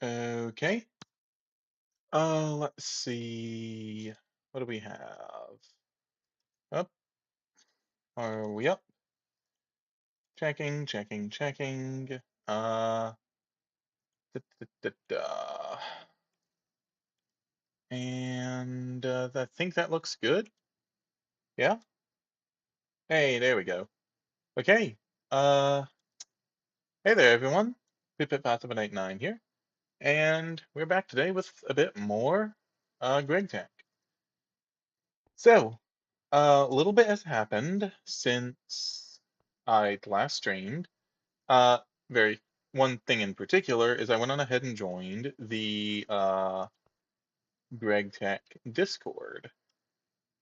Okay. Let's see. What do we have? Up. Are we up? Checking, checking, checking. Da, da, da, da. And I think that looks good. Yeah. Hey, there we go. Okay. Uh, hey there, everyone. PipPipPath789 here, and we're back today with a bit more GregTech. So, a little bit has happened since I last streamed. Uh, very one thing in particular is I went on ahead and joined the GregTech Discord,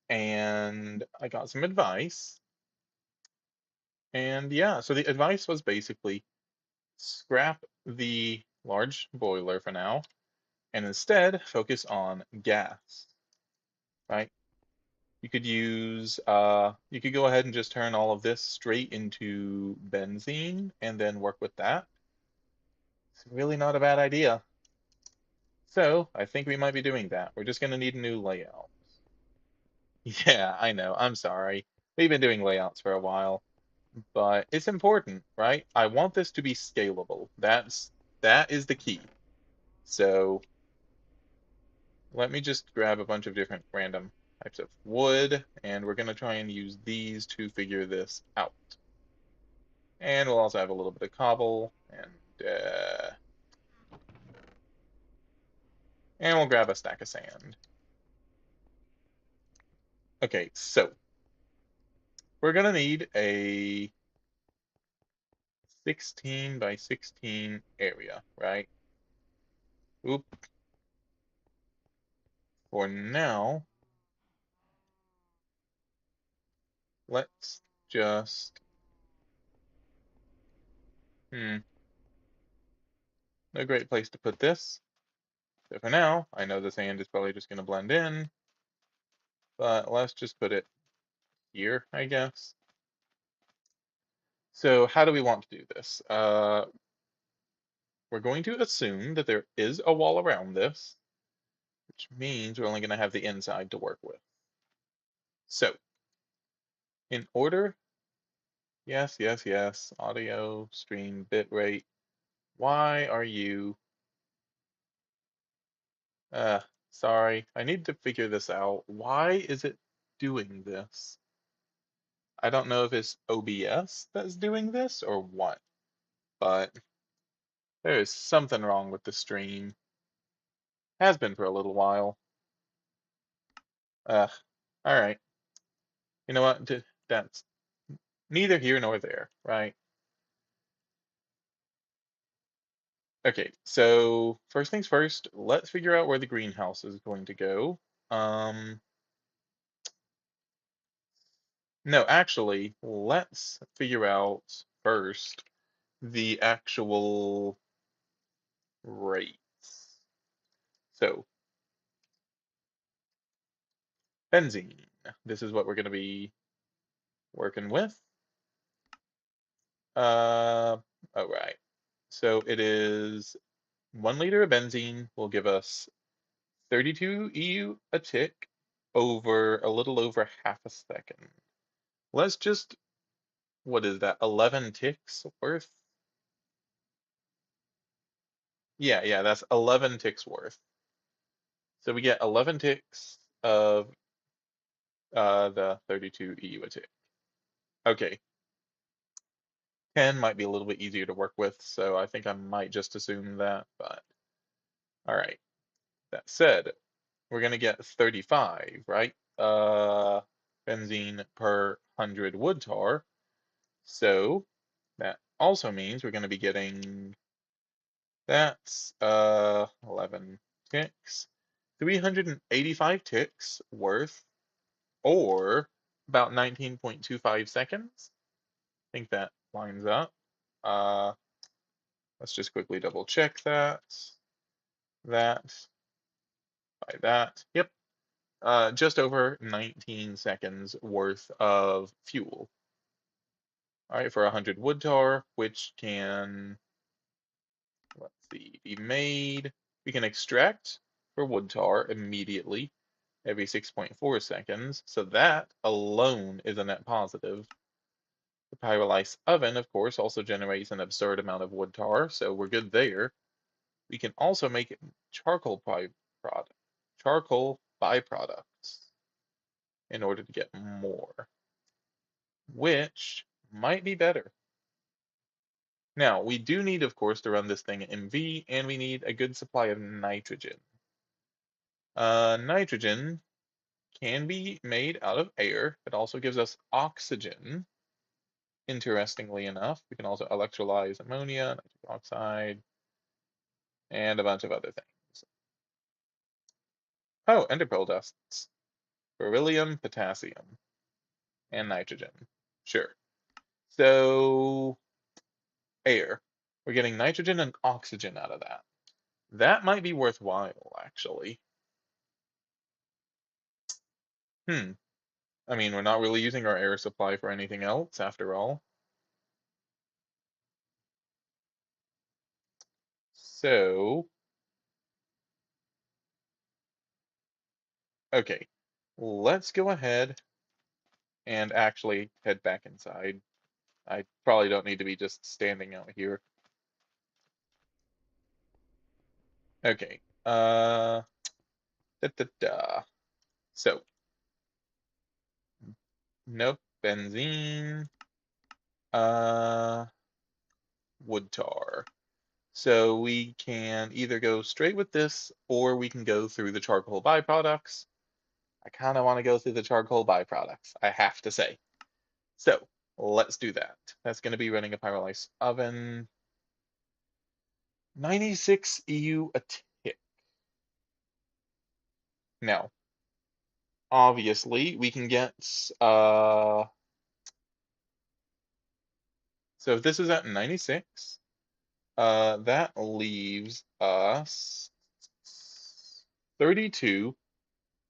and I got some advice. And yeah, so the advice was basically scrap the large boiler for now, and instead focus on gas, right? You could go ahead and just turn all of this straight into benzene and then work with that. It's really not a bad idea. So I think we might be doing that. We're just going to need a new layout. Yeah, I know. I'm sorry. We've been doing layouts for a while, but it's important, right? I want this to be scalable. That is the key. So let me just grab a bunch of different random types of wood, and we're going to try and use these to figure this out. And we'll also have a little bit of cobble, and we'll grab a stack of sand. Okay, so we're gonna need a 16 by 16 area, right? Oop. For now, let's just, no great place to put this. So for now, I know the sand is probably just gonna blend in, but let's just put it here, I guess. So how do we want to do this? We're going to assume that there is a wall around this, which means we're only going to have the inside to work with. So, in order, yes, yes, yes, audio, stream, bitrate. Why are you, uh, sorry, I need to figure this out. Why is it doing this? I don't know if it's OBS that's doing this or what, but there is something wrong with the stream. Has been for a little while. Ugh, all right. You know what? That's neither here nor there, right? Okay, so first things first, let's figure out where the greenhouse is going to go. Um, no, actually, let's figure out first the actual rates. So, benzene. This is what we're going to be working with. All right. So it is 1 liter of benzene will give us 32 EU a tick over a little over half a second. Let's just, what is that, 11 ticks worth? Yeah, that's 11 ticks worth. So we get 11 ticks of the 32 EU a tick. Okay, 10 might be a little bit easier to work with, so I think I might just assume that, but all right. That said, we're gonna get 35, right? Benzene per 100 wood tar. So that also means we're gonna be getting, that's 11 ticks, 385 ticks worth, or about 19.25 seconds. I think that lines up. Uh, let's just quickly double check that. That by that. Yep. Just over 19 seconds worth of fuel. All right, for 100 wood tar, which can, let's see, be made. We can extract for wood tar immediately every 6.4 seconds, so that alone is a net positive. The pyrolysis oven, of course, also generates an absurd amount of wood tar, so we're good there. We can also make it charcoal byproducts in order to get more, which might be better. Now, we do need, of course, to run this thing at MV, and we need a good supply of nitrogen. Nitrogen can be made out of air. It also gives us oxygen. Interestingly enough, we can also electrolyze ammonia, nitric oxide, and a bunch of other things. Oh, ender pearl dusts. Beryllium, potassium, and nitrogen. Sure. So, air. We're getting nitrogen and oxygen out of that. That might be worthwhile, actually. Hmm. I mean, we're not really using our air supply for anything else, after all. So, okay. Let's go ahead and actually head back inside. I probably don't need to be just standing out here. Okay. Da, da, da. So, nope, benzene, uh, wood tar. So we can either go straight with this or we can go through the charcoal byproducts. I kind of want to go through the charcoal byproducts, I have to say. So let's do that. That's going to be running a pyrolysis oven. 96 EU a tick. Now, obviously, we can get, so if this is at 96, that leaves us 32,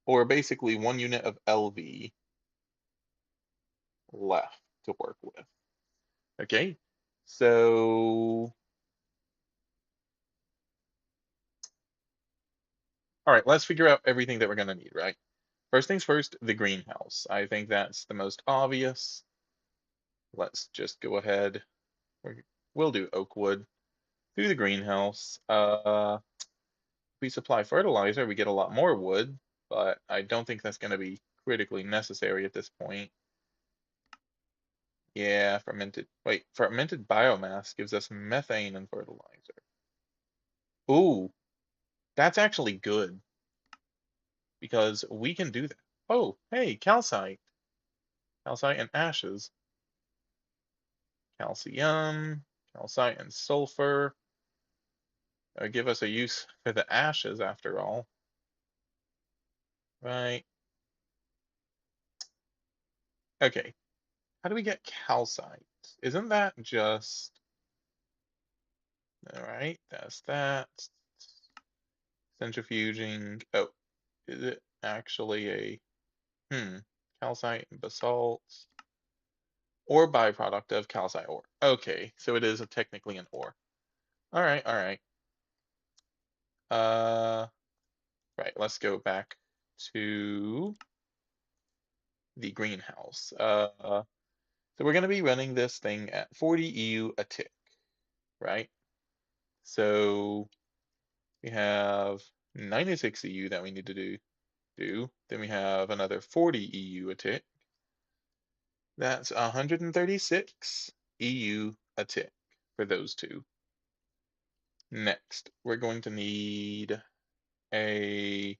or basically 1 unit of LV left to work with. Okay, so, all right, let's figure out everything that we're going to need, right? First things first, the greenhouse. I think that's the most obvious. Let's just go ahead. We'll do oak wood through the greenhouse. If we supply fertilizer, we get a lot more wood, but I don't think that's going to be critically necessary at this point. Yeah, fermented biomass gives us methane and fertilizer. Ooh, that's actually good because we can do that. Oh, hey, calcite. Calcite and ashes. Calcium, calcite and sulfur. Give us a use for the ashes after all. Right. Okay. How do we get calcite? Isn't that just... All right, that's that. Centrifuging. Oh, is it actually a calcite and basalt or byproduct of calcite ore? Okay, so it is technically an ore. All right, all right. Right, let's go back to the greenhouse. So we're going to be running this thing at 40 EU a tick, right? So we have 96 EU that we need to do. Then we have another 40 EU a tick. That's 136 EU a tick for those two. Next, we're going to need a...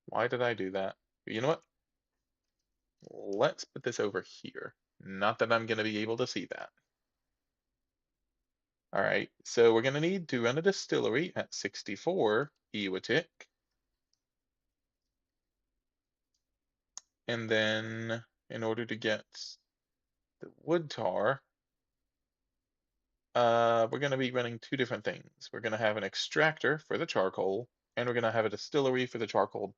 Why did I do that? You know what? Let's put this over here. Not that I'm going to be able to see that. All right, so we're going to need to run a distillery at 64 EU a tick. And then in order to get the wood tar, we're going to be running two different things. We're going to have an extractor for the charcoal, and we're going to have a distillery for the charcoal.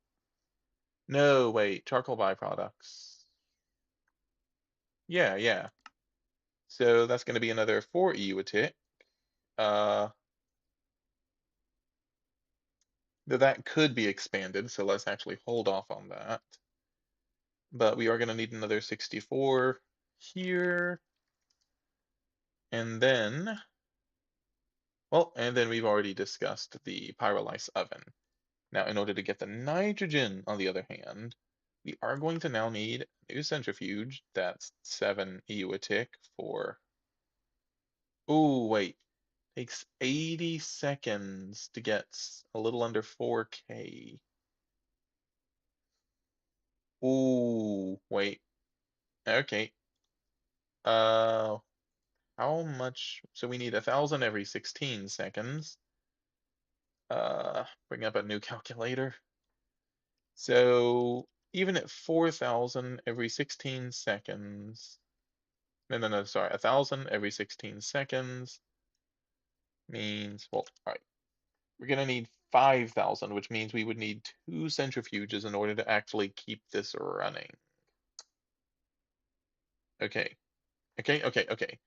No, wait, charcoal byproducts. Yeah, yeah. So that's going to be another 4 EU a tick. Uh, that could be expanded, so let's actually hold off on that. But we are going to need another 64 here. And then, well, and then we've already discussed the pyrolysis oven. Now, in order to get the nitrogen, on the other hand, we are going to now need a new centrifuge. That's 7 EU a tick for. Oh, wait. Takes 80 seconds to get a little under 4K. Ooh, wait. Okay. Uh, how much? So we need 1,000 every 16 seconds. Bring up a new calculator. So even at 4,000 every 16 seconds. No, sorry. 1,000 every 16 seconds means, well, all right. We're gonna need 5,000, which means we would need 2 centrifuges in order to actually keep this running. Okay. Okay.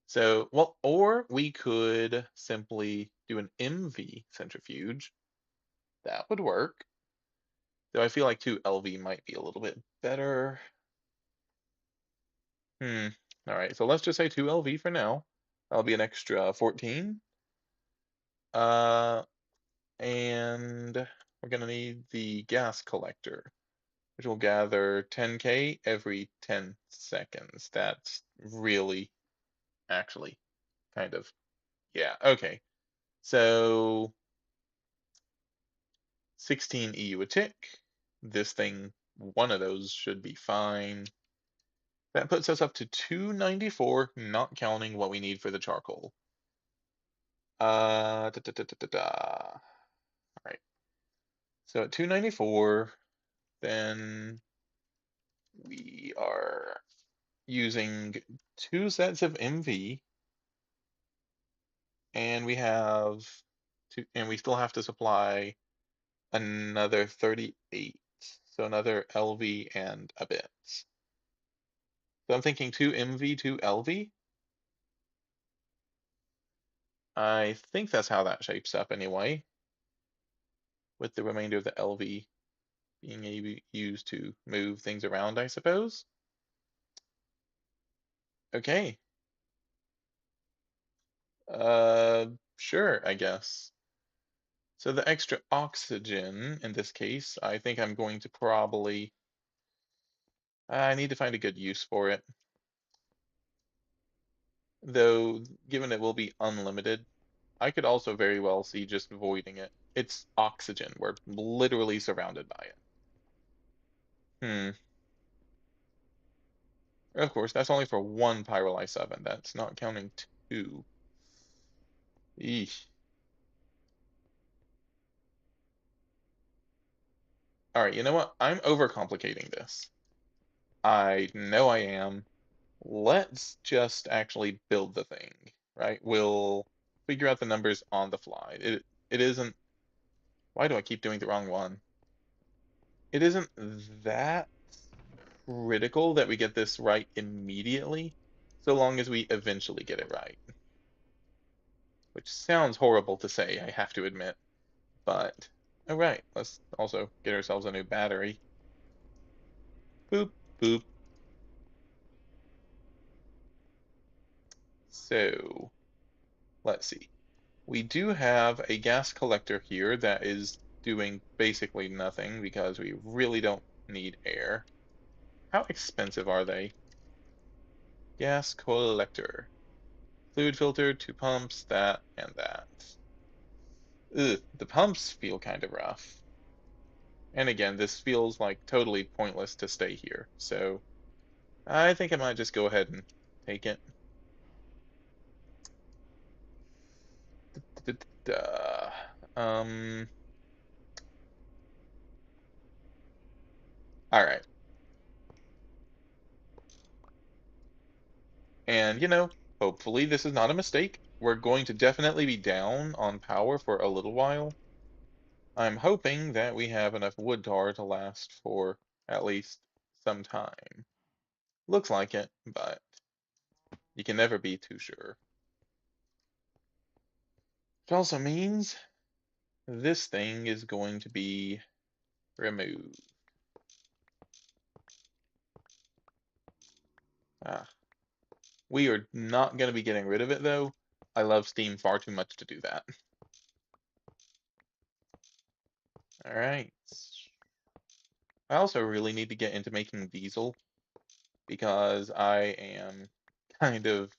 So, well, or we could simply do an MV centrifuge. That would work. Though I feel like 2 LV might be a little bit better. Hmm. All right, so let's just say 2 LV for now. That'll be an extra 14. Uh, and we're gonna need the gas collector, which will gather 10K every 10 seconds. That's really, actually, kind of, yeah, okay. So 16 EU a tick. This thing, one of those should be fine. That puts us up to 294, not counting what we need for the charcoal. Da, da, da, da, da, da. All right. So at 294, then we are using 2 sets of MV, and we have and we still have to supply another 38. So another LV and a bit. So I'm thinking 2 MV, 2 LV. I think that's how that shapes up anyway, with the remainder of the LV being used to move things around, I suppose. Okay. Uh, sure, I guess. So the extra oxygen, in this case, I think I'm going to probably, I need to find a good use for it. Though, given it will be unlimited, I could also very well see just voiding it. It's oxygen. We're literally surrounded by it. Hmm. Of course, that's only for one pyrolysis oven. That's not counting two. Eesh. All right, you know what? I'm overcomplicating this. I know I am. Let's just actually build the thing, right? We'll figure out the numbers on the fly. It isn't, why do I keep doing the wrong one? It isn't that critical that we get this right immediately, so long as we eventually get it right. Which sounds horrible to say, I have to admit. But, all right, let's also get ourselves a new battery. Boop, boop. So, let's see. We do have a gas collector here that is doing basically nothing because we really don't need air. How expensive are they? Gas collector. Fluid filter, 2 pumps, that and that. Ugh, the pumps feel kind of rough. And again, this feels like totally pointless to stay here. So I think I might just go ahead and take it. Um, all right. And, hopefully this is not a mistake. We're going to definitely be down on power for a little while. I'm hoping that we have enough wood tar to last for at least some time. Looks like it, but you can never be too sure. also means this thing is going to be removed. Ah, we are not going to be getting rid of it though. I love steam far too much to do that. All right. I also really need to get into making diesel because I am kind of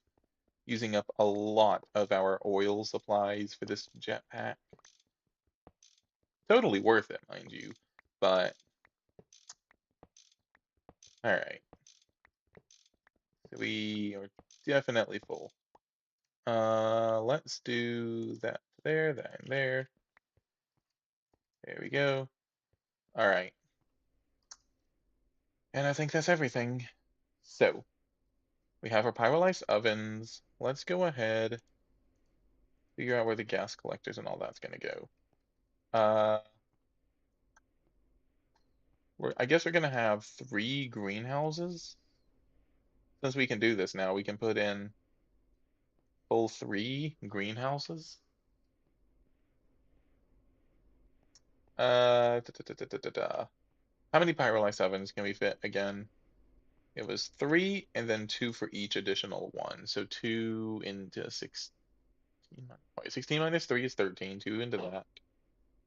using up a lot of our oil supplies for this jetpack. Totally worth it, mind you. But, alright. So we are definitely full. Let's do that there, that and there. There we go. Alright. And I think that's everything. So, we have our pyrolysis ovens. Let's go ahead, figure out where the gas collectors and all that's gonna go. Uh, I guess we're gonna have 3 greenhouses. Since we can do this now, we can put in full 3 greenhouses. How many pyrolysis ovens can we fit again? It was 3 and then 2 for each additional one. So 2 into 16. Wait, 16 minus 3 is 13. 2 into that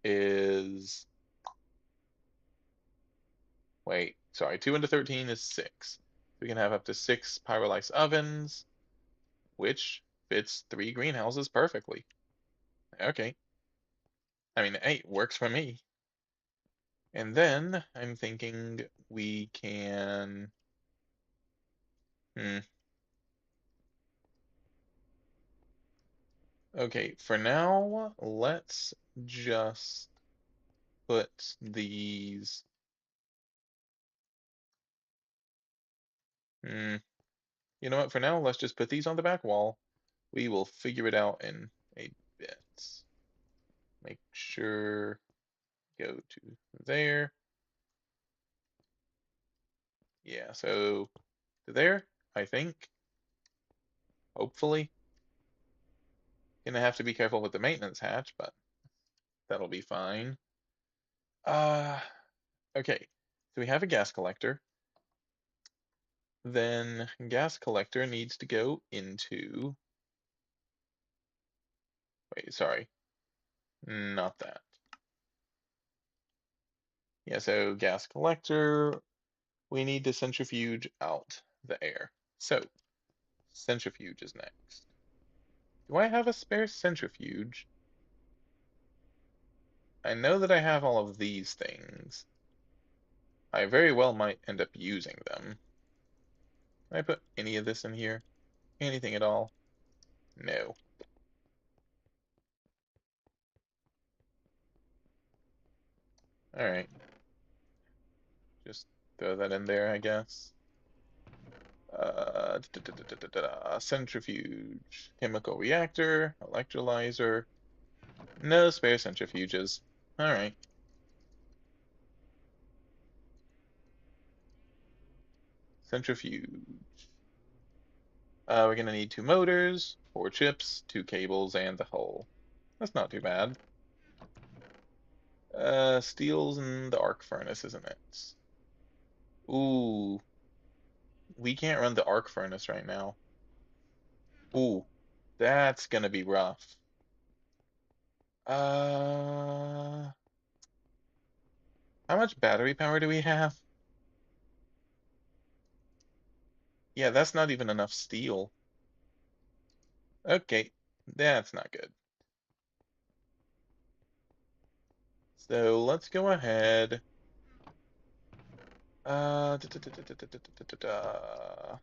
is. Wait, sorry. 2 into 13 is 6. We can have up to 6 pyrolysis ovens, which fits 3 greenhouses perfectly. Okay. I mean, hey, works for me. And then I'm thinking we can. Hmm. Okay, for now, let's just put these. Hmm. You know what? For now, let's just put these on the back wall. We will figure it out in a bit. Make sure go to there. Yeah, so to there, I think. Hopefully. Gonna have to be careful with the maintenance hatch, but that'll be fine. Uh, okay. So we have a gas collector. Then gas collector needs to go into. Wait, sorry. Not that. Yeah, so gas collector, we need to centrifuge out the air. So, centrifuge is next. Do I have a spare centrifuge? I know that I have all of these things. I very well might end up using them. Can I put any of this in here? Anything at all? No. Alright. Just throw that in there, I guess. Centrifuge, chemical reactor, electrolyzer. No spare centrifuges. Alright. Centrifuge. We're gonna need 2 motors, 4 chips, 2 cables, and the hull. That's not too bad. Steel's in the arc furnace, isn't it? Ooh, we can't run the arc furnace right now. Ooh, that's gonna be rough. Uh, how much battery power do we have? Yeah, that's not even enough steel. Okay, that's not good. So let's go ahead. Uh, da, da, da, da, da, da, da, da,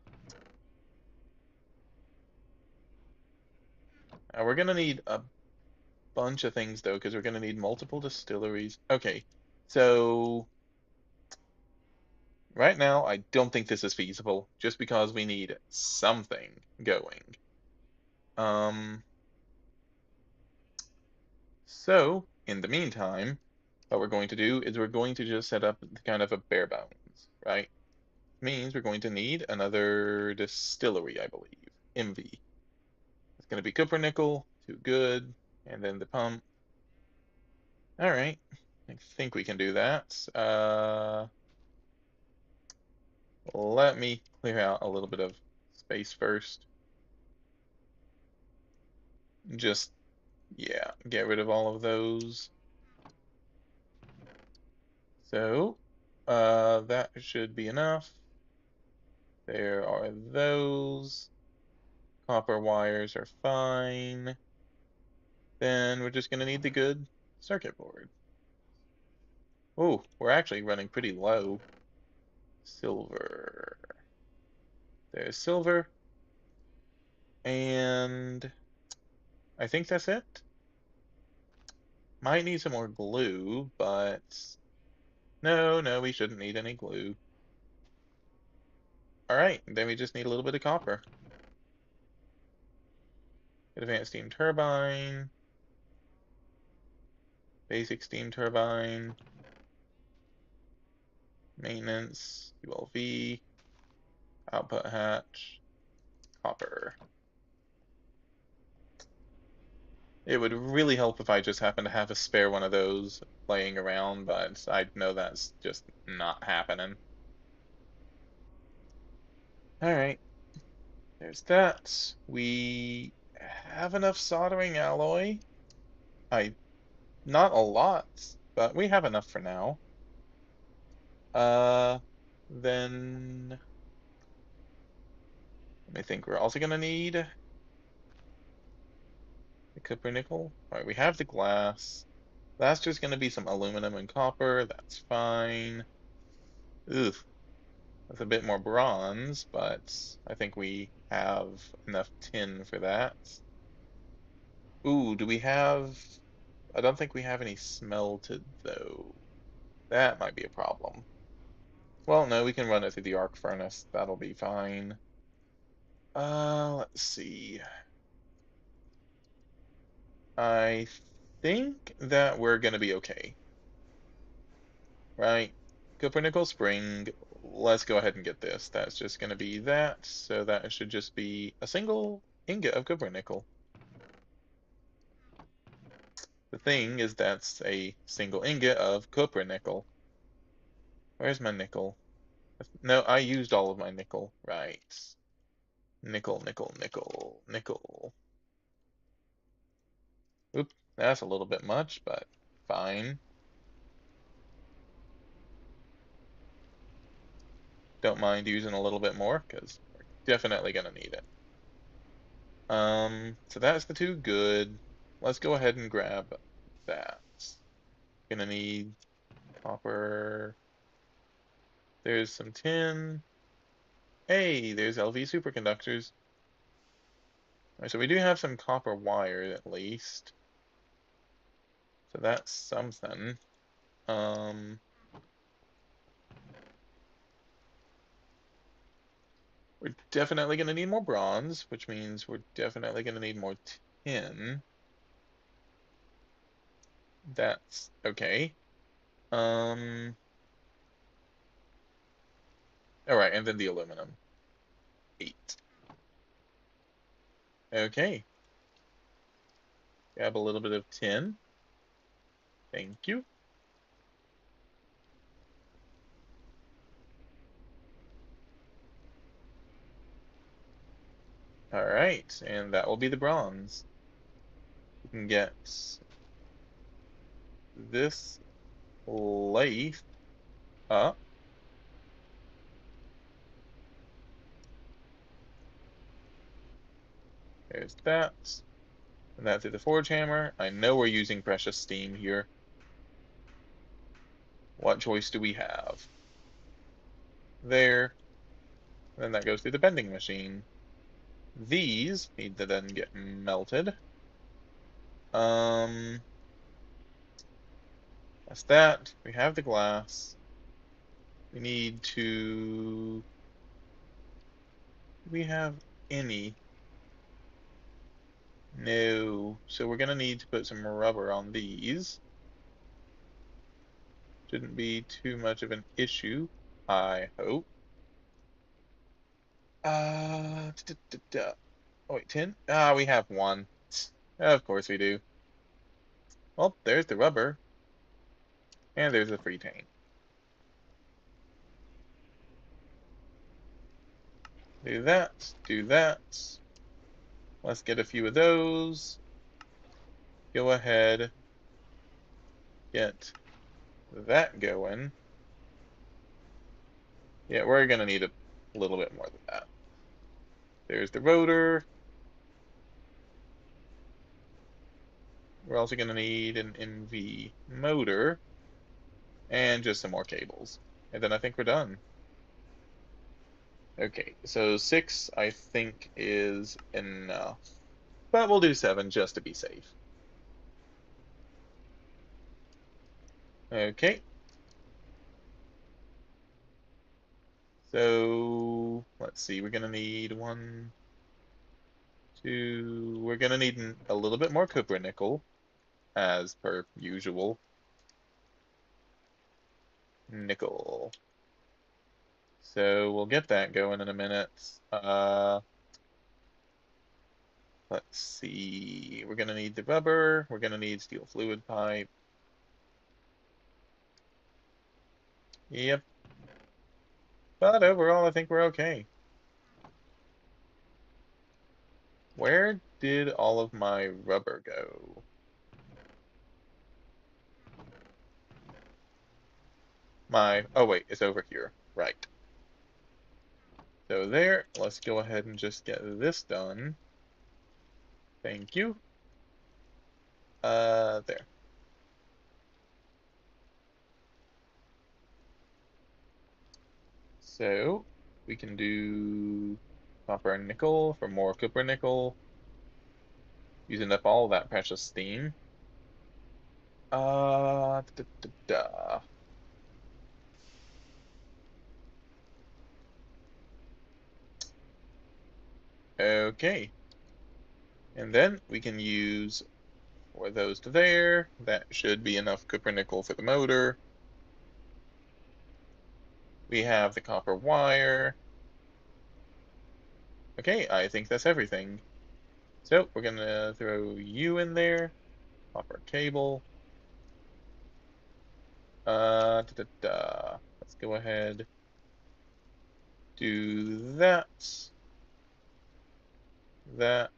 da. We're gonna need a bunch of things though, because we're gonna need multiple distilleries. Okay, so right now I don't think this is feasible, just because we need something going. Um, so in the meantime, what we're going to do is we're going to just set up kind of a bare bones, right? Means we're going to need another distillery, I believe. MV. It's going to be copper nickel, too good. And then the pump. All right. I think we can do that. Let me clear out a little bit of space first. Just, yeah, get rid of all of those. So, that should be enough. There are those. Copper wires are fine. Then we're just going to need the good circuit board. Oh, we're actually running pretty low. Silver. There's silver. And I think that's it. Might need some more glue, but no, we shouldn't need any glue. All right, then we just need a little bit of copper. Advanced steam turbine. Basic steam turbine. Maintenance. ULV. Output hatch. Copper. It would really help if I just happen to have a spare one of those laying around, but I know that's just not happening. All right, there's that. We have enough soldering alloy. I Not a lot, but we have enough for now. Uh, then I think we're also gonna need the copper nickel. All right, we have the glass. That's just gonna be some aluminum and copper. That's fine. Ugh, that's a bit more bronze, but I think we have enough tin for that. Ooh, do we have? I don't think we have any smelted though. That might be a problem. Well, no, we can run it through the arc furnace. That'll be fine. Let's see. I think that we're gonna be okay, right? Nickel Spring. Let's go ahead and get this. That's just gonna be that. So that should just be a single ingot of nickel. The thing is that's a single ingot of nickel. Where's my nickel? No, I used all of my nickel. Right. Nickel, nickel, nickel, nickel. Oop, that's a little bit much, but fine. Don't mind using a little bit more, because we're definitely gonna need it. So that's the two good. Let's go ahead and grab that. Gonna need copper. There's some tin. Hey, there's LV superconductors. Alright, so we do have some copper wire at least. So that's something. Um, we're definitely gonna need more bronze, which means we're definitely gonna need more tin. That's okay. Um, all right, and then the aluminum. 8. Okay. Grab a little bit of tin. Thank you. All right, and that will be the bronze. We can get this lathe up. There's that. And that's the forge hammer. I know we're using precious steam here. What choice do we have? There. And then that goes through the bending machine. These need to then get melted. Um, that's that. We have the glass. We need to. Do we have any? No. So we're gonna need to put some rubber on these. Shouldn't be too much of an issue, I hope. Uh, Oh wait, 10? Ah, we have one. Of course we do. Well, there's the rubber, and there's the free tank. Do that, do that. Let's get a few of those. Go ahead, get that going. Yeah, we're gonna need a little bit more than that. There's the rotor. We're also gonna need an MV motor and just some more cables. And then I think we're done. Okay, so 6 I think is enough. But we'll do 7 just to be safe. Okay. So let's see, we're gonna need 1, 2, we're gonna need a little bit more copper nickel, as per usual. Nickel. So we'll get that going in a minute. Let's see, we're gonna need the rubber, we're gonna need steel fluid pipe. Yep. But overall, I think we're okay. Where did all of my rubber go? Oh wait, it's over here. Right. So there, let's go ahead and just get this done. Thank you. There. So we can do copper and nickel for more copper nickel, using up all that precious steam. Da, da, da. Okay. And then we can use for those to there. That should be enough copper nickel for the motor. We have the copper wire. Okay, I think that's everything. So we're gonna throw you in there, copper cable. Da, da, da. Let's go ahead, do that. That.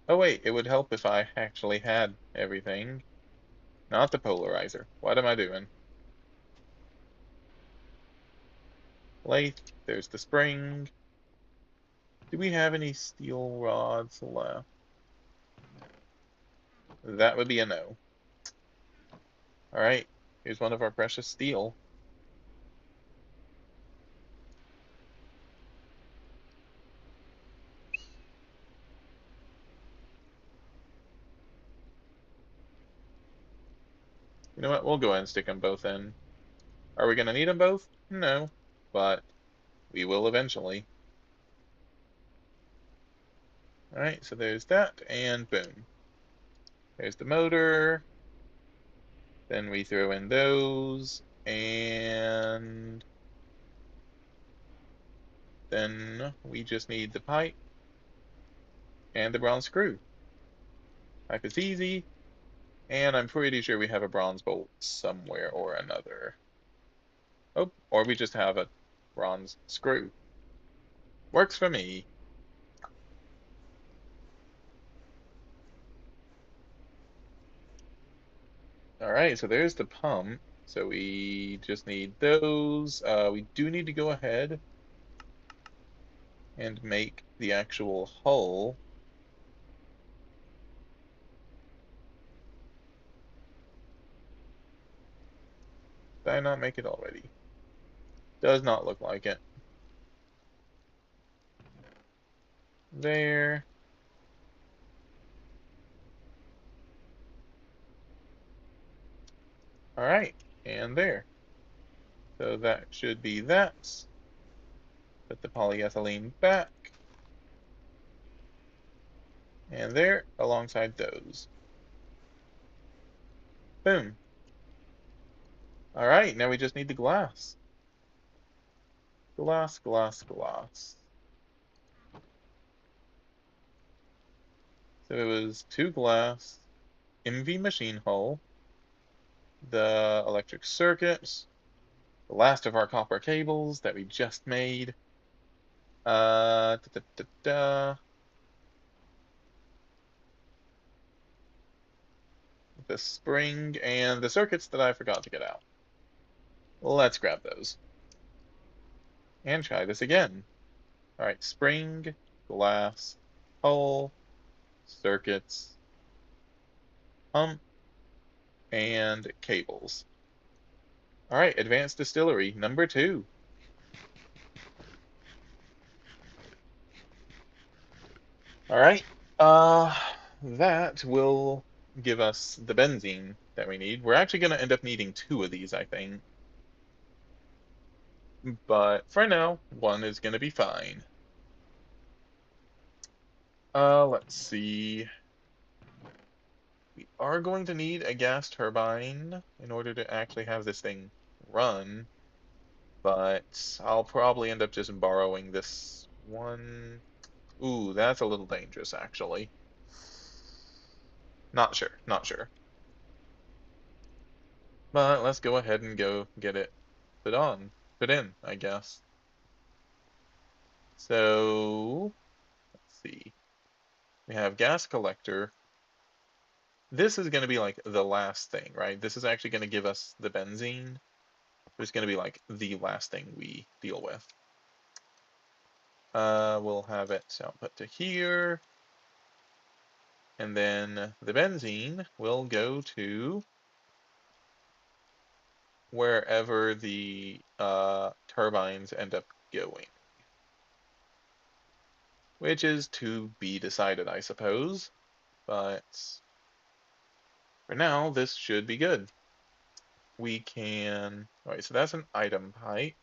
Oh wait, it would help if I actually had everything. Not the polarizer. What am I doing? Lathe, there's the spring. Do we have any steel rods left? That would be a no. Alright, here's one of our precious steel. You know what? We'll go ahead and stick them both in. Are we going to need them both? No, but we will eventually. Alright, so there's that, and boom. There's the motor. Then we throw in those, and then we just need the pipe and the bronze screw. Pipe is easy, and I'm pretty sure we have a bronze bolt somewhere or another. Oh, or we just have a bronze screw. Works for me. Alright, so there's the pump. So we just need those. We do need to go ahead and make the actual hull. Did I not make it already? Does not look like it. There. Alright, and there. So that should be that. Put the polyethylene back. And there, alongside those. Boom. Alright, now we just need the glass. Glass, glass, glass. So it was 2 glass, MV machine hull, the electric circuits, the last of our copper cables that we just made. Da, da, da, da, the spring and the circuits that I forgot to get out. Let's grab those and try this again. All right, spring, glass, hull, circuits, pump, and cables. All right, advanced distillery number 2. All right, uh, that will give us the benzene that we need. We're actually going to end up needing 2 of these, I think. But for now, 1 is going to be fine. Let's see. We are going to need a gas turbine in order to actually have this thing run, but I'll probably end up just borrowing this one. Ooh, that's a little dangerous, actually. Not sure, not sure. But let's go ahead and go get it put on, put in, I guess. So, let's see. We have gas collector. This is going to be like the last thing, right? This is actually going to give us the benzene. It's going to be like the last thing we deal with. We'll have it output to here. And then the benzene will go to wherever the turbines end up going. Which is to be decided, I suppose. But for now, this should be good. We can... Alright, so that's an item pipe.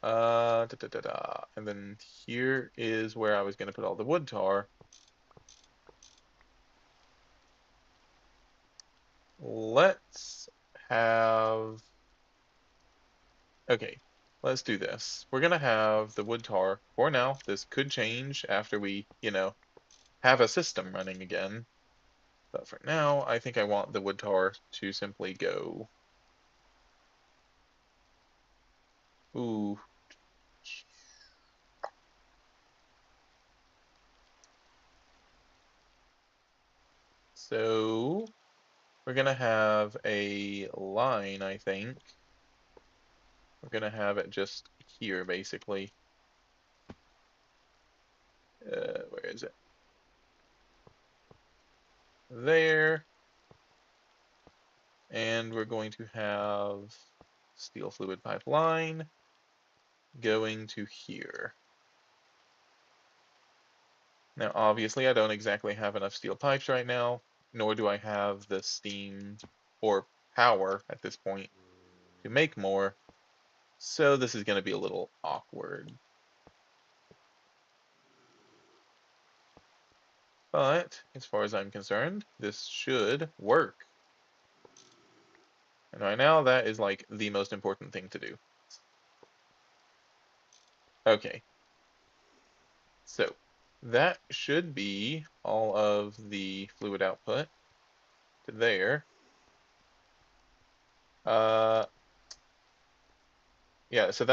And then here is where I was going to put all the wood tar. Let's have... Okay, let's do this. We're going to have the wood tar for now. This could change after we, have a system running again. But for now, I think I want the wood tar to simply go... Ooh. So, we're going to have a line, I think. We're going to have it just here, basically. Where is it? There. And we're going to have steel fluid pipeline going to here. Now, obviously, I don't exactly have enough steel pipes right now, nor do I have the steam or power at this point to make more. So this is going to be a little awkward. But as far as I'm concerned, this should work. And right now, that is like the most important thing to do. Okay. So that should be all of the fluid output to there. Yeah, so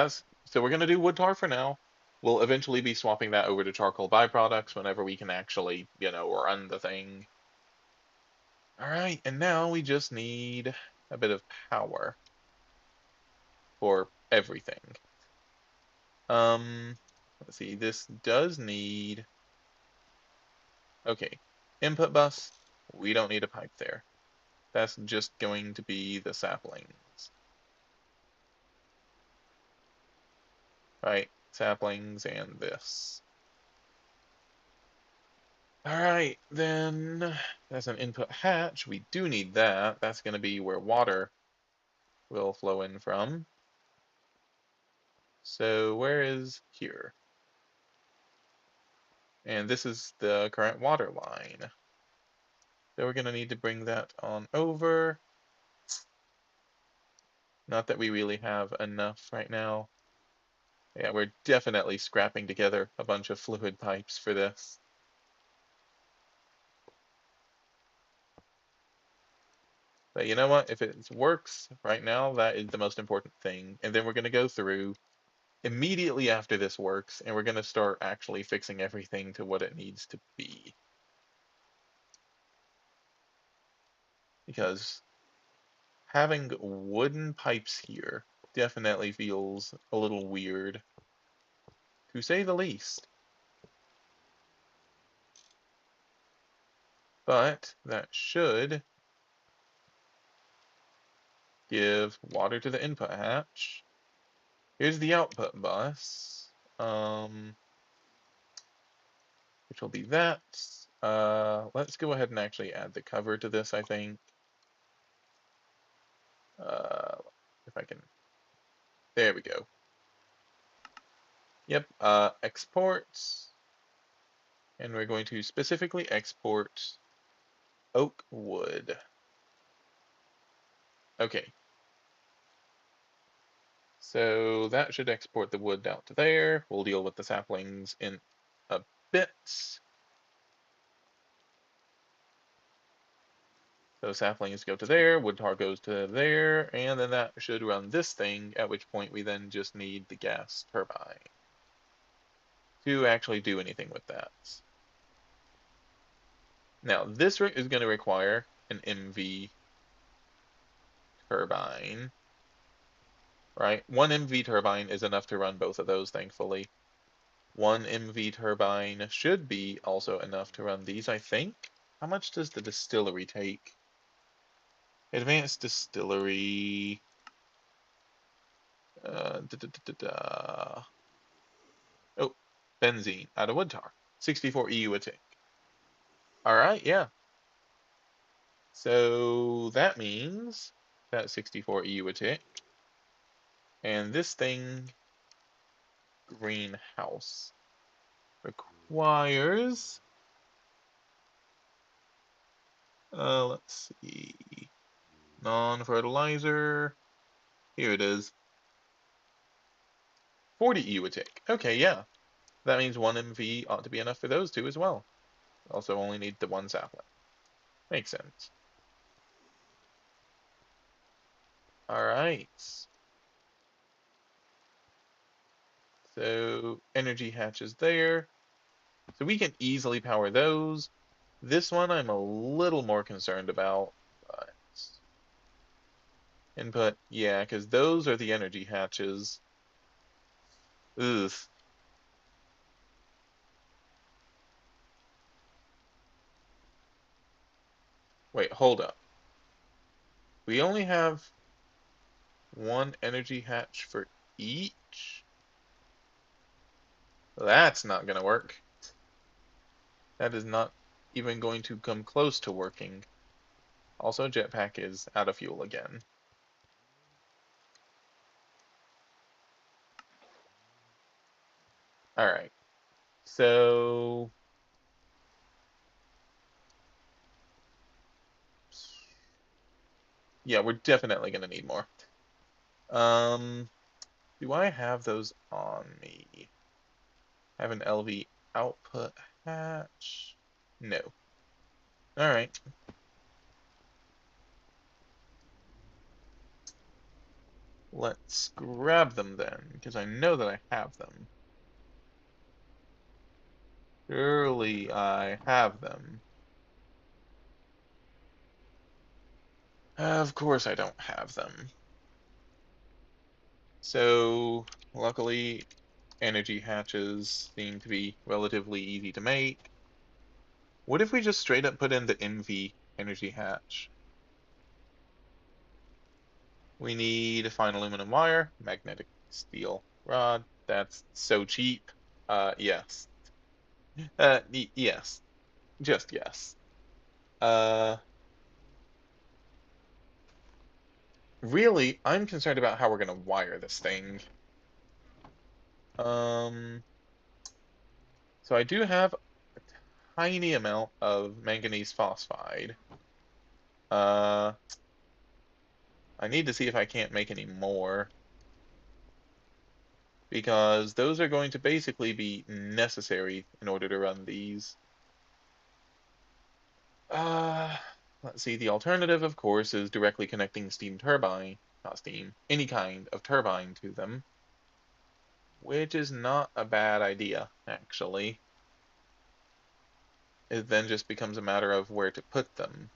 we're gonna do wood tar for now. We'll eventually be swapping that over to charcoal byproducts whenever we can actually, run the thing. All right, and now we just need a bit of power for everything. Let's see, this does need, okay, input bus, we don't need a pipe there. That's just going to be the saplings. Right, saplings and this. Alright, then that's an input hatch. We do need that. That's going to be where water will flow in from. So where is here? And this is the current water line. So we're going to need to bring that on over. Not that we really have enough right now. Yeah, we're definitely scrapping together a bunch of fluid pipes for this. But you know what? If it works right now, that is the most important thing. And then we're going to go through immediately after this works, and we're going to start actually fixing everything to what it needs to be. Because having wooden pipes here definitely feels a little weird, to say the least. But that should give water to the input hatch. Here's the output bus, which will be that. Let's go ahead and actually add the cover to this, I think. If I can, there we go. Yep, export, and we're going to specifically export oak wood. Okay, so that should export the wood down to there. We'll deal with the saplings in a bit. So saplings go to there, wood tar goes to there, and then that should run this thing, at which point we then just need the gas turbine to actually do anything with that. Now, this is going to require an MV turbine, right? One MV turbine is enough to run both of those, thankfully. One MV turbine should be also enough to run these, I think. How much does the distillery take? Advanced distillery. Da, da, da, da, da. Oh, benzene out of wood tar. 64 EU a tick. All right, yeah. So that means that 64 EU a tick. And this thing, greenhouse, requires, let's see, non-fertilizer. Here it is. 40 EU a tick. Okay, yeah. That means 1 MV ought to be enough for those two as well. Also only need the 1 sapling. Makes sense. Alright. So energy hatches there. So we can easily power those. This one I'm a little more concerned about. But input, yeah, because those are the energy hatches. Ugh. Wait, hold up. We only have 1 energy hatch for each? That's not gonna work. That is not even going to come close to working. Also, jetpack is out of fuel again. Alright. So yeah, we're definitely gonna need more. Um, do I have those on me? Have an LV output hatch? No. Alright. Let's grab them then, because I know that I have them. Surely I have them. Of course I don't have them. So, luckily, energy hatches seem to be relatively easy to make. What if we just straight up put in the MV energy hatch? We need a fine aluminum wire, magnetic steel rod. That's so cheap. Yes. Yes. Just yes. Uh, really, I'm concerned about how we're gonna wire this thing. Um, so I do have a tiny amount of manganese phosphide. Uh, I need to see if I can't make any more, because those are going to basically be necessary in order to run these. Uh, let's see, the alternative, of course, is directly connecting steam turbine, not steam, any kind of turbine to them, which is not a bad idea, actually. It then just becomes a matter of where to put them.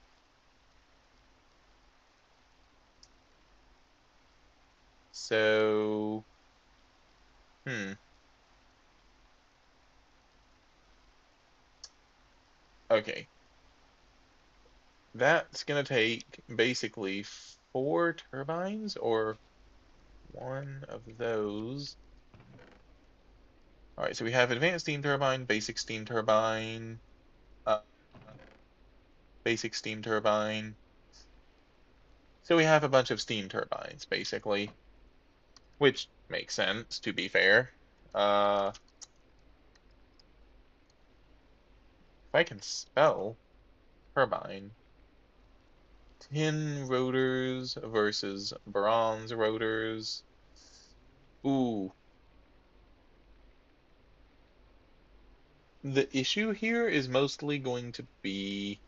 So, hmm, okay. That's going to take basically 4 turbines or one of those. All right, so we have advanced steam turbine, uh, basic steam turbine. So we have a bunch of steam turbines, basically, which makes sense, to be fair. If I can spell turbine, tin rotors versus bronze rotors. Ooh, the issue here is mostly going to be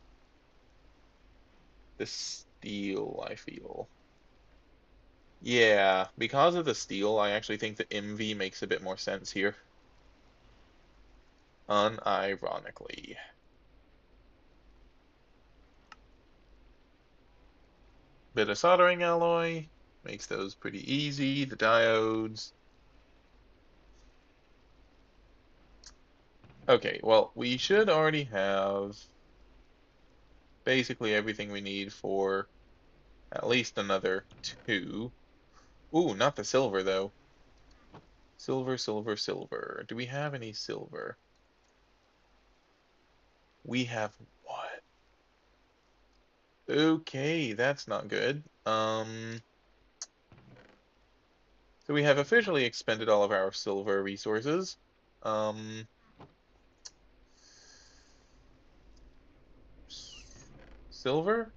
the steel, I feel. Yeah, because of the steel, I actually think the MV makes a bit more sense here. Unironically. Bit of soldering alloy makes those pretty easy. The diodes. Okay, well, we should already have basically everything we need for at least another 2. Ooh, not the silver, though. Silver, silver, silver. Do we have any silver? We have what? Okay, that's not good. So we have officially expended all of our silver resources. Um, Silver?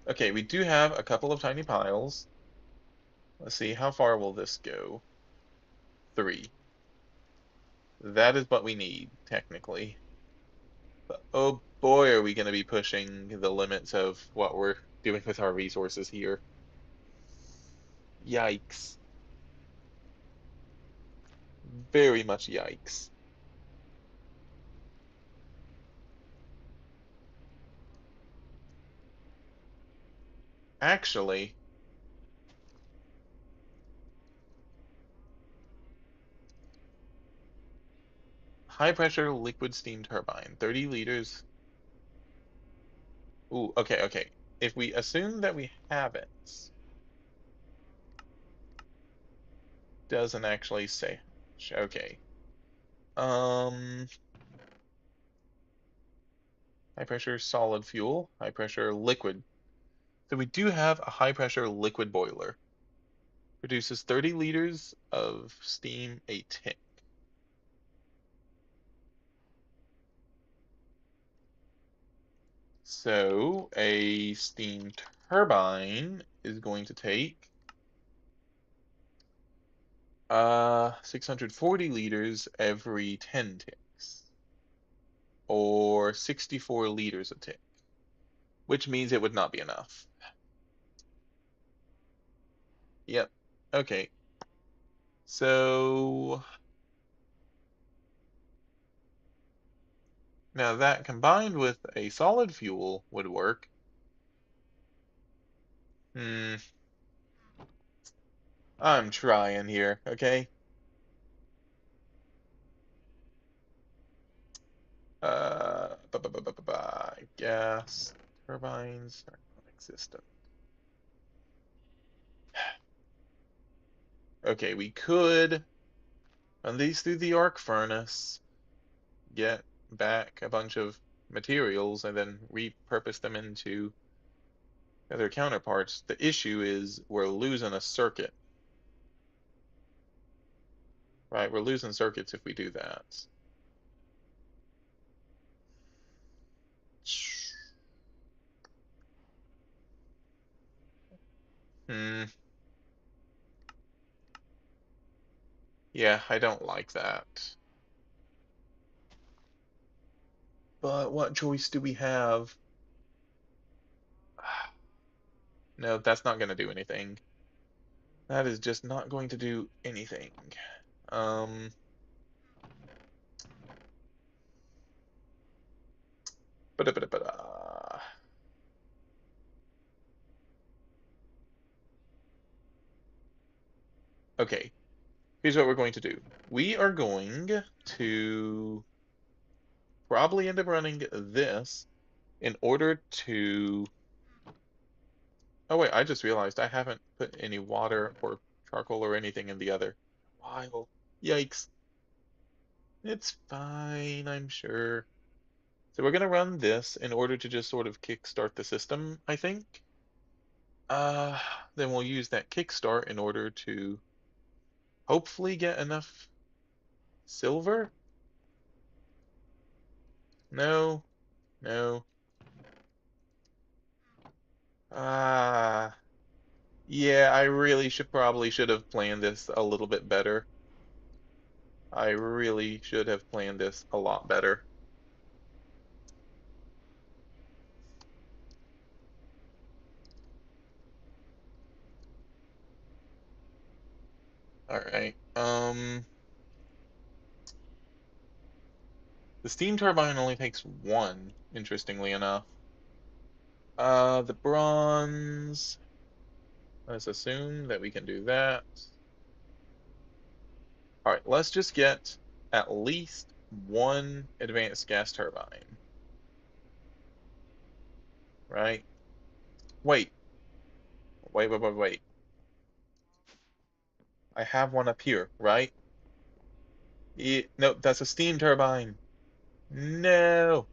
Okay, we do have a couple of tiny piles. Let's see, how far will this go? 3. That is what we need, technically. But oh boy, are we going to be pushing the limits of what we're doing with our resources here. Yikes. Very much yikes. Actually, high pressure liquid steam turbine, 30 liters. Ooh, okay, okay. If we assume that we have it, doesn't actually say how much. Okay. Um, High pressure solid fuel, high pressure liquid. So we do have a high pressure liquid boiler. Produces 30 liters of steam a tick. So a steam turbine is going to take 640 liters every 10 ticks, or 64 liters a tick, which means it would not be enough. Yep. Okay. So now that combined with a solid fuel would work. Hmm, I'm trying here, okay? Gas turbines are non-existent. Okay, we could run these through the arc furnace, get back a bunch of materials, and then repurpose them into other counterparts. The issue is we're losing a circuit, right? We're losing circuits if we do that. Hmm, yeah, I don't like that. But what choice do we have? No, that's not going to do anything. That is just not going to do anything. Um, ba-da-ba-da-ba-da. Okay, here's what we're going to do. We are going to probably end up running this in order to... Oh wait, I just realized I haven't put any water or charcoal or anything in the other pile. Yikes. It's fine, I'm sure. So we're gonna run this in order to just sort of kickstart the system, I think. Uh, then we'll use that kickstart in order to hopefully get enough silver. No, no. Ah, yeah, I really should have planned this a little bit better. I really should have planned this a lot better. All right. The steam turbine only takes one, interestingly enough. The bronze. Let's assume that we can do that. All right, let's just get at least one advanced gas turbine, right? Wait, wait. I have one up here, right? No, that's a steam turbine. No.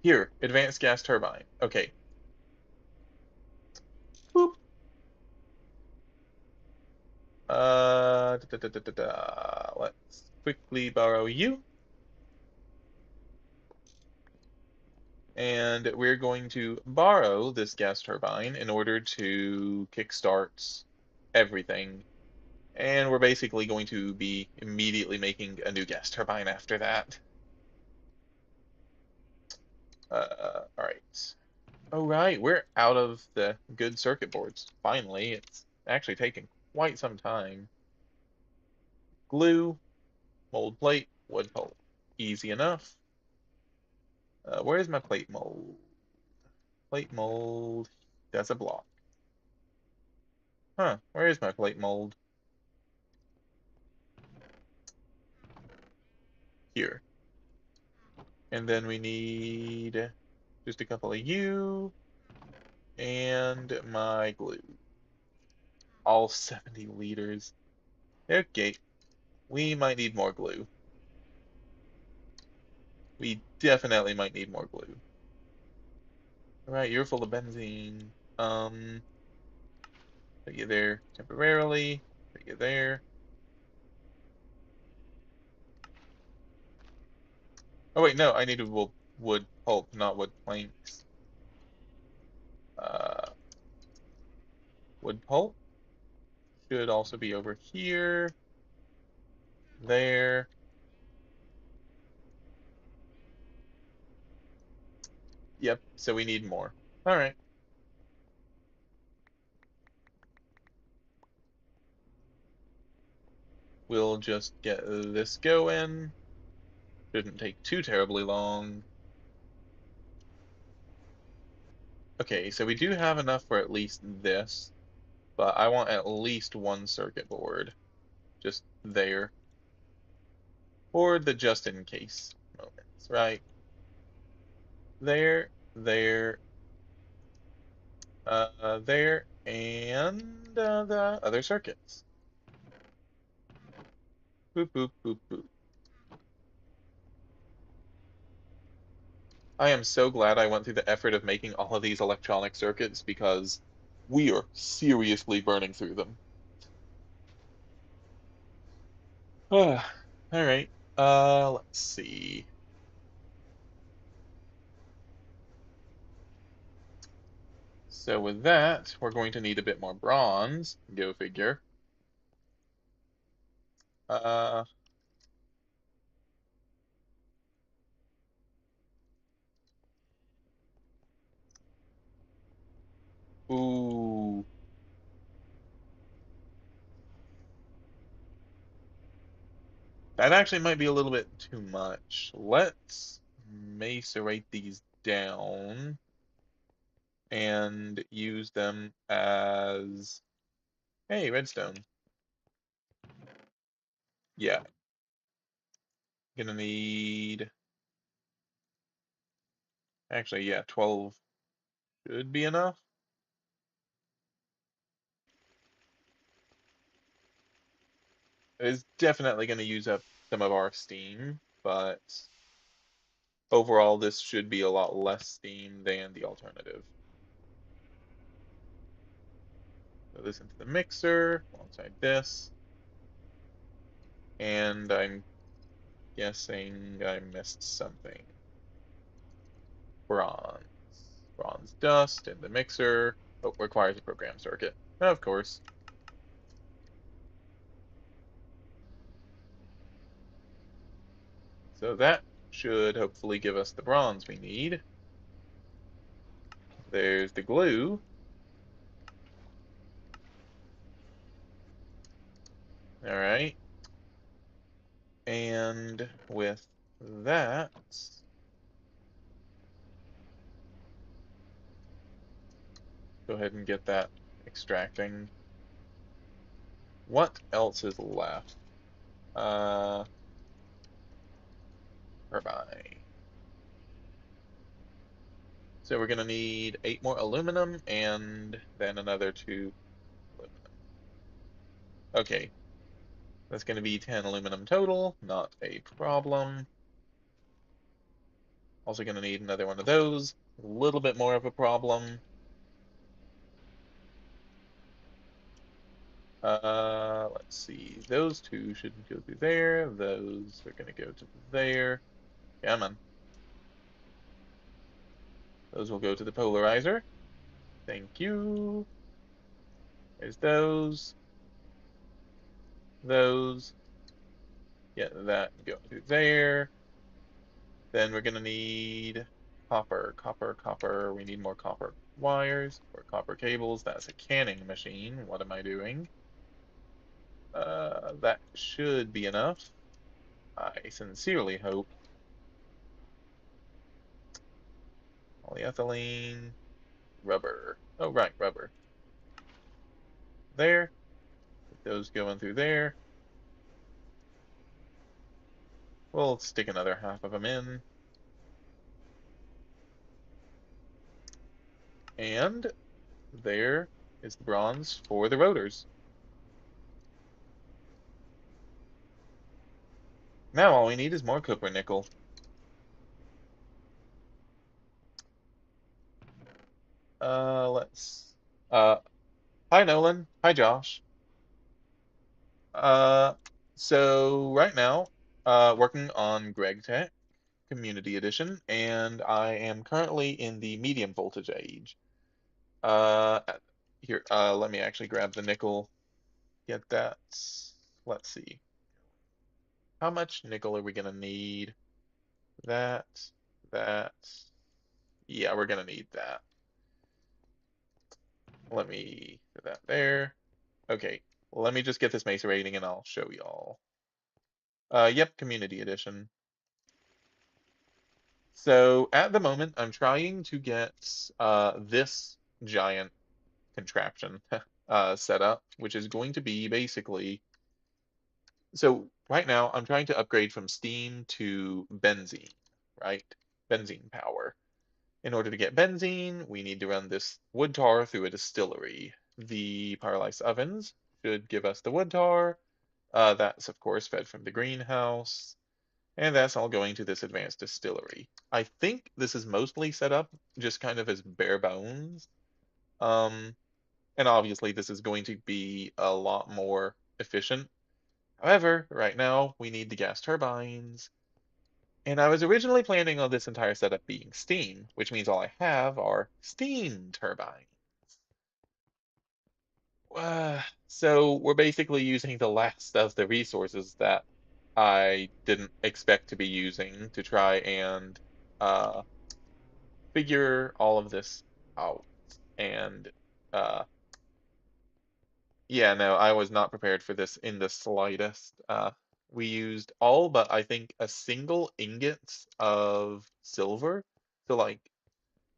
Here, advanced gas turbine. Okay. Boop. Let's quickly borrow you. And we're going to borrow this gas turbine in order to kickstart everything. And we're basically going to be immediately making a new gas turbine after that. All right. Oh, right, we're out of the good circuit boards. Finally, it's actually taken quite some time. Glue, mold plate, wood pulp. Easy enough. Where is my plate mold? Plate mold. That's a block. Huh, where is my plate mold? Here. And then we need just a couple of you and my glue. All 70 liters. Okay, we might need more glue. We definitely might need more glue. All right, you're full of benzene. Put you there temporarily. Put you there. Oh wait, no, I needed wood pulp, not wood planks. Uh, Wood pulp should also be over here, there. Yep, so we need more. All right, we'll just get this going. Shouldn't take too terribly long. Okay, so we do have enough for at least this, but I want at least one circuit board just there for the just in case moments, right? There, there, there, and the other circuits. Boop, boop, boop, boop. I am so glad I went through the effort of making all of these electronic circuits because we are seriously burning through them. All right. Let's see. So with that, we're going to need a bit more bronze. Go figure. Uh, That actually might be a little bit too much. Let's macerate these down and use them as, hey, redstone. Yeah, gonna need, actually, yeah, 12 should be enough. It's definitely gonna use up some of our steam, but overall, this should be a lot less steam than the alternative. Throw this into the mixer alongside this, and I'm guessing I missed something. Bronze. Bronze dust in the mixer. Oh, requires a program circuit. Of course. So that should hopefully give us the bronze we need. There's the glue. All right. And with that, go ahead and get that extracting. What else is left? Uh, Turbine. So we're gonna need 8 more aluminum and then another 2 aluminum. Okay, that's gonna be 10 aluminum total, not a problem. Also gonna need another one of those. A little bit more of a problem. Let's see. Those two shouldn't go through there. Those are gonna go to there. Come on. Those will go to the polarizer. Thank you. There's those. Those. Yeah, that go through there. Then we're gonna need copper, copper, copper. We need more copper wires or copper cables. That's a canning machine. What am I doing? That should be enough. I sincerely hope. Polyethylene, rubber. Oh, right, rubber. There. Get those going through there. We'll stick another half of them in. And there is the bronze for the rotors. Now all we need is more copper nickel. Let's. Hi Nolan. Hi Josh. Uh, so right now, working on GregTech Community Edition, and I am currently in the medium voltage age. Uh, Here, let me actually grab the nickel. Get that. Let's see. How much nickel are we gonna need? That, that. Yeah, we're gonna need that. Let me put that there. Okay, let me just get this mesa rating and I'll show y'all. Yep, Community Edition. So at the moment, I'm trying to get this giant contraption set up, which is going to be basically. So right now, I'm trying to upgrade from steam to benzene, right? Benzene power. In order to get benzene, we need to run this wood tar through a distillery. The pyrolysis ovens should give us the wood tar. That's, of course, fed from the greenhouse. And that's all going to this advanced distillery. I think this is mostly set up just kind of as bare bones. Um, and obviously, this is going to be a lot more efficient. However, right now, we need the gas turbines. And I was originally planning on this entire setup being steam, which means all I have are steam turbines. So we're basically using the last of the resources that I didn't expect to be using to try and uh, figure all of this out. And uh, yeah, no, I was not prepared for this in the slightest. we used all but I think a single ingot of silver. So like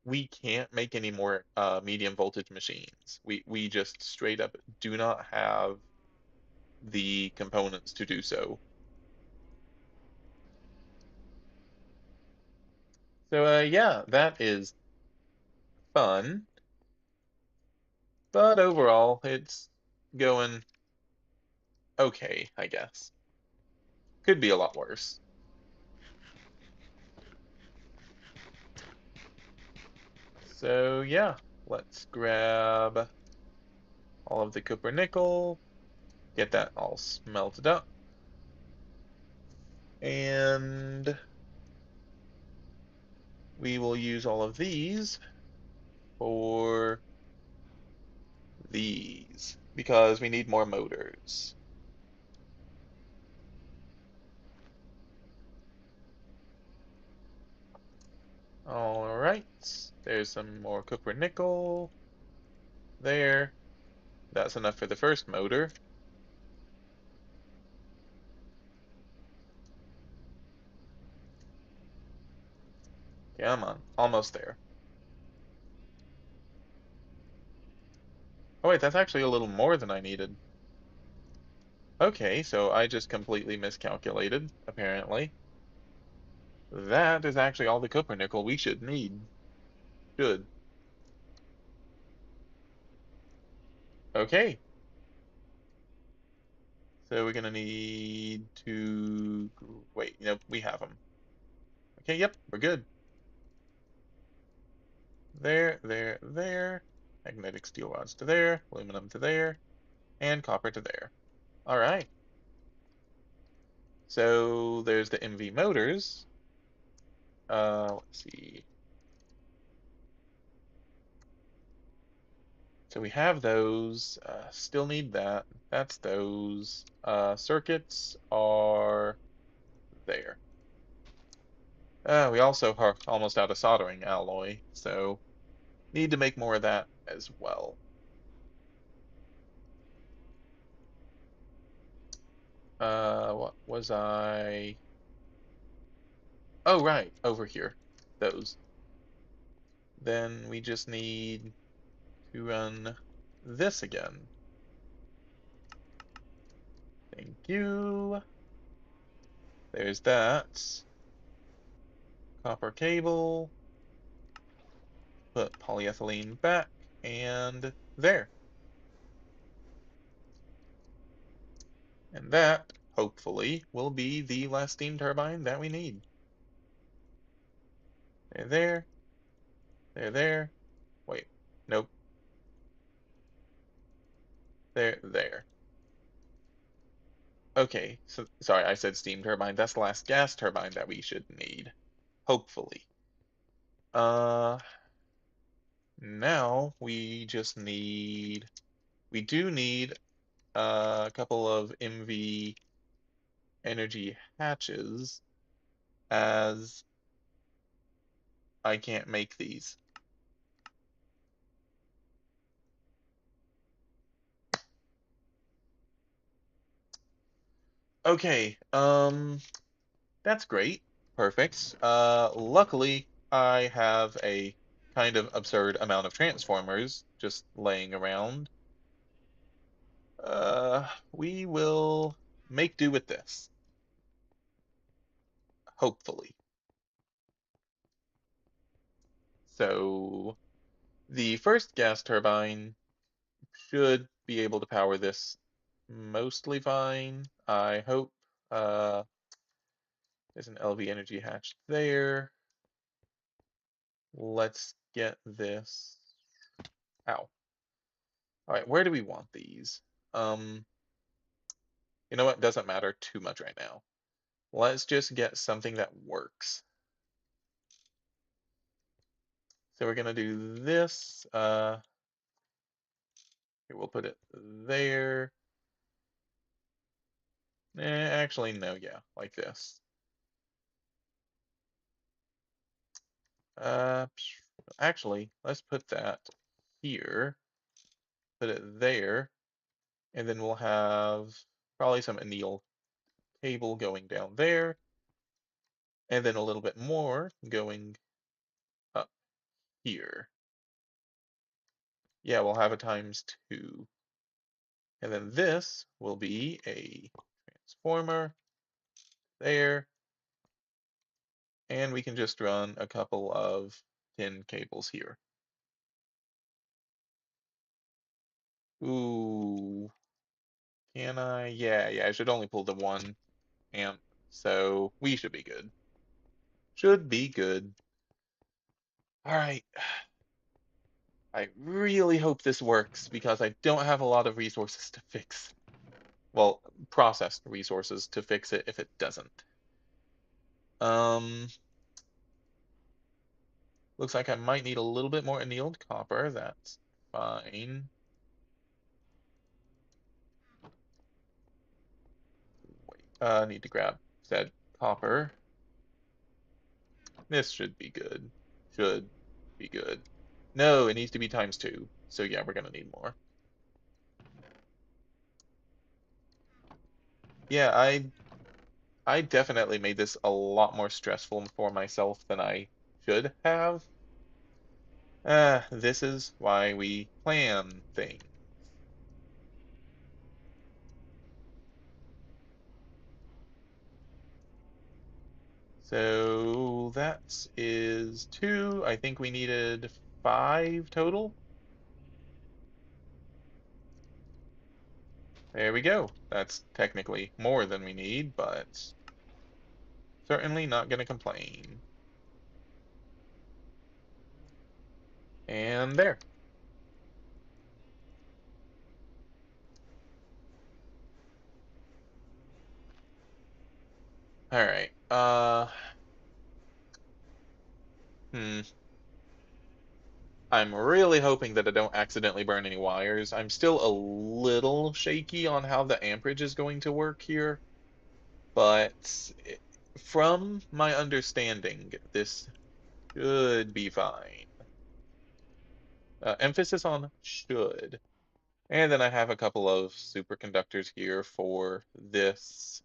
we can't make any more medium voltage machines. We just straight up do not have the components to do so. So yeah, that is fun, but overall it's going okay, I guess. Could be a lot worse. So yeah, let's grab all of the copper nickel, get that all smelted up, and we will use all of these for these because we need more motors. All right, there's some more copper nickel there. That's enough for the first motor. Come on, almost there. Oh wait, that's actually a little more than I needed. Okay, so I just completely miscalculated, apparently. That is actually all the copper nickel we should need. Good. Okay, so we're gonna need to wait. Nope, we have them. Okay, yep, we're good. There. Magnetic steel rods to there, aluminum to there, and copper to there. All right. So there's the MV motors. Let's see. So we have those. Still need that. That's those. Circuits are there. We also are almost out of soldering alloy, so need to make more of that as well. What was I? Oh, right, over here. Those. Then we just need to run this again. Thank you. There's that. Copper cable. Put polyethylene back. And there. And that, hopefully, will be the last steam turbine that we need. They're there. They're there. Wait. Nope. They're there. Okay. So sorry, I said steam turbine. That's the last gas turbine that we should need. Hopefully. Uh, Now we just need, we do need a couple of MV energy hatches as I can't make these. Okay, that's great. Perfect. Luckily I have a kind of absurd amount of transformers just laying around. We will make do with this, hopefully. So the first gas turbine should be able to power this mostly fine, I hope. Uh, there's an LV energy hatch there. Let's get this. Ow. All right, where do we want these? Um, you know what? Doesn't matter too much right now. Let's just get something that works. So we're gonna do this. Here, we'll put it there. Actually, no, yeah, like this. Uh, Actually, let's put that here. Put it there, and then we'll have probably some anneal cable going down there, and then a little bit more going up here. Yeah, we'll have a times 2. And then this will be a transformer there, and we can just run a couple of tin cables here. Ooh, can I? Yeah, I should only pull the 1 amp, so we should be good. Should be good. All right. I really hope this works because I don't have a lot of resources to fix. Well, processed resources to fix it if it doesn't. Um, Looks like I might need a little bit more annealed copper. That's fine. Wait, I need to grab said copper. This should be good. Should be good. No, it needs to be times 2. So yeah, we're gonna need more. Yeah, I definitely made this a lot more stressful for myself than I should have. This is why we plan things. So that is 2. I think we needed 5 total. There we go. That's technically more than we need, but certainly not going to complain. And there. All right. Hmm. I'm really hoping that I don't accidentally burn any wires. I'm still a little shaky on how the amperage is going to work here, but from my understanding, this should be fine. Emphasis on should. And then I have a couple of superconductors here for this.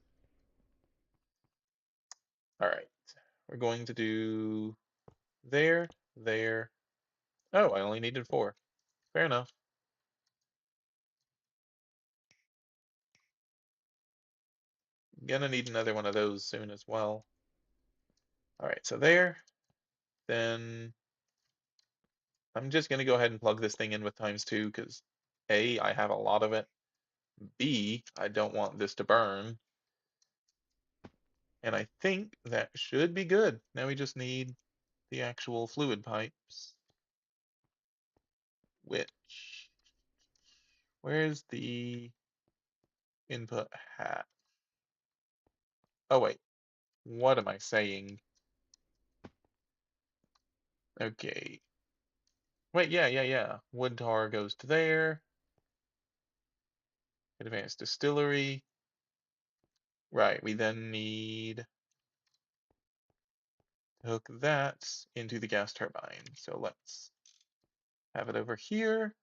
All right. We're going to do there, there. Oh, I only needed 4. Fair enough. Gonna need another one of those soon as well. All right, so there. Then I'm just gonna go ahead and plug this thing in with times 2 because A, I have a lot of it. B, I don't want this to burn. And I think that should be good. Now we just need the actual fluid pipes, which, where's the input hat? Oh wait, what am I saying? Okay. Wait, yeah. Wood tar goes to there. Advanced distillery. Right, we then need to hook that into the gas turbine. So let's have it over here.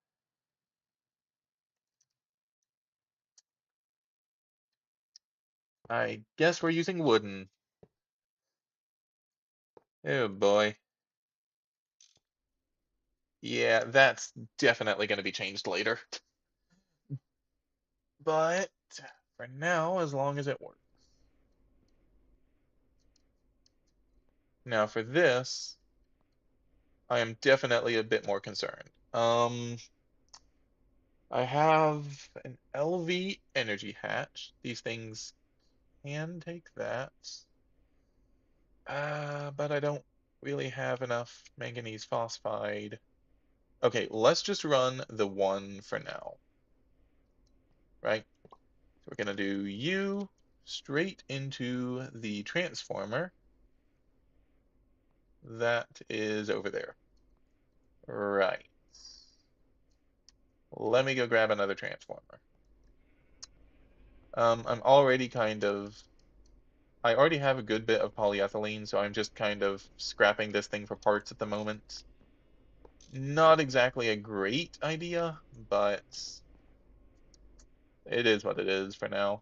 I guess we're using wooden. Oh boy. Yeah, that's definitely going to be changed later. But for now, as long as it works. Now for this, I am definitely a bit more concerned. I have an LV energy hatch. These things can take that. But I don't really have enough manganese phosphide. Okay, let's just run the 1 for now, right? So we're gonna do you straight into the transformer. That is over there. Right. Let me go grab another transformer. I'm already I already have a good bit of polyethylene, so I'm just kind of scrapping this thing for parts at the moment. Not exactly a great idea, but it is what it is for now.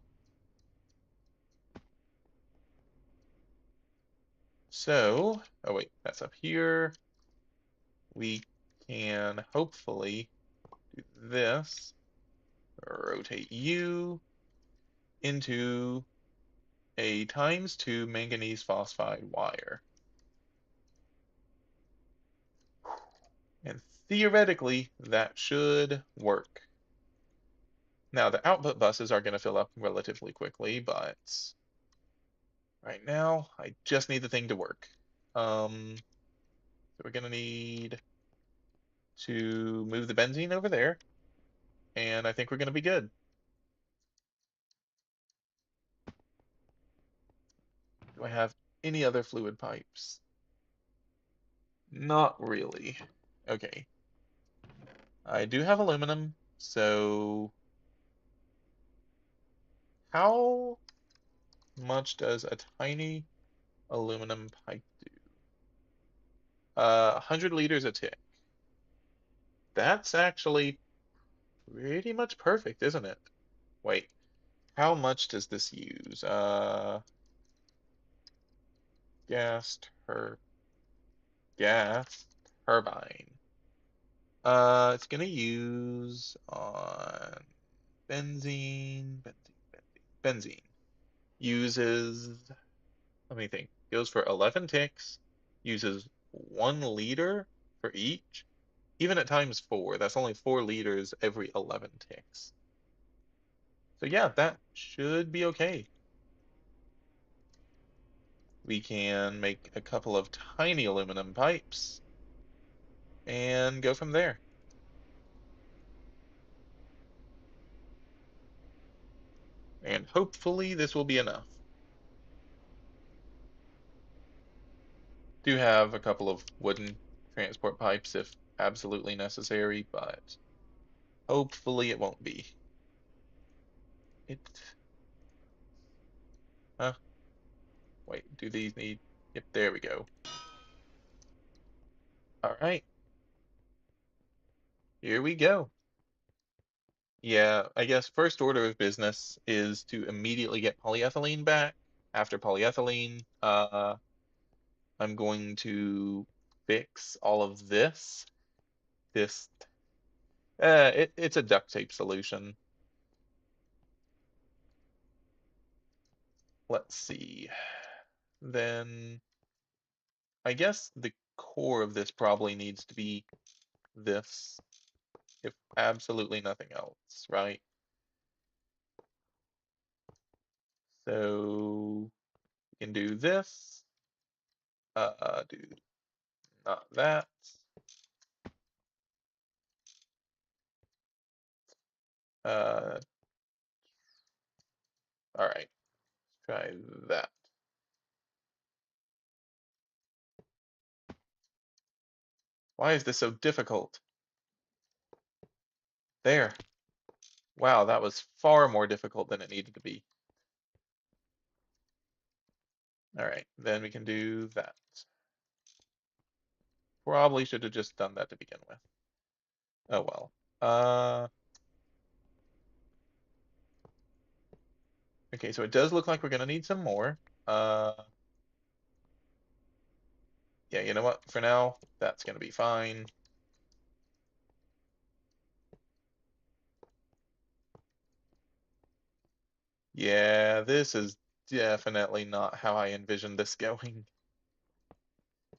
So, oh wait, that's up here. We can hopefully do this. Rotate you into a ×2 manganese phosphide wire. And theoretically, that should work. Now, the output buses are going to fill up relatively quickly, but right now, I just need the thing to work. So we're going to need to move the benzene over there, and I think we're going to be good. Do I have any other fluid pipes? Not really. Okay. I do have aluminum, so how much does a tiny aluminum pipe do? 100 liters a tick. That's actually pretty much perfect, isn't it? Wait, how much does this use? Gas tur gas turbine. It's gonna use on benzene. Uses, let me think, goes for 11 ticks, uses 1 liter for each. Even at ×4, that's only 4 liters every 11 ticks. So yeah, that should be okay. We can make a couple of tiny aluminum pipes and go from there. And hopefully this will be enough. Do have a couple of wooden transport pipes if absolutely necessary, but hopefully it won't be. It, huh? Wait, do these need, yep, there we go. All right, here we go. Yeah, I guess first order of business is to immediately get polyethylene back. After polyethylene, I'm going to fix all of this. This, it's a duct tape solution. Let's see. Then I guess the core of this probably needs to be this, if absolutely nothing else, right? So we can do this, do not that. Uh, all right, try that. Why is this so difficult? There. Wow, that was far more difficult than it needed to be. All right, then we can do that. Probably should have just done that to begin with. Oh well. Okay, so it does look like we're gonna need some more. Uh, yeah, you know what? For now, that's gonna be fine. Yeah, this is definitely not how I envisioned this going.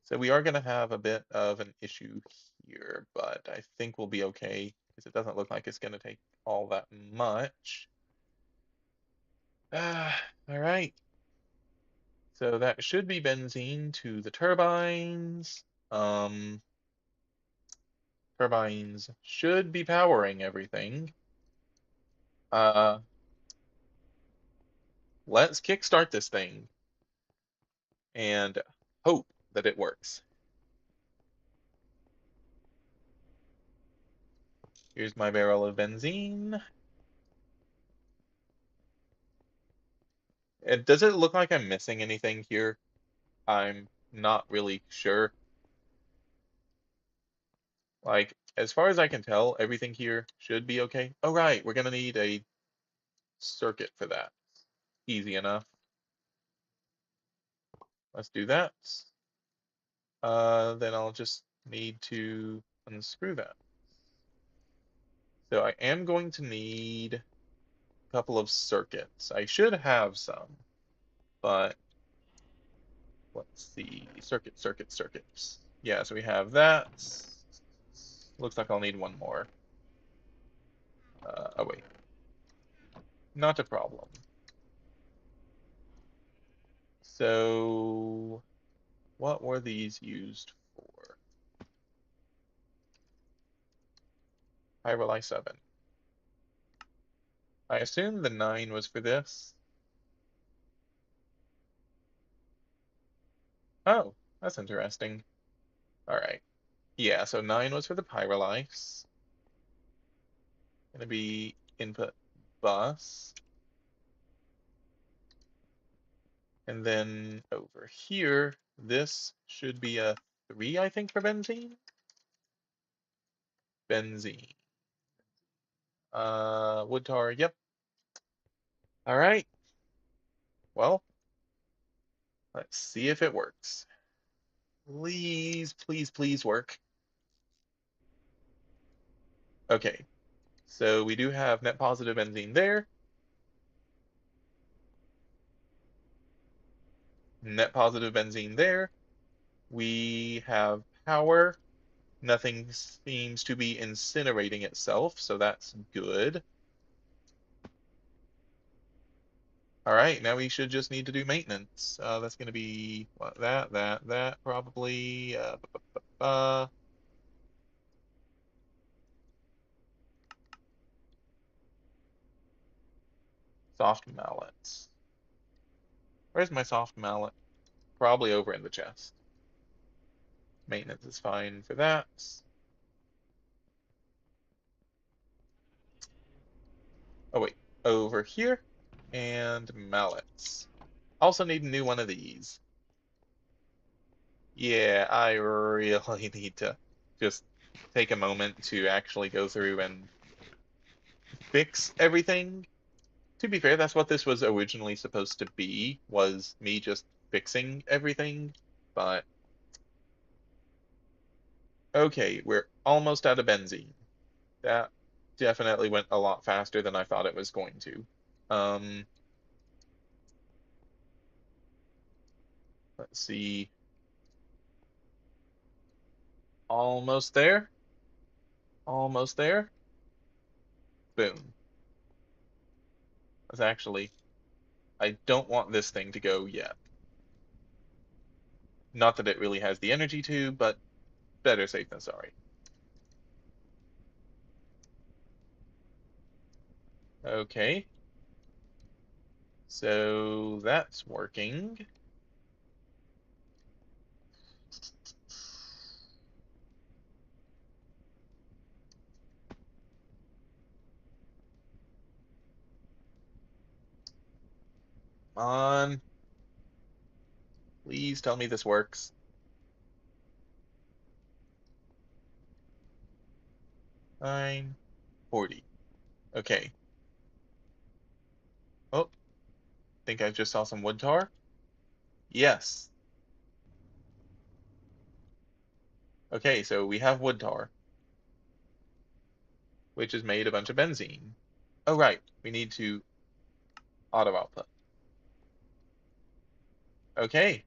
So we are gonna have a bit of an issue here, but I think we'll be okay because it doesn't look like it's gonna take all that much. All right. So that should be benzene to the turbines. Um, Turbines should be powering everything. Uh, let's kickstart this thing and hope that it works. Here's my barrel of benzene. Does it look like I'm missing anything here? I'm not really sure. Like, as far as I can tell, everything here should be okay. Oh, right, we're gonna need a circuit for that. Easy enough. Let's do that. Then I'll just need to unscrew that. So I am going to need a couple of circuits. I should have some, but let's see. Circuits. Yeah, so we have that. Looks like I'll need one more. Oh wait, not a problem. So what were these used for? Hyruli 7. I assume the 9 was for this. Oh, that's interesting. All right. Yeah, so 9 was for the Pyrolyse. Gonna be input bus. And then over here, this should be a 3, I think, for benzene. Benzene. Wood tar, yep. All right. Well, let's see if it works. Please, please, please work. Okay, so we do have net positive benzene there. Net positive benzene there. We have power. Nothing seems to be incinerating itself, so that's good. All right, now we should just need to do maintenance. That's going to be what, that, probably. Soft mallets. Where's my soft mallet? Probably over in the chest. Maintenance is fine for that. Oh wait, over here. And mallets. Also need a new one of these. Yeah, I really need to just take a moment to actually go through and fix everything. To be fair, that's what this was originally supposed to be, was me just fixing everything. But okay, we're almost out of benzene. That definitely went a lot faster than I thought it was going to. Um, let's see. Almost there. Almost there. Boom. That's actually, I don't want this thing to go yet. Not that it really has the energy to, but better safe than sorry. Okay. So that's working. Come on. Please tell me this works. 940. Okay. Oh, think I just saw some wood tar. Yes. Okay, so we have wood tar, which has made a bunch of benzene. Oh, right. We need to auto output. Okay.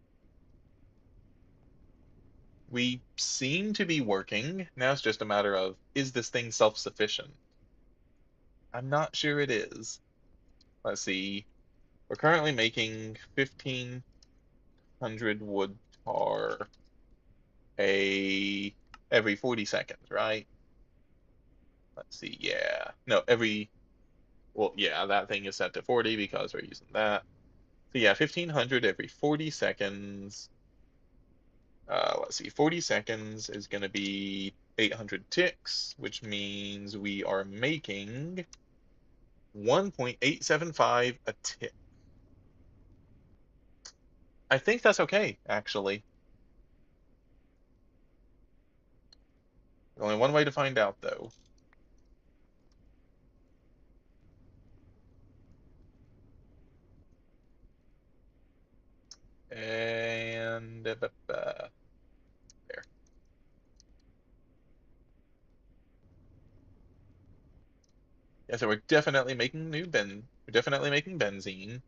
We seem to be working. Now it's just a matter of, is this thing self-sufficient? I'm not sure it is. Let's see. We're currently making 1,500 wood tar a every 40 seconds, right? Let's see. Yeah. No, well, yeah, that thing is set to 40 because we're using that. So yeah, 1,500 every 40 seconds. Let's see, 40 seconds is going to be 800 ticks, which means we are making 1.875 a tick. I think that's okay, actually. There's only one way to find out, though. And so we're definitely making we're definitely making benzene.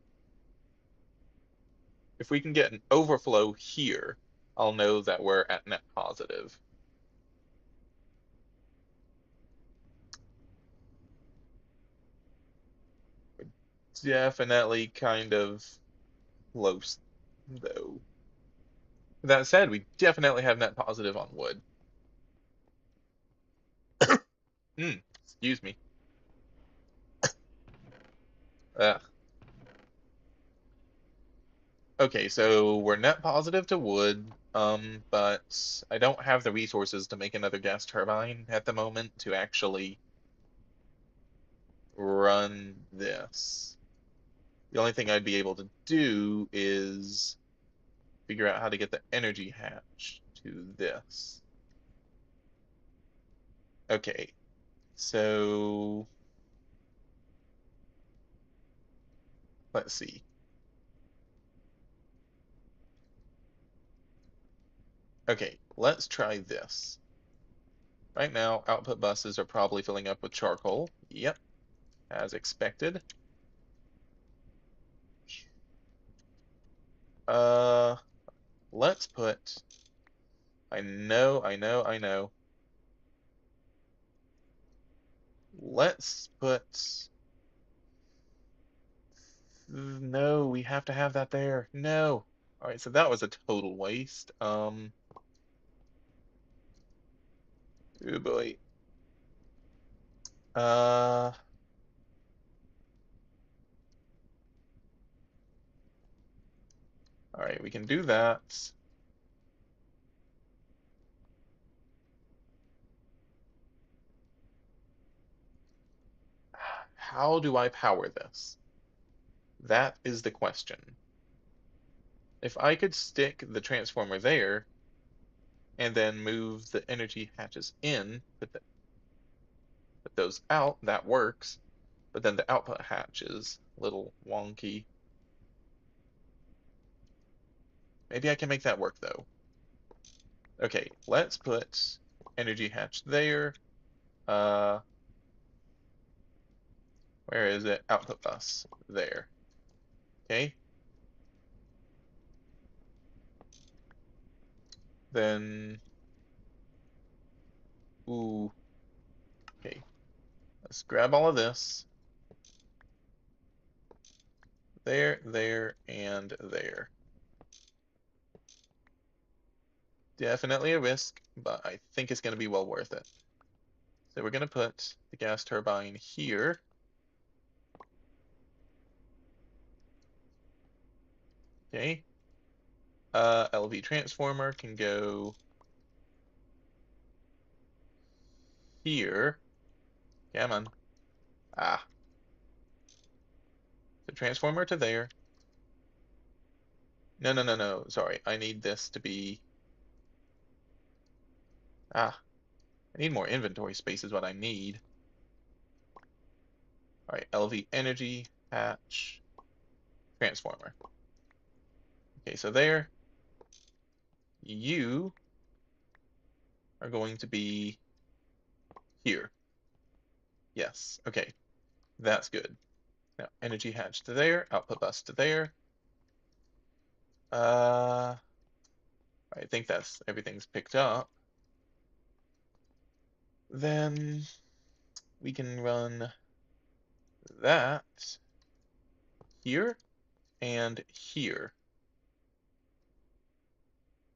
If we can get an overflow here, I'll know that we're at net positive. We're definitely kind of close, though. That said, we definitely have net positive on wood. Excuse me. Ugh. Okay, so we're net positive to wood, but I don't have the resources to make another gas turbine at the moment to actually run this. The only thing I'd be able to do is figure out how to get the energy hatch to this. Okay, so let's see. Okay, let's try this. Right now, output buses are probably filling up with charcoal. Yep, as expected. Uh, let's put, I know. Let's put, no, we have to have that there. No. All right, so that was a total waste. Oh boy. Uh, all right, we can do that. How do I power this? That is the question. If I could stick the transformer there and then move the energy hatches in, put those out, that works. But then the output hatch is a little wonky. Maybe I can make that work though. Okay, let's put energy hatch there. Uh, where is it? Output bus there. Okay. Then, ooh, okay. Let's grab all of this. There, and there. Definitely a risk, but I think it's going to be well worth it. So we're going to put the gas turbine here. Okay. LV transformer can go here. Come on. Ah. The transformer to there. No. Sorry. I need this to be... Ah. I need more inventory space is what I need. All right. LV energy, hatch, transformer. Okay, so there. You are going to be here. Yes. Okay. That's good. Now, energy hatch to there, output bus to there. I think that's everything's picked up. Then we can run that here and here.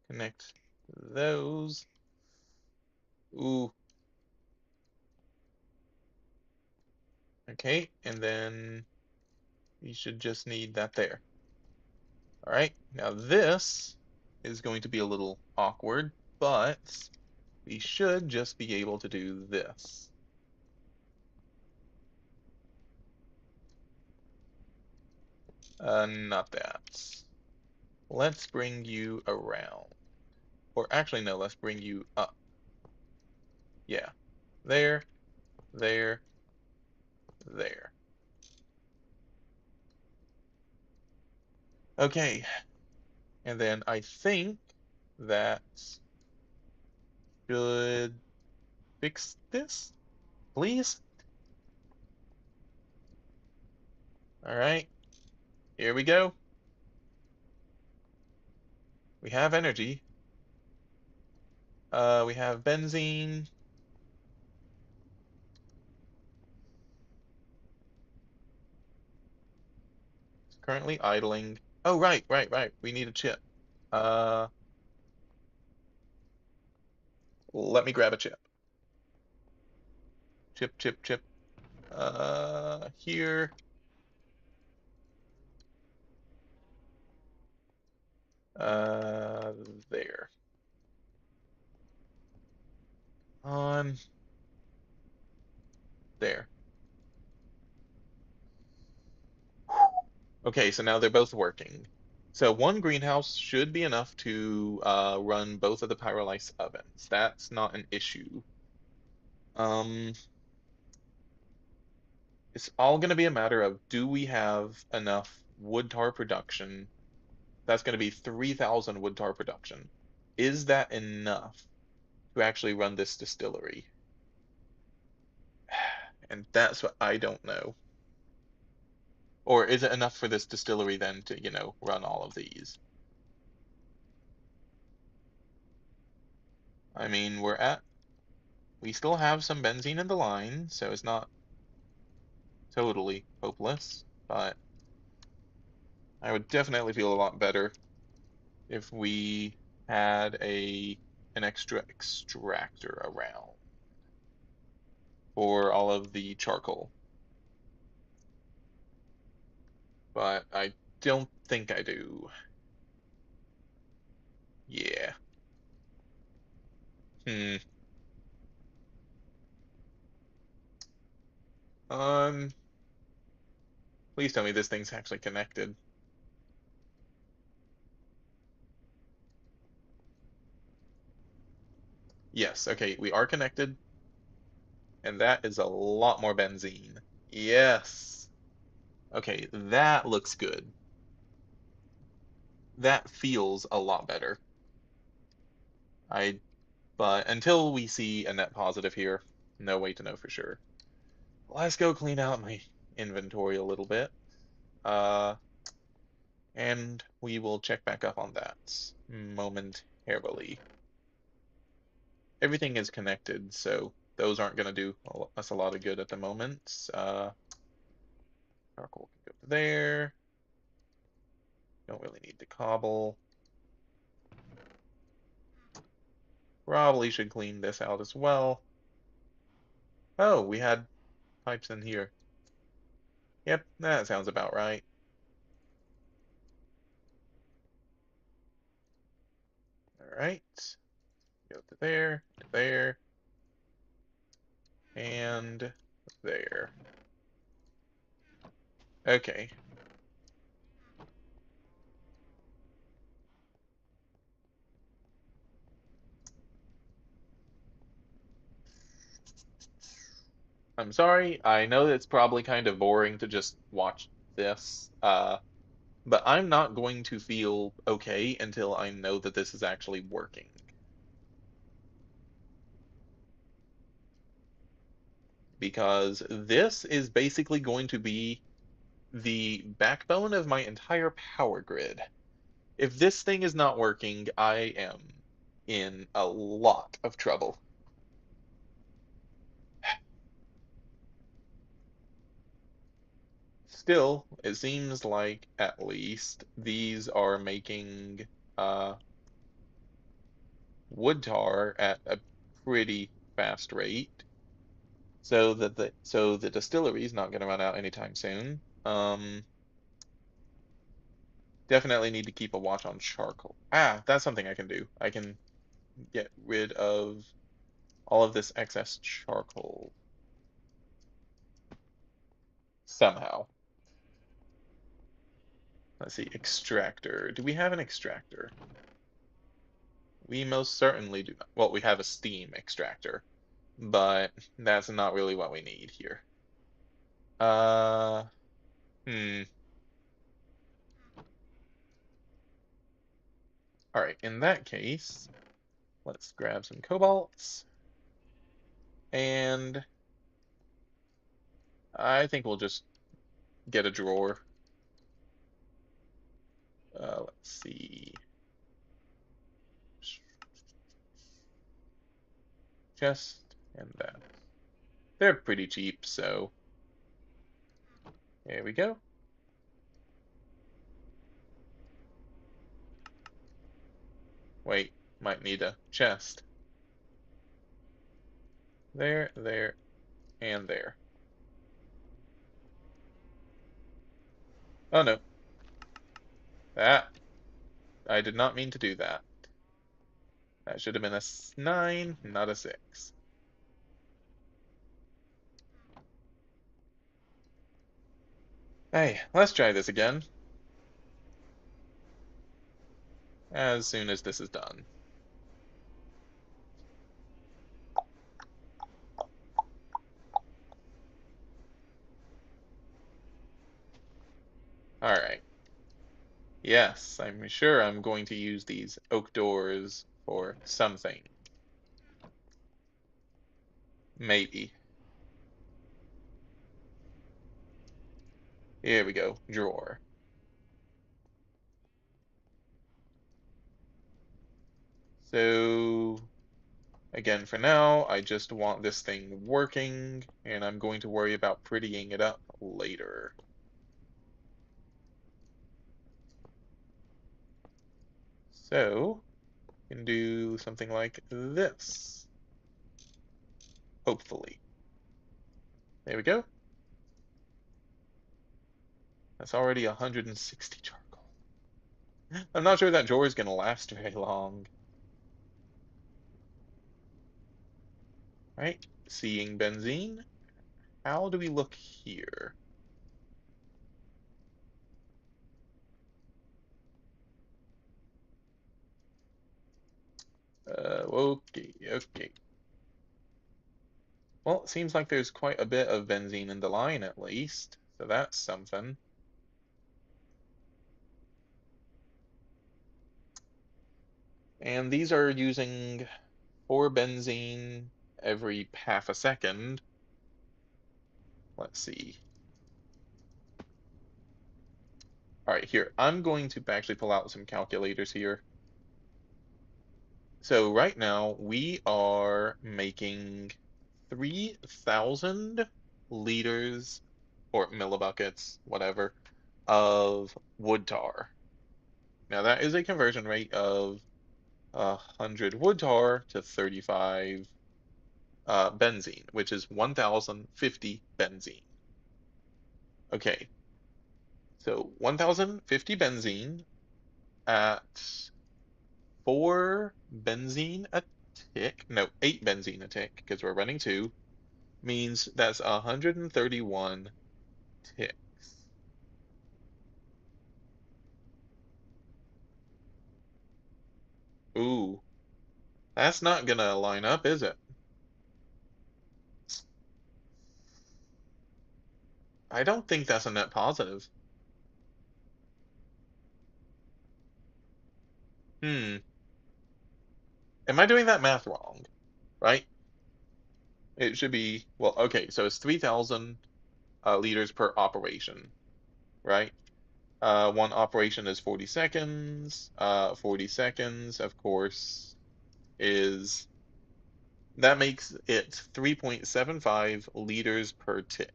Connect those. Ooh. Okay, and then we should just need that there. All right, now this is going to be a little awkward, but we should just be able to do this. Not that. Let's bring you around. Or actually, no, let's bring you up. Yeah. There, there, there. Okay. And then I think that should fix this, please. All right, here we go. We have energy. We have benzene. It's currently idling. Oh, right. We need a chip. Uh, Let me grab a chip. Chip. Here. Uh, there. On there. Okay, so now they're both working. So one greenhouse should be enough to run both of the pyrolysis ovens. That's not an issue. Um, it's all going to be a matter of, do we have enough wood tar production? That's going to be 3,000 wood tar production. Is that enough to actually run this distillery? And that's what I don't know. Or is it enough for this distillery then to, run all of these? I mean, we still have some benzene in the line, so it's not totally hopeless, but I would definitely feel a lot better if we had an extra extractor around for all of the charcoal. But I don't think I do. Yeah. Hmm. Um, Please tell me this thing's actually connected. Yes, okay, we are connected, and that is a lot more benzene. Yes. Okay, that looks good. That feels a lot better. I But until we see a net positive here, no way to know for sure. Let's go clean out my inventory a little bit. Uh, and we will check back up on that momentarily. Everything is connected, so those aren't going to do us a lot of good at the moment. Charcoal can go there. Don't really need to cobble. Probably should clean this out as well. Oh, we had pipes in here. Yep, that sounds about right. All right. Go to there, and there. Okay. I'm sorry. I know it's probably kind of boring to just watch this, but I'm not going to feel okay until I know that this is actually working. Because this is basically going to be the backbone of my entire power grid. If this thing is not working, I am in a lot of trouble. Still, it seems like at least these are making uh, wood tar at a pretty fast rate, so that the distillery is not going to run out anytime soon. Definitely need to keep a watch on charcoal. Ah, that's something I can do. I can get rid of all of this excess charcoal somehow. Let's see, extractor. Do we have an extractor? We most certainly do not. Well, we have a steam extractor, but that's not really what we need here. Uh, hmm. All right, in that case, let's grab some cobalts, and I think we'll just get a drawer. Let's see. Chest and that. They're pretty cheap, so there we go. Wait, might need a chest. There, there, and there. Oh no, that, I did not mean to do that. That should have been a 9, not a 6. Hey, let's try this again. As soon as this is done. Alright. Yes, I'm sure I'm going to use these oak doors for something. Maybe. Here we go. Drawer. So, again, for now, I just want this thing working, and I'm going to worry about prettying it up later. So, we can do something like this. Hopefully. There we go. That's already 160 charcoal. I'm not sure that drawer is going to last very long. Right, seeing benzene. How do we look here? Okay, okay. Well, it seems like there's quite a bit of benzene in the line at least, so that's something. And these are using 4 benzene every half a second. Let's see. All right, here. I'm going to actually pull out some calculators here. So right now we are making 3,000 liters or millibuckets, whatever, of wood tar. Now that is a conversion rate of 100 wood tar to 35 benzene, which is 1,050 benzene. Okay, so 1,050 benzene at 4 benzene a tick, no, 8 benzene a tick, because we're running 2, means that's 131 ticks. Ooh, that's not gonna line up, is it? I don't think that's a net positive. Hmm, am I doing that math wrong? Right? It should be, well, okay, so it's 3,000 liters per operation, right? One operation is 40 seconds. 40 seconds, of course, is that makes it 3.75 liters per tick.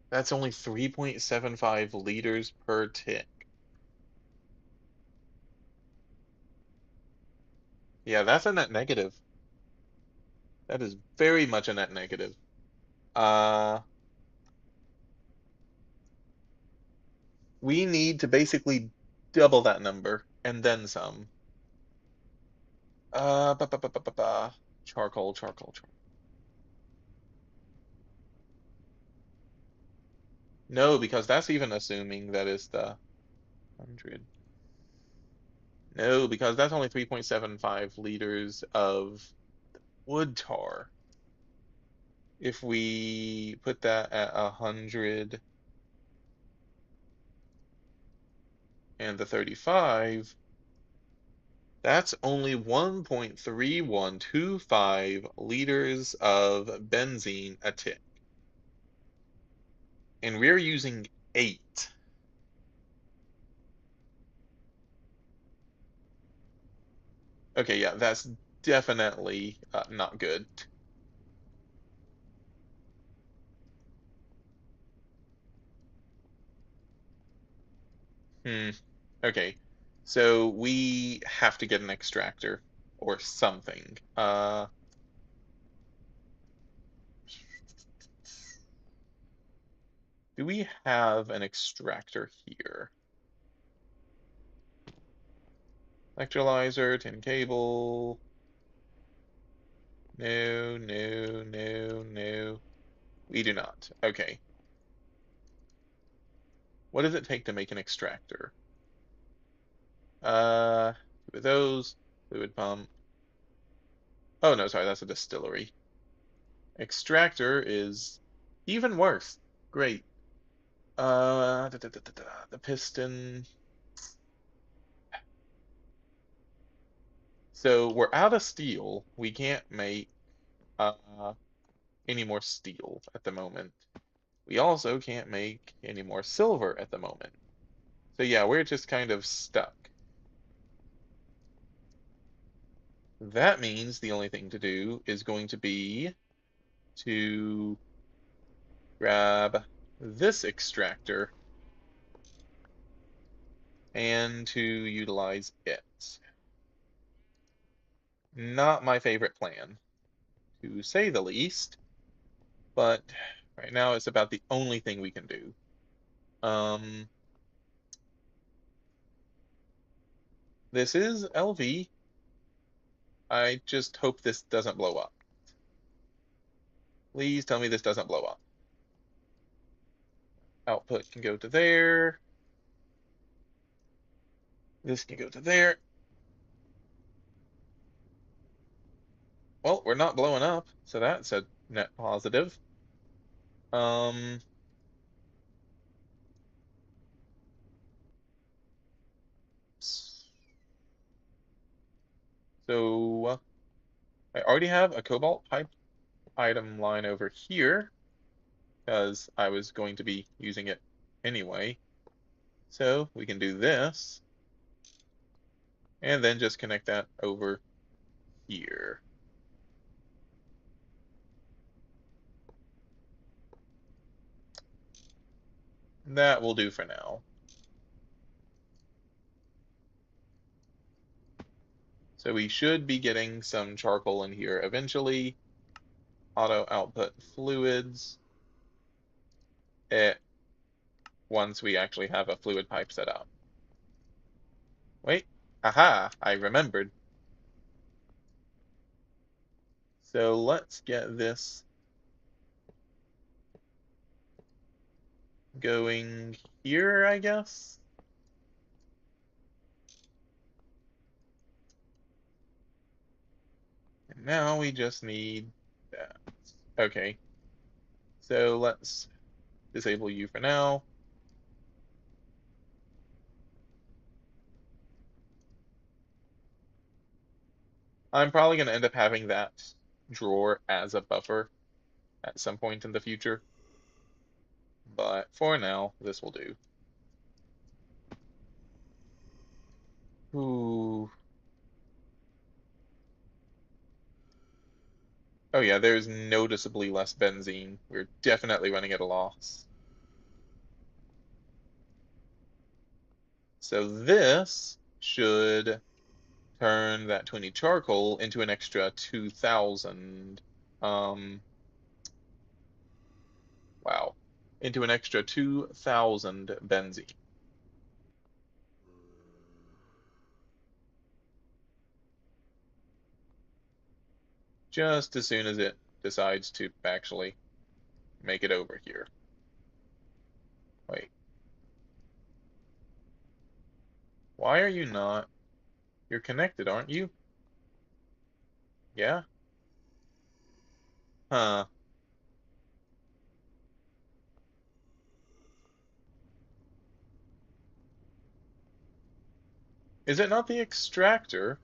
That's only 3.75 liters per tick. Yeah, that's a net negative. That is very much a net negative. Uh, we need to basically double that number and then some. Ba, ba, ba, ba, ba, ba. Charcoal, charcoal, charcoal. No, because that's even assuming that is the 100. No, because that's only 3.75 liters of wood tar. If we put that at 100 and the 35, that's only 1.3125 liters of benzene a tick. And we're using 8. Okay, yeah, that's definitely not good. Hmm. Okay. So we have to get an extractor or something. Do we have an extractor here? Electrolyzer, tin cable. No, no, no, no. We do not. Okay. What does it take to make an extractor? Uh, with those, fluid pump. Oh no, sorry, that's a distillery. Extractor is even worse. Great. The piston. So we're out of steel. We can't make uh any more steel at the moment. We also can't make any more silver at the moment. So yeah, we're just kind of stuck. That means the only thing to do is going to be to grab this extractor and to utilize it. Not my favorite plan, to say the least, but right now it's about the only thing we can do. Um, this is LV. I just hope this doesn't blow up. Please tell me this doesn't blow up. Output can go to there. This can go to there. Well, we're not blowing up, so that's a net positive. Um, so I already have a cobalt pipe item line over here because I was going to be using it anyway. So we can do this and then just connect that over here. That will do for now. So we should be getting some charcoal in here eventually. Auto output fluids. It once we actually have a fluid pipe set up. Wait, aha, I remembered. So let's get this going here, I guess. And now we just need that. Okay, so let's disable you for now. I'm probably going to end up having that drawer as a buffer at some point in the future. But for now, this will do. Ooh. Oh yeah, there's noticeably less benzene. We're definitely running at a loss. So this should turn that 20 charcoal into an extra 2,000. Um, wow. Into an extra 2,000 benzene. Just as soon as it decides to actually make it over here. Wait, why are you not? You're connected, aren't you? Yeah? Huh. Is it not the extractor?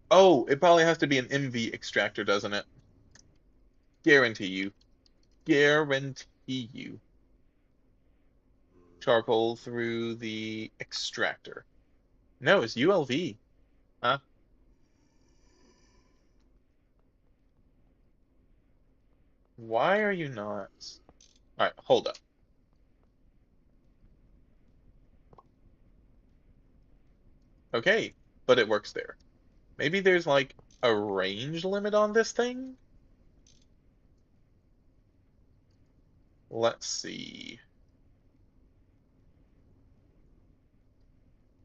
Oh, it probably has to be an MV extractor, doesn't it? Guarantee you. guarantee you charcoal through the extractor. No, it's ULV. Huh? Why are you not? All right, hold up. Okay, but it works there. Maybe there's like a range limit on this thing? Let's see.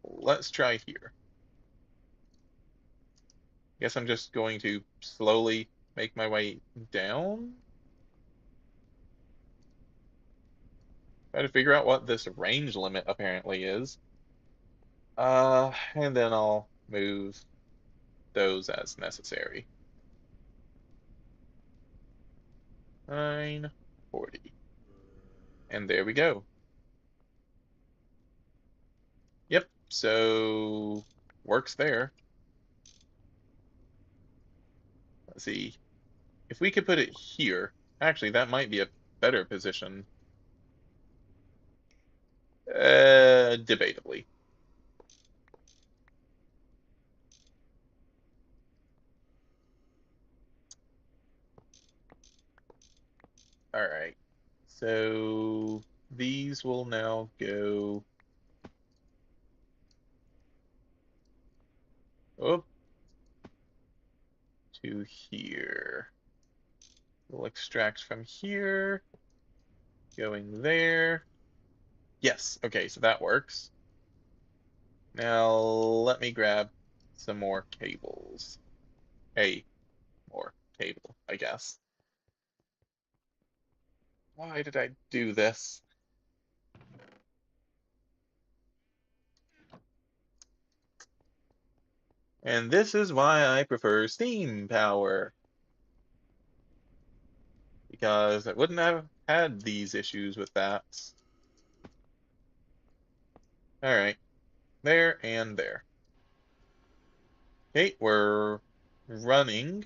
Let's try here. Guess I'm just going to slowly make my way down. Try to figure out what this range limit apparently is. And then I'll move those as necessary. 940. And there we go. Yep, so works there. Let's see. If we could put it here, actually, that might be a better position. Debatably. All right. So these will now go up to here. We'll extract from here, going there. Yes, okay, so that works. Now let me grab some more cables. A more cable, I guess. Why did I do this? And this is why I prefer steam power. Because I wouldn't have had these issues with that. All right, there and there. Okay, we're running.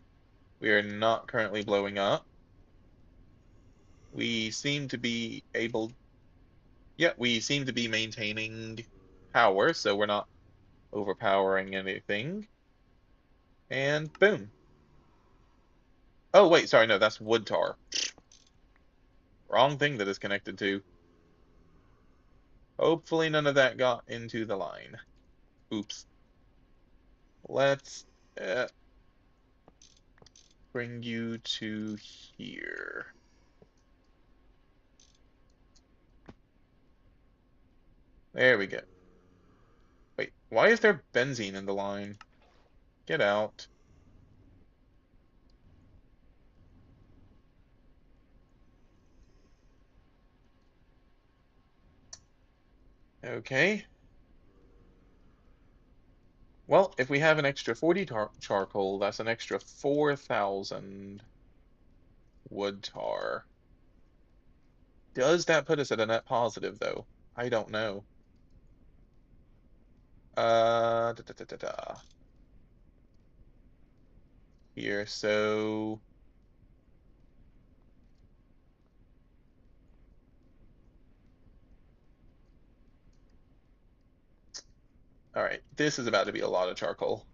We are not currently blowing up. We seem to be able, yeah, we seem to be maintaining power, so we're not overpowering anything. And boom. Oh, wait, sorry, no, that's wood tar. Wrong thing that is connected to. Hopefully none of that got into the line. Oops. Let's bring you to here. There we go. Wait, why is there benzene in the line? Get out. Okay. Well, if we have an extra 40 charcoal, that's an extra 4,000 wood tar. Does that put us at a net positive, though? I don't know. Da, da, da, da, da. Here, so all right, this is about to be a lot of charcoal.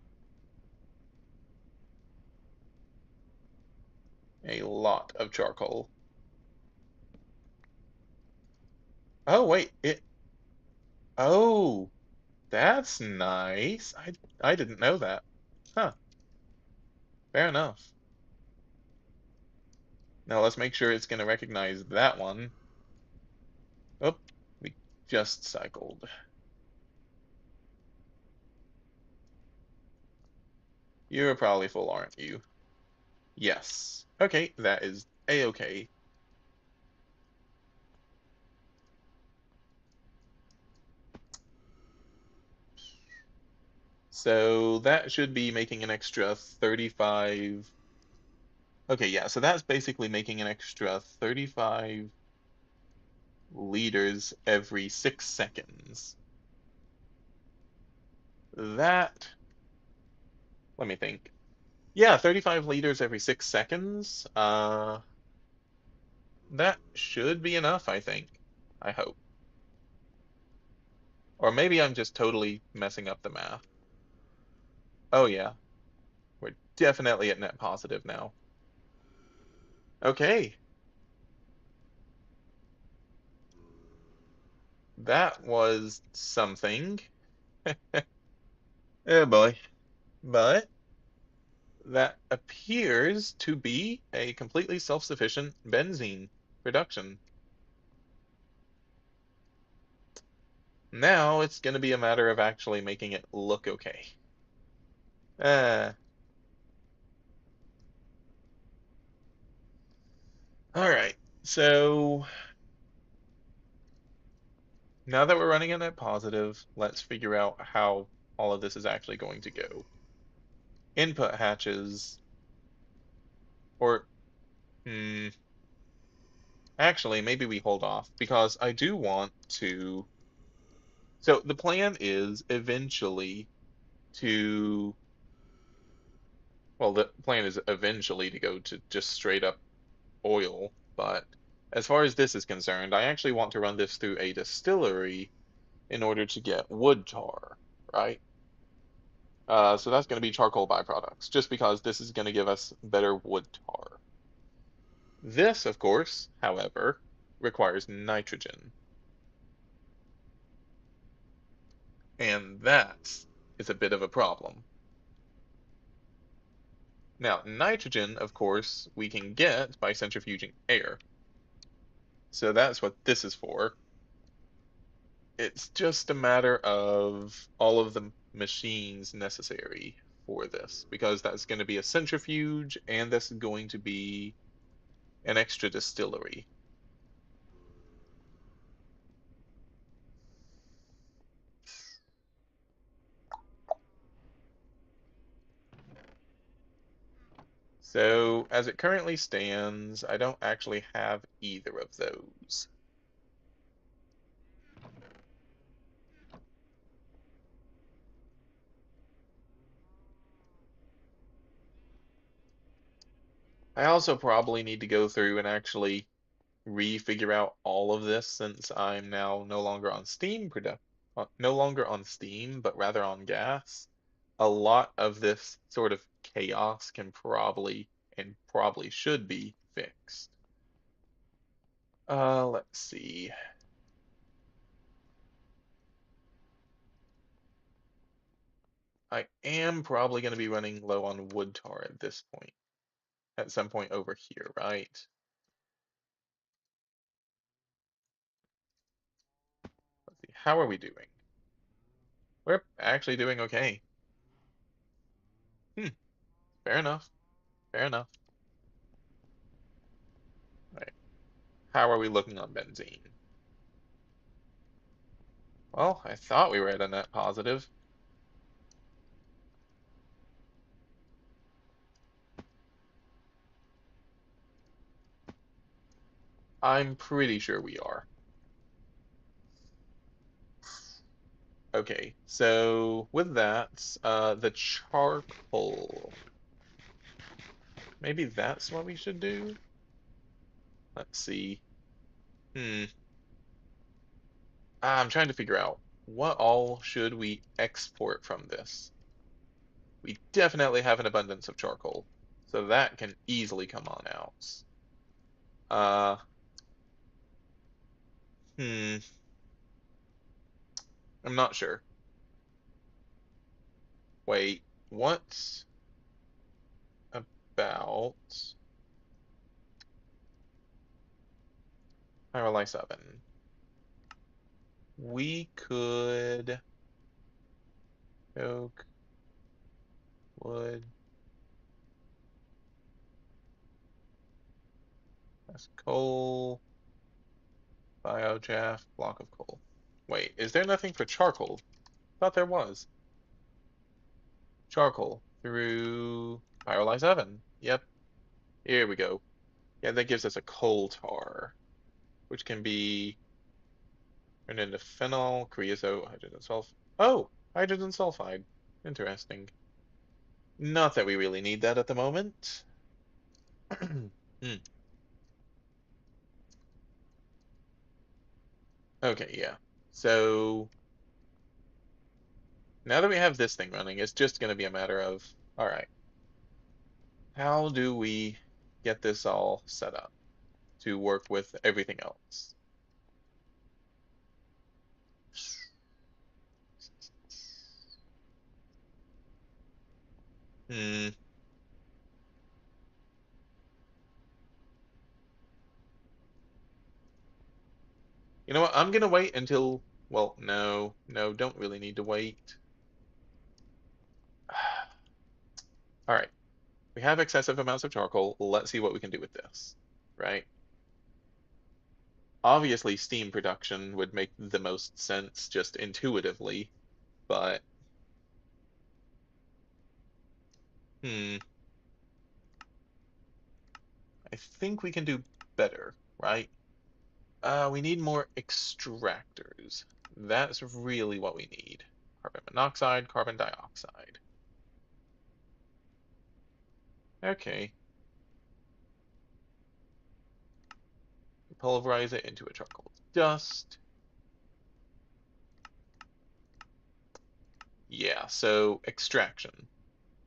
A lot of charcoal. Oh, wait, oh, that's nice. I didn't know that. Huh, fair enough. Now let's make sure it's going to recognize that one. Oh, we just cycled. You're probably full, aren't you? Yes. Okay, that is a-okay. So that should be making an extra 35. Okay, yeah, so that's basically making an extra 35 liters every 6 seconds. That, let me think. Yeah, 35 liters every 6 seconds. That should be enough, I think. I hope. Or maybe I'm just totally messing up the math. Oh yeah, we're definitely at net positive now. Okay, that was something. Oh boy. But that appears to be a completely self-sufficient benzene production. Now it's going to be a matter of actually making it look okay. Uh, all right. So now that we're running a net positive, let's figure out how all of this is actually going to go. Input hatches, or hmm, actually, maybe we hold off because I do want to. So the plan is eventually to, well, the plan is eventually to go to just straight up oil, but as far as this is concerned, I actually want to run this through a distillery in order to get wood tar, right? So that's going to be charcoal byproducts, just because this is going to give us better wood tar. This, of course, however, requires nitrogen, and that is a bit of a problem. Now, nitrogen, of course, we can get by centrifuging air. So that's what this is for. It's just a matter of all of the machines necessary for this, because that's going to be a centrifuge and this is going to be an extra distillery. So as it currently stands, I don't actually have either of those. I also probably need to go through and actually refigure out all of this since I'm now no longer on no longer on steam, but rather on gas. A lot of this sort of chaos can probably and probably should be fixed. Let's see. I am probably going to be running low on wood tar at this point, at some point over here, right? Let's see. How are we doing? We're actually doing okay. Hmm, fair enough. Fair enough. Right. How are we looking on benzene? Well, I thought we were at a net positive. I'm pretty sure we are. Okay, so with that, the charcoal. Maybe that's what we should do? Let's see. Hmm. I'm trying to figure out what all should we export from this? We definitely have an abundance of charcoal, so that can easily come on out. Uh, hmm. I'm not sure. Wait, what about pyrolysis oven? We could coke, wood, that's coal, biochaff, block of coal. Wait, is there nothing for charcoal? Thought there was. Charcoal through pyrolysis oven. Yep, here we go. Yeah, that gives us a coal tar, which can be turned into phenol, creosote, hydrogen sulfide. Oh, hydrogen sulfide. Interesting. Not that we really need that at the moment. Hmm. Okay, yeah. So now that we have this thing running, it's just going to be a matter of, all right, how do we get this all set up to work with everything else? Hmm. You know what? I'm gonna wait until, well, no, don't really need to wait. All right, we have excessive amounts of charcoal. Let's see what we can do with this, right? Obviously, steam production would make the most sense just intuitively, but hmm, I think we can do better, right? We need more extractors. That's really what we need. Carbon monoxide, carbon dioxide. Okay, pulverize it into a charcoal dust. Yeah, so extraction.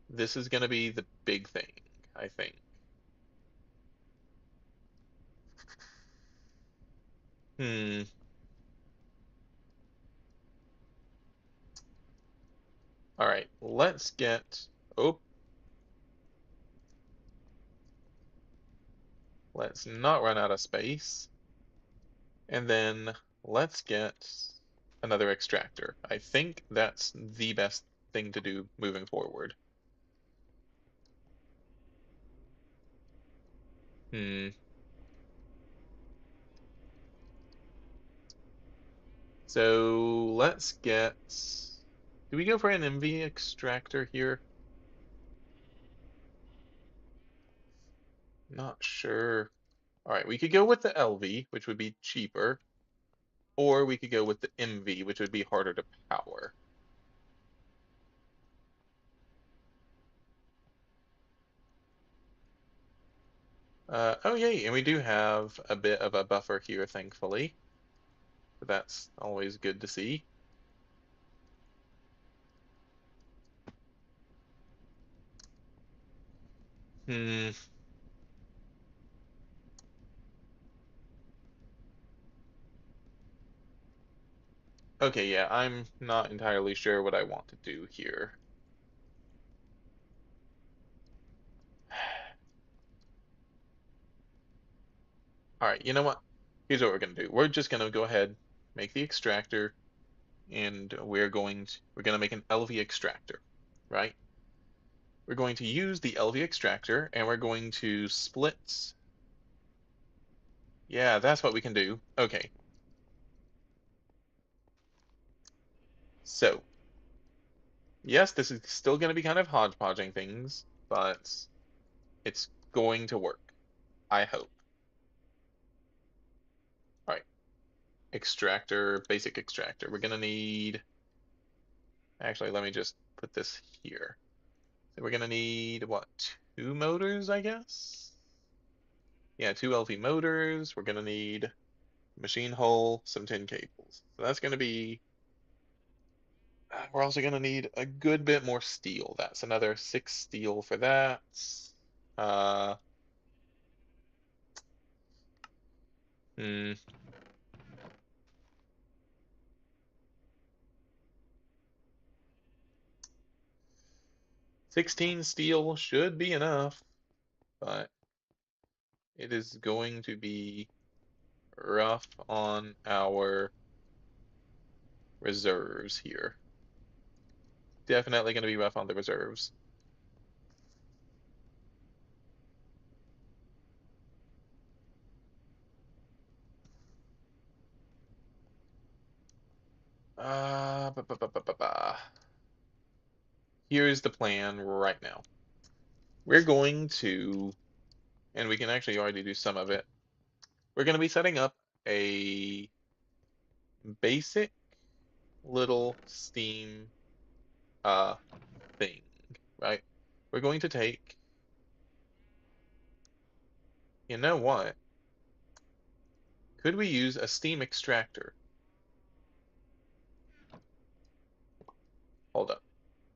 This is going to be the big thing, I think. Hmm. All right, let's get. Oh, let's not run out of space. And then let's get another extractor. I think that's the best thing to do moving forward. Hmm. So let's get. Do we go for an MV extractor here? Not sure. All right, we could go with the LV, which would be cheaper, or we could go with the MV, which would be harder to power. Oh yay, and we do have a bit of a buffer here, thankfully. So that's always good to see. Hmm. Okay, yeah, I'm not entirely sure what I want to do here. All right, you know what? Here's what we're gonna do. We're just gonna go ahead, make the extractor, and we're gonna make an LV extractor, right? We're going to use the LV extractor, and we're going to split. Yeah, that's what we can do. Okay, so yes, this is still gonna be kind of hodgepodging things, but it's going to work. I hope. All right, extractor, basic extractor. We're gonna need. Actually, let me just put this here. So we're gonna need what? Two motors, I guess? Yeah, two LV motors. We're gonna need machine hull, some tin cables. So that's gonna be. We're also gonna need a good bit more steel. That's another 6 steel for that. Uh, hmm, 16 steel should be enough, but it is going to be rough on our reserves here. Definitely gonna be rough on the reserves. Ba, ba, ba, ba, ba, ba. Here's the plan right now. We're going to, and we can actually already do some of it. We're going to be setting up a basic little Steam uh thing, right? We're going to take, you know what? Could we use a Steam extractor? Hold up.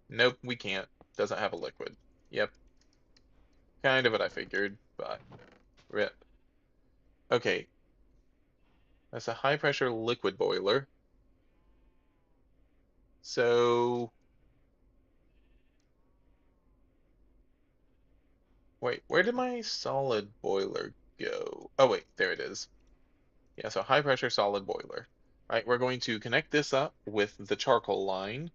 Nope, we can't. Doesn't have a liquid. Yep, kind of what I figured, but rip. Okay, that's a high pressure liquid boiler. So, wait, where did my solid boiler go? Oh, wait, there it is. Yeah, so high pressure solid boiler. All right, we're going to connect this up with the charcoal line,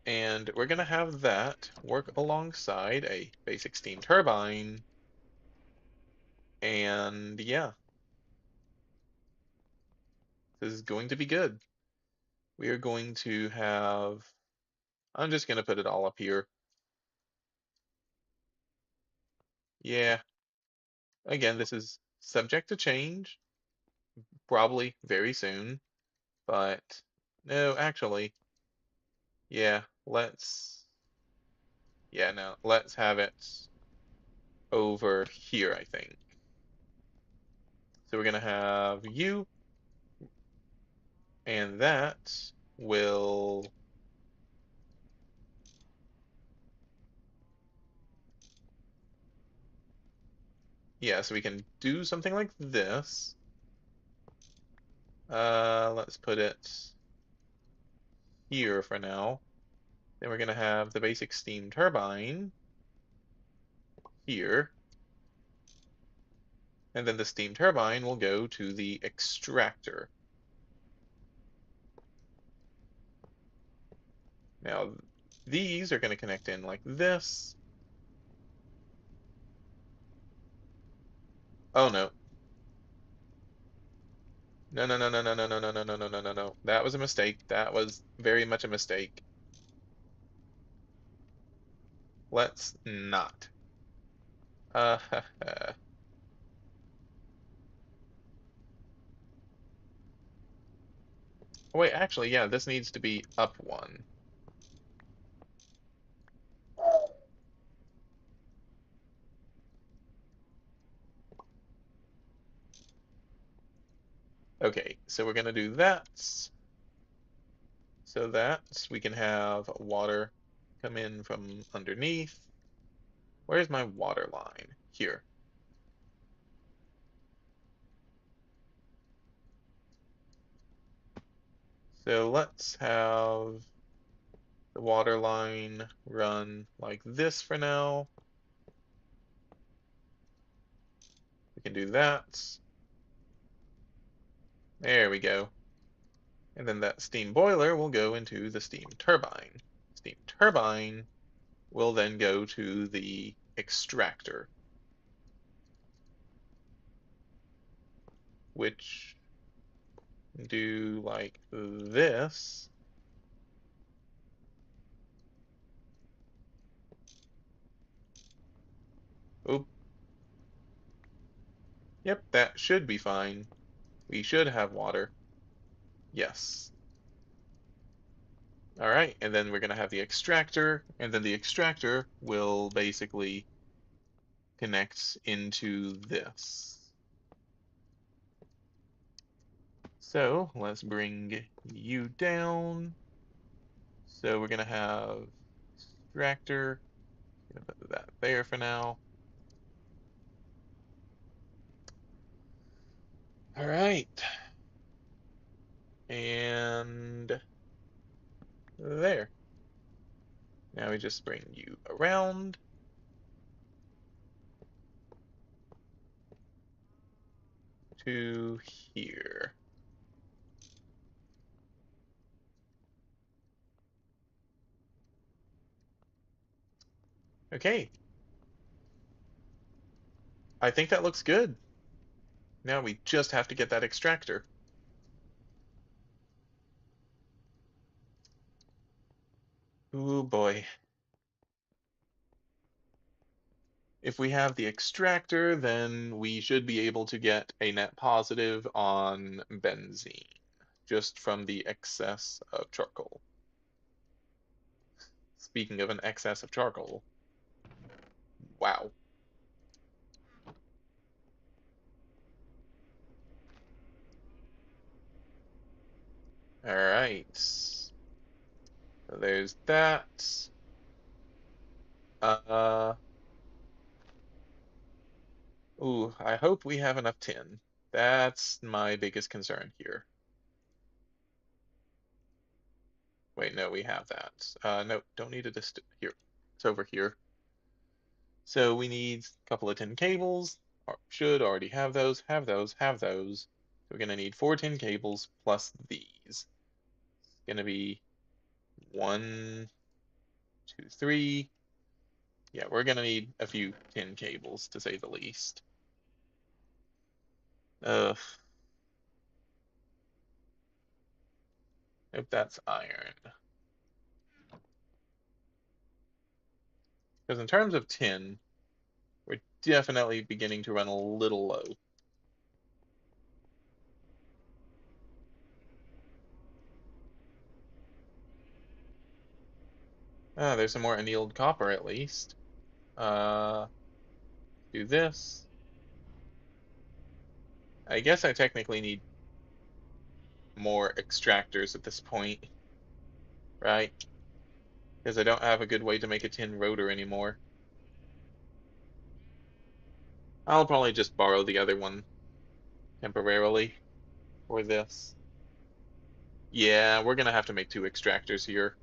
and we're going to have that work alongside a basic steam turbine. And yeah, this is going to be good. We are going to have, I'm just going to put it all up here. Yeah, again, this is subject to change, probably very soon, but no, actually, yeah, yeah, no, let's have it over here, I think. So we're gonna have you, and that will, yeah, so we can do something like this. Let's put it here for now. Then we're gonna have the basic steam turbine here, and then the steam turbine will go to the extractor. Now, these are gonna connect in like this. Oh no. No, no, no, no, no, no, no, no, no, no, no, no, no, no. That was a mistake. That was very much a mistake. Let's not. Uh, wait, actually, yeah, this needs to be up one. Okay, so we're gonna do that so that we can have water come in from underneath. Where's my water line? Here. So let's have the water line run like this for now. We can do that. There we go. And then that steam boiler will go into the steam turbine. Steam turbine will then go to the extractor, which do like this. Oh, yep, that should be fine. We should have water. Yes. All right, and then we're going to have the extractor, and then the extractor will basically connect into this. So let's bring you down. So we're going to have extractor. Gonna put that there for now. All right. And there. Now we just bring you around to here. Okay. I think that looks good. Now we just have to get that extractor. Ooh boy. If we have the extractor, then we should be able to get a net positive on benzene, just from the excess of charcoal. Speaking of an excess of charcoal, wow. All right. So there's there's that. Uh, ooh, I hope we have enough tin. That's my biggest concern here. Wait, no, we have that. No, don't need it here. It's over here. So we need a couple of tin cables. Or should already have those, have those, have those. So we're gonna need 4 tin cables plus these. It's gonna be 1, 2, 3. Yeah, we're gonna need a few tin cables to say the least. Ugh. Nope, that's iron. Because in terms of tin, we're definitely beginning to run a little low. Ah, there's some more annealed copper at least. Uh, do this. I guess I technically need more extractors at this point, right? Because I don't have a good way to make a tin rotor anymore. I'll probably just borrow the other one temporarily for this. Yeah, we're gonna have to make 2 extractors here.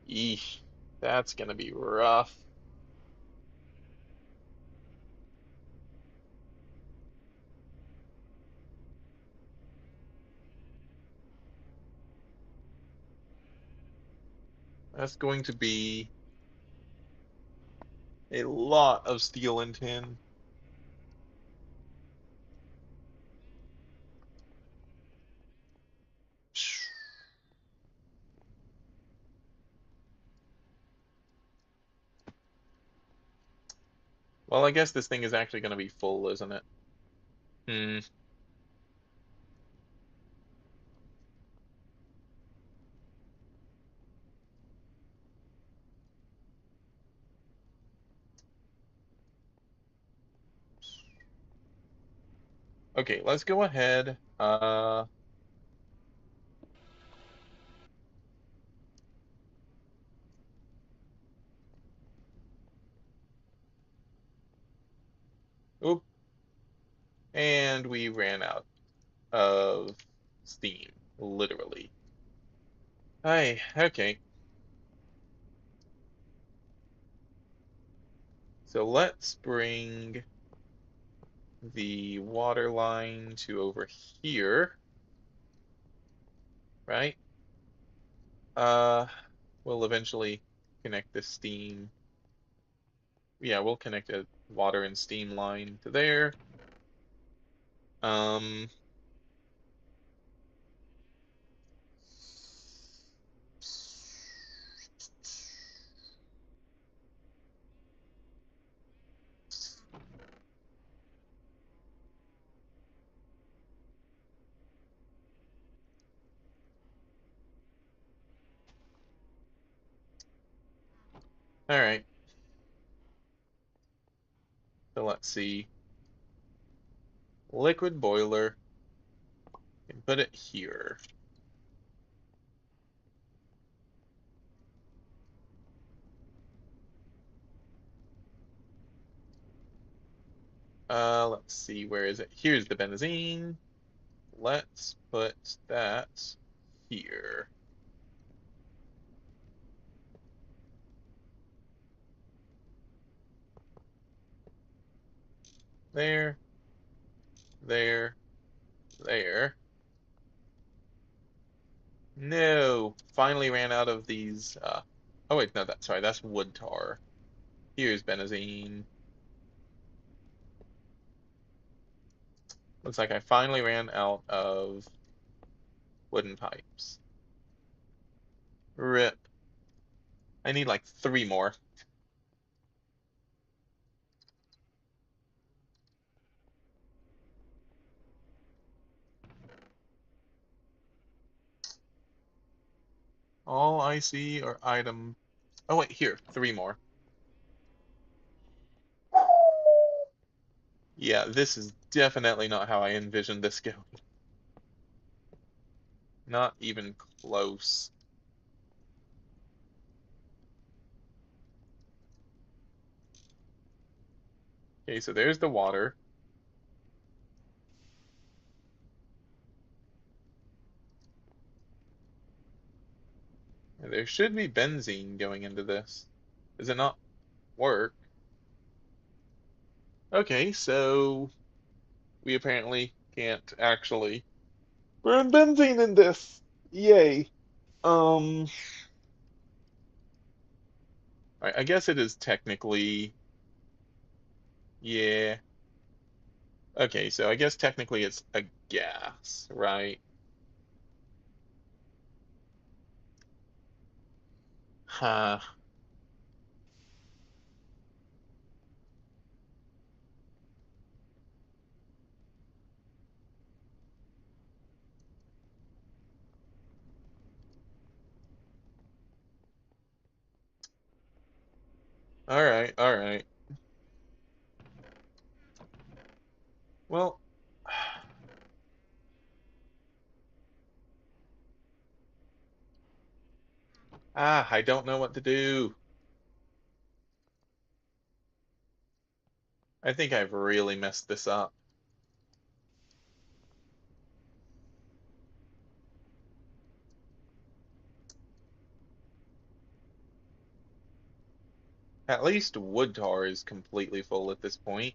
Eesh, that's gonna be rough. That's going to be a lot of steel and tin. Well, I guess this thing is actually going to be full, isn't it? Hmm. Okay, let's go ahead. Oop, and we ran out of steam, literally. Hi, okay. So let's bring the water line to over here, right? Uh, we'll eventually connect the steam. Yeah, we'll connect a water and steam line to there. Um, all right. So let's see. Liquid boiler. Can put it here. Let's see. Where is it? Here's the benzene. Let's put that here. There, there, there. No, finally ran out of these. Oh wait, no, sorry, that's wood tar. Here's benzene. Looks like I finally ran out of wooden pipes. Rip. I need like 3 more. All I see are item. Oh wait, here, 3 more. Yeah, this is definitely not how I envisioned this going. Not even close. Okay, so there's the water. There should be benzene going into this. Does it not work? Okay, so we apparently can't actually burn benzene in this. Yay. Um, I guess it is technically, yeah. Okay, so I guess technically it's a gas, right? Huh. All right, all right. Well, I don't know what to do. I think I've really messed this up. At least wood tar is completely full at this point.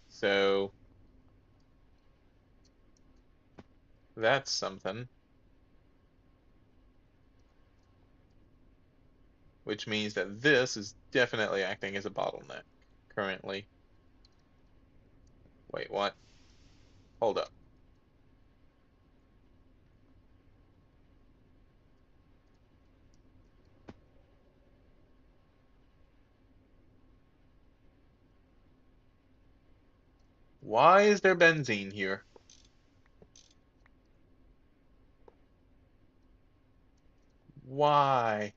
So that's something, which means that this is definitely acting as a bottleneck currently. Wait, what? Hold up. Why is there benzene here? Why?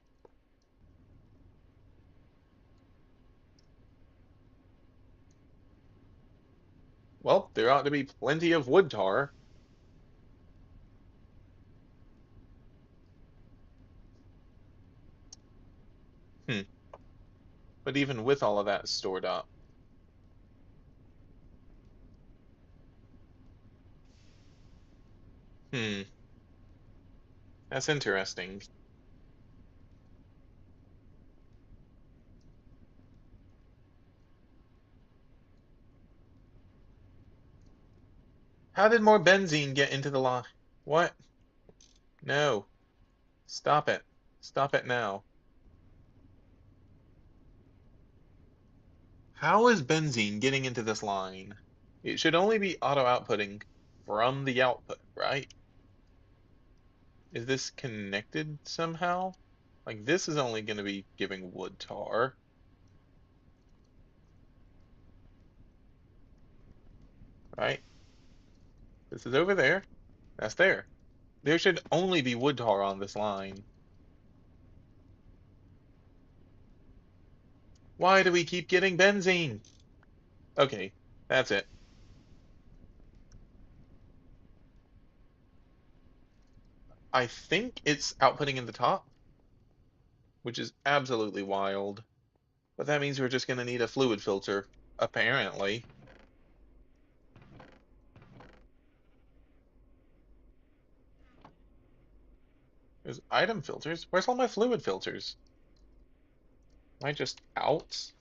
Well, there ought to be plenty of wood tar. Hmm. But even with all of that stored up. Hmm. That's interesting. How did more benzene get into the line? What? No. Stop it. Stop it now. How is benzene getting into this line? It should only be auto outputting from the output, right? Is this connected somehow? Like this is only going to be giving wood tar, right? This is over there. That's there. There should only be wood tar on this line. Why do we keep getting benzene? Okay, that's it. I think it's outputting in the top, which is absolutely wild. But that means we're just going to need a fluid filter, apparently. There's item filters. Where's all my fluid filters? Am I just out?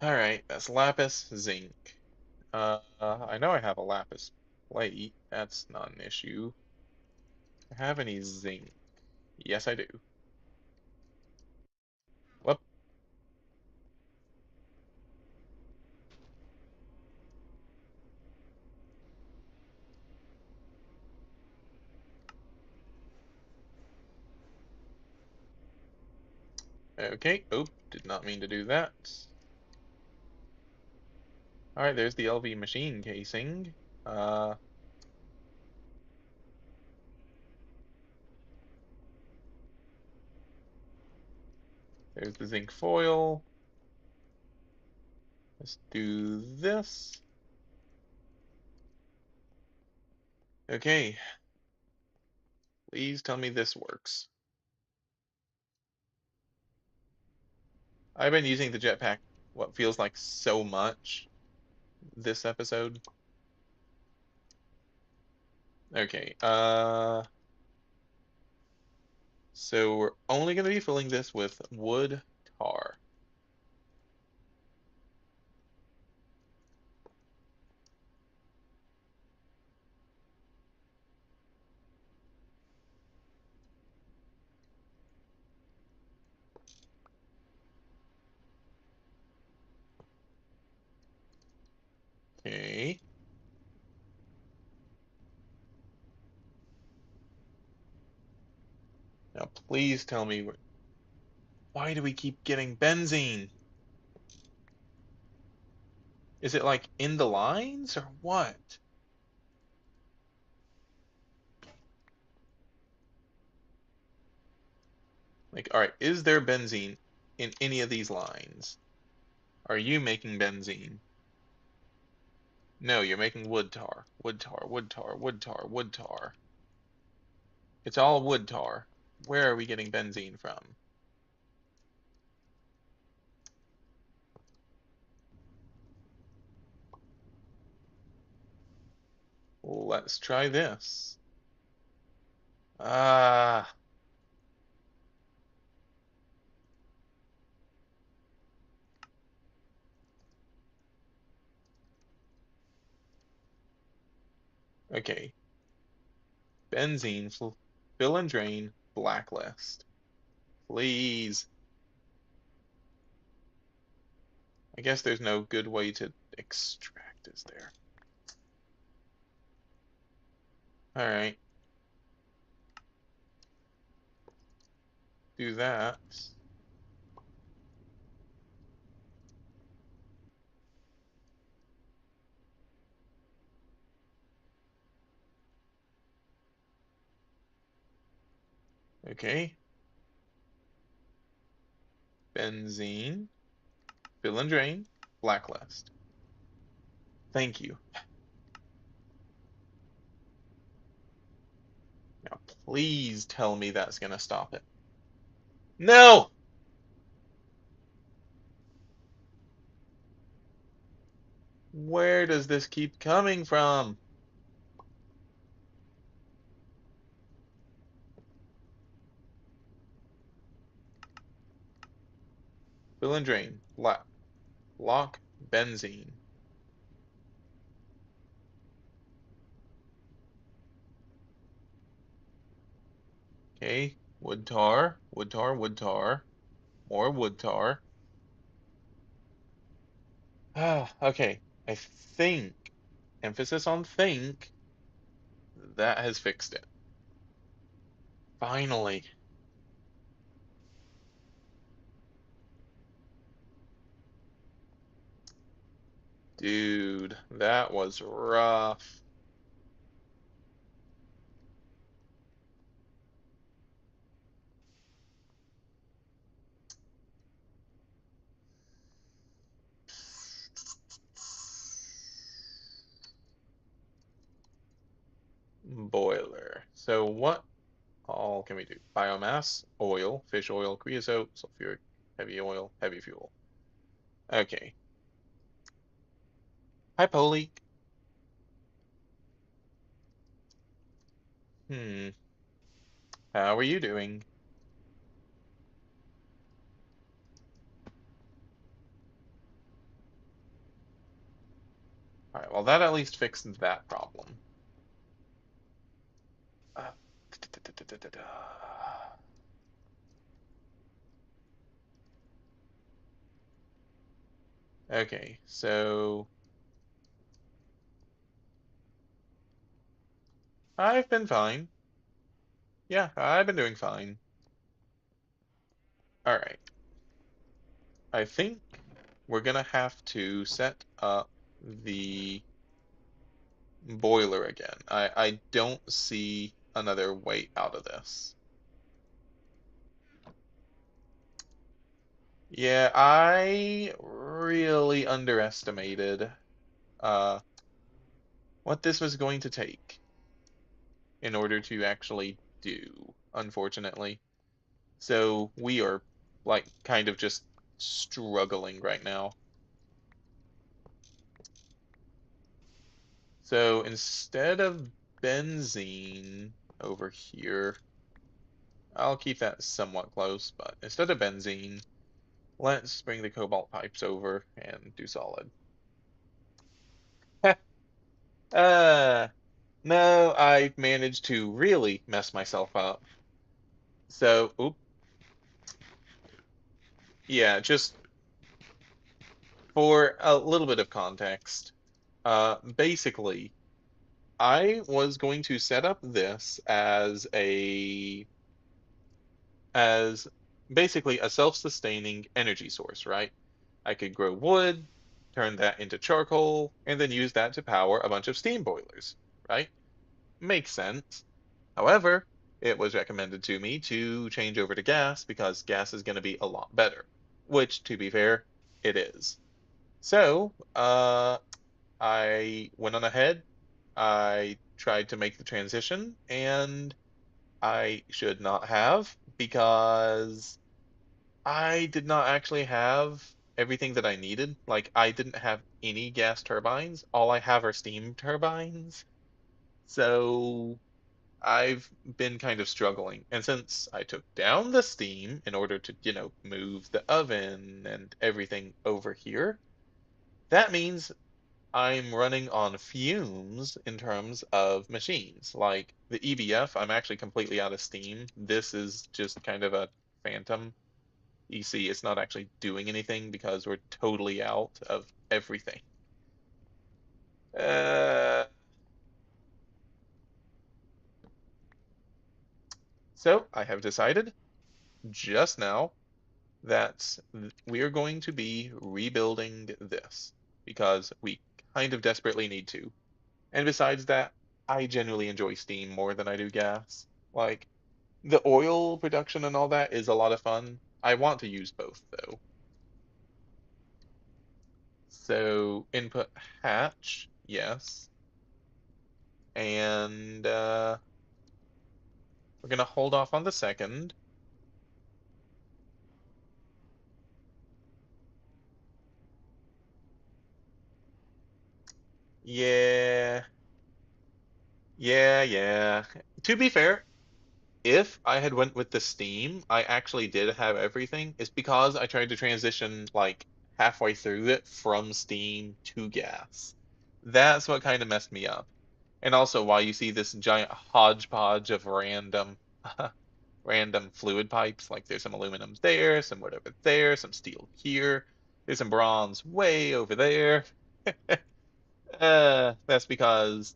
Alright, that's lapis, zinc. I know I have a lapis plate. That's not an issue. Do I have any zinc? Yes, I do. Whoop. Okay. Oh, did not mean to do that. Alright, there's the LV machine casing. Uh, there's the zinc foil. Let's do this. Okay, please tell me this works. I've been using the jetpack what feels like so much this episode. Okay, so we're only going to be filling this with wood tar. Okay. Now please tell me why do we keep getting benzene? Is it like in the lines or what? Like, all right, is there benzene in any of these lines? Are you making benzene? No, you're making wood tar. Wood tar, wood tar, wood tar, wood tar. It's all wood tar. Where are we getting benzene from? Let's try this. Ah, okay. Benzene, fill and drain, blacklist. Please. I guess there's no good way to extract, is there? All right, do that. Okay. Benzene, fill and drain, blacklist. Thank you. Now, please tell me that's gonna stop it. No! Where does this keep coming from? Fill and drain, lock, benzene. Okay, wood tar, wood tar, wood tar, more wood tar. Ah, okay. I think, emphasis on think, that has fixed it. Finally. Dude, that was rough. Boiler. So what all can we do? Biomass, oil, fish oil, creosote, sulfuric, heavy oil, heavy fuel. Okay. Hi, Polly. Hmm. How are you doing? All right, well, that at least fixed that problem. Uh, Okay, so I've been fine. Yeah, I've been doing fine. All right. I think we're gonna have to set up the boiler again. I don't see another way out of this. Yeah, I really underestimated uh what this was going to take in order to actually do, unfortunately. So we are like kind of just struggling right now. So instead of benzene over here, I'll keep that somewhat close, but instead of benzene, let's bring the cobalt pipes over and do solid. uh, no, I managed to really mess myself up. So, oop, yeah, just for a little bit of context, basically, I was going to set up this as basically a self-sustaining energy source, right? I could grow wood, turn that into charcoal, and then use that to power a bunch of steam boilers, right? Makes sense. However, it was recommended to me to change over to gas because gas is going to be a lot better, which, to be fair, it is. So, I went on ahead, I tried to make the transition, and I should not have because I did not actually have everything that I needed. Like, I didn't have any gas turbines. All I have are steam turbines. So I've been kind of struggling. And since I took down the steam in order to, move the oven and everything over here, that means I'm running on fumes in terms of machines. Like the EBF, I'm actually completely out of steam. This is just kind of a phantom. You see, it's not actually doing anything because we're totally out of everything. Uh, so I have decided just now that we are going to be rebuilding this because we kind of desperately need to. And besides that, I genuinely enjoy steam more than I do gas. Like, the oil production and all that is a lot of fun. I want to use both though. So input hatch, yes. And we're gonna hold off on the second. Yeah, yeah. To be fair, if I had went with the Steam, I actually did have everything. It's because I tried to transition like halfway through it from Steam to gas. That's what kind of messed me up. And also why you see this giant hodgepodge of random fluid pipes. Like there's some aluminum there, some wood over there, some steel here. There's some bronze way over there. That's because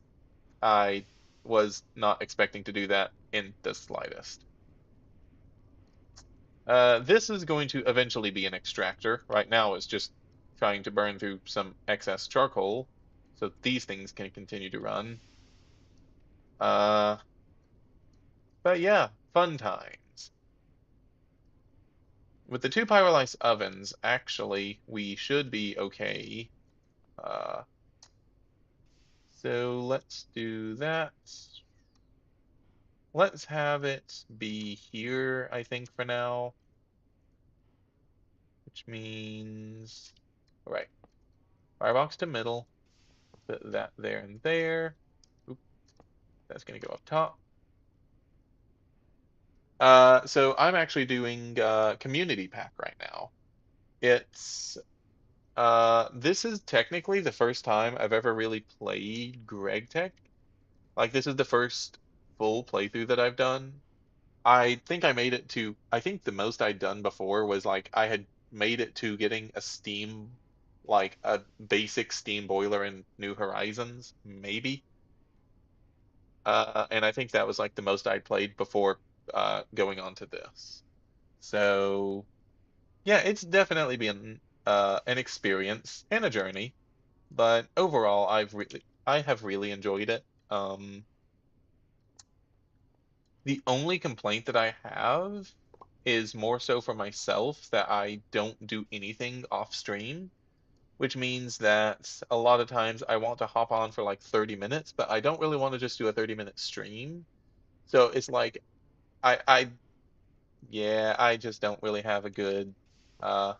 I was not expecting to do that in the slightest. This is going to eventually be an extractor. Right now, it's just trying to burn through some excess charcoal, so these things can continue to run. Uh, but yeah, fun times. With the two pyrolysis ovens, actually, we should be okay. Uh, so let's do that. Let's have it be here, I think, for now, which means, all right, firebox to middle, put that there and there. Oop, that's gonna go up top. So I'm actually doing community pack right now. It's this is technically the first time I've ever really played GregTech. Like this is the first full playthrough that I've done. I think I made it to, I think the most I'd done before was like I had made it to getting a Steam, like a basic Steam boiler in New Horizons, maybe. And I think that was like the most I'd played before going on to this. So yeah, it's definitely been an experience and a journey, but overall I have really enjoyed it. The only complaint that I have is more so for myself that I don't do anything off stream, which means that a lot of times I want to hop on for like 30 minutes, but I don't really want to just do a 30-minute stream. So it's like I yeah, I just don't really have a good uh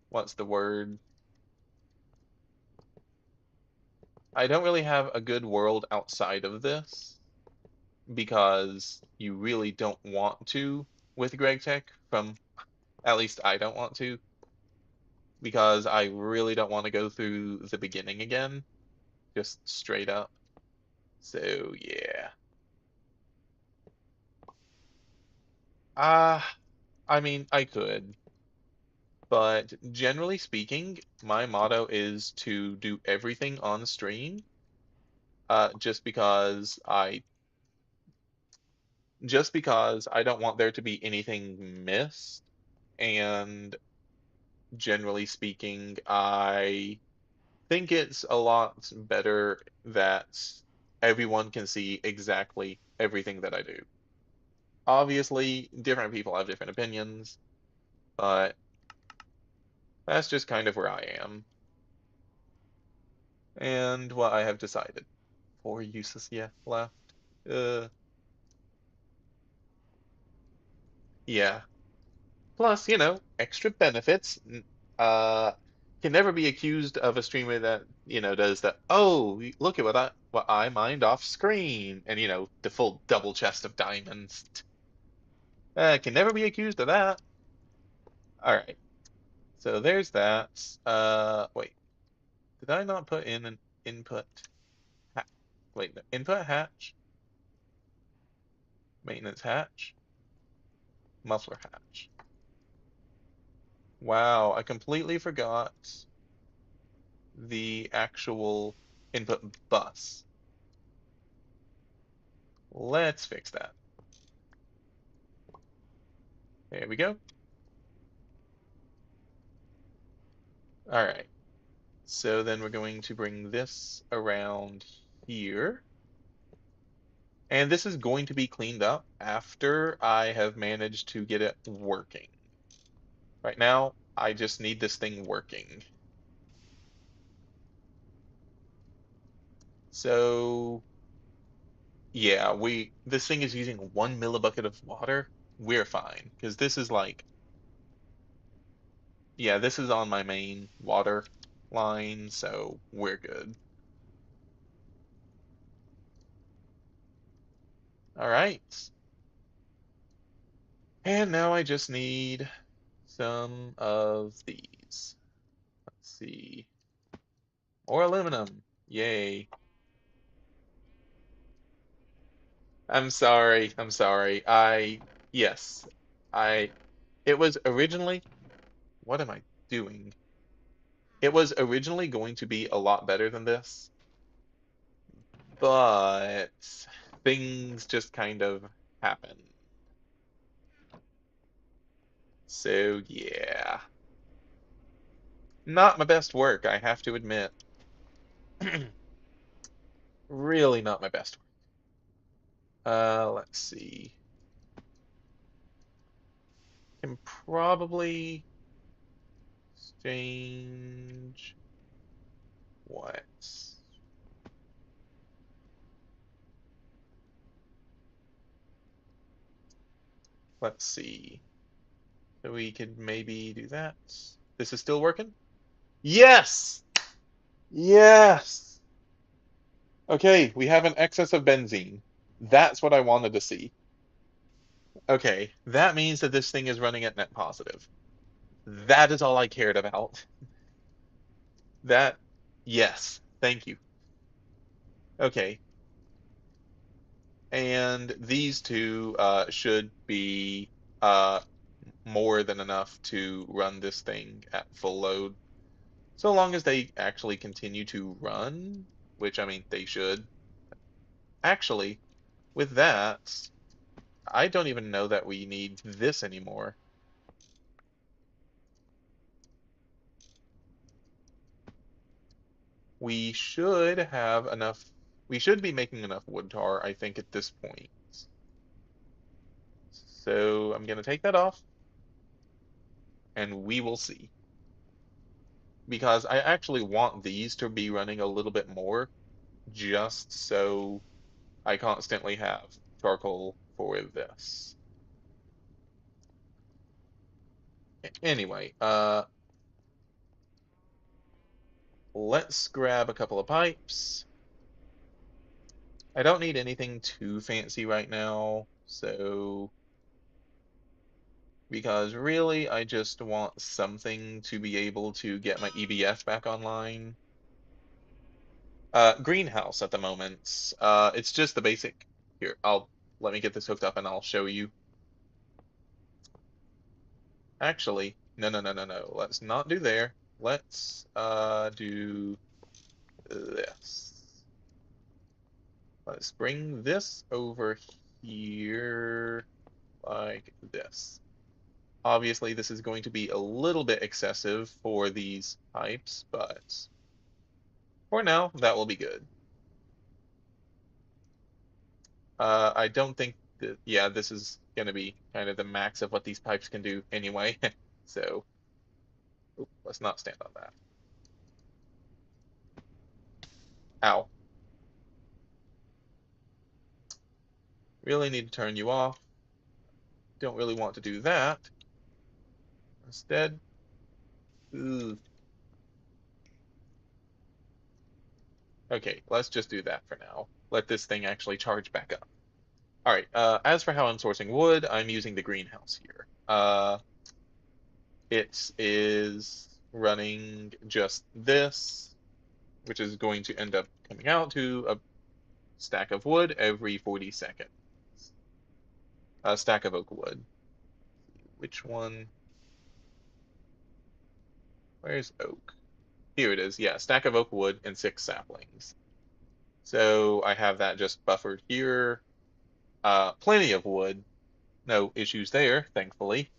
what's the word? I don't really have a good world outside of this because you really don't want to with GregTech from at least I don't want to because I really don't want to go through the beginning again, just straight up. So yeah. Ah, I mean, I could, but generally speaking, my motto is to do everything on stream, just because I don't want there to be anything missed, and generally speaking, I think it's a lot better that everyone can see exactly everything that I do. Obviously, different people have different opinions, but that's just kind of where I am and what I have decided. Four useless yeah left. Uh, yeah. Plus, extra benefits. Uh, can never be accused of a streamer that, does that. Oh, look at what I mined off screen, and the full double chest of diamonds. Can never be accused of that. All right. So there's that. Wait. Did I not put in an input? Ha Wait, no, input hatch, maintenance hatch, muffler hatch. Wow, I completely forgot the actual input bus. Let's fix that. There we go. All right. So then we're going to bring this around here. And this is going to be cleaned up after I have managed to get it working. Right now, I just need this thing working. So yeah, this thing is using 1 millibucket of water. We're fine because this is like, yeah, this is on my main water line, so we're good. All right. And now I just need some of these. Let's see. More aluminum. Yay. I'm sorry. I'm sorry. Yes. I, it was originally, what am I doing? It was originally going to be a lot better than this, but things just kind of happen. So yeah, not my best work, I have to admit. Really not my best work. Let's see. Can probably exchange what? Let's see. So we could maybe do that. This is still working? Yes! Yes! Okay, we have an excess of benzene. That's what I wanted to see. Okay, that means that this thing is running at net positive. That is all I cared about. That, yes, thank you. Okay, and these two should be uh, more than enough to run this thing at full load. So long as they actually continue to run, which I mean, they should. Actually, with that, I don't even know that we need this anymore. We should have enough. We should be making enough wood tar, I think, at this point. So I'm going to take that off, and we will see. Because I actually want these to be running a little bit more, just so I constantly have charcoal for this. Anyway, let's grab a couple of pipes. I don't need anything too fancy right now, so because really I just want something to be able to get my EBF back online. Greenhouse at the moment. It's just the basic. Here, let me get this hooked up and I'll show you. Actually, no, no, no, no, no. Let's not do there. Let's do this. Let's bring this over here like this. Obviously, this is going to be a little bit excessive for these pipes, but for now, that will be good. I don't think that, yeah, this is going to be kind of the max of what these pipes can do anyway. So, let's not stand on that. Ow. Really need to turn you off. Don't really want to do that. Instead, ooh. Okay, let's just do that for now. Let this thing actually charge back up. All right, as for how I'm sourcing wood, I'm using the greenhouse here. It is running just this, which is going to end up coming out to a stack of wood every 40 seconds. A stack of oak wood. Which one? Where's oak? Here it is. Yeah, stack of oak wood and 6 saplings. So I have that just buffered here. Plenty of wood. No issues there, thankfully.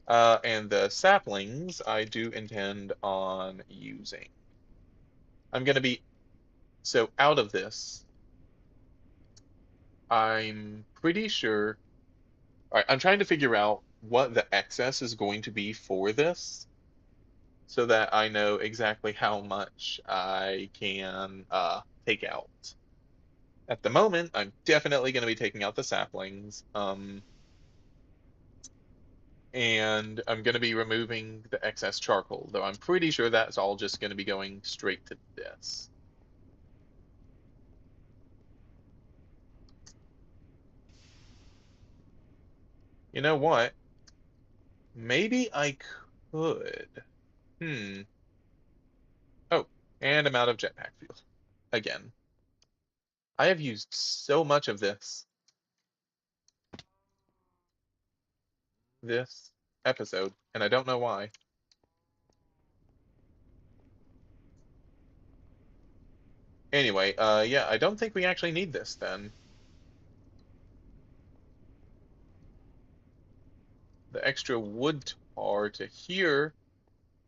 And the saplings I do intend on using. I'm going to be, so out of this, I'm pretty sure. All right, I'm trying to figure out what the excess is going to be for this so that I know exactly how much I can take out. At the moment, I'm definitely going to be taking out the saplings, and I'm going to be removing the excess charcoal, though I'm pretty sure that's all just going to be going straight to this. You know what? Maybe I could. Hmm. Oh, and I'm out of jetpack fuel. Again. I have used so much of this episode, and I don't know why. Anyway, yeah, I don't think we actually need this then. The extra wood tar to here,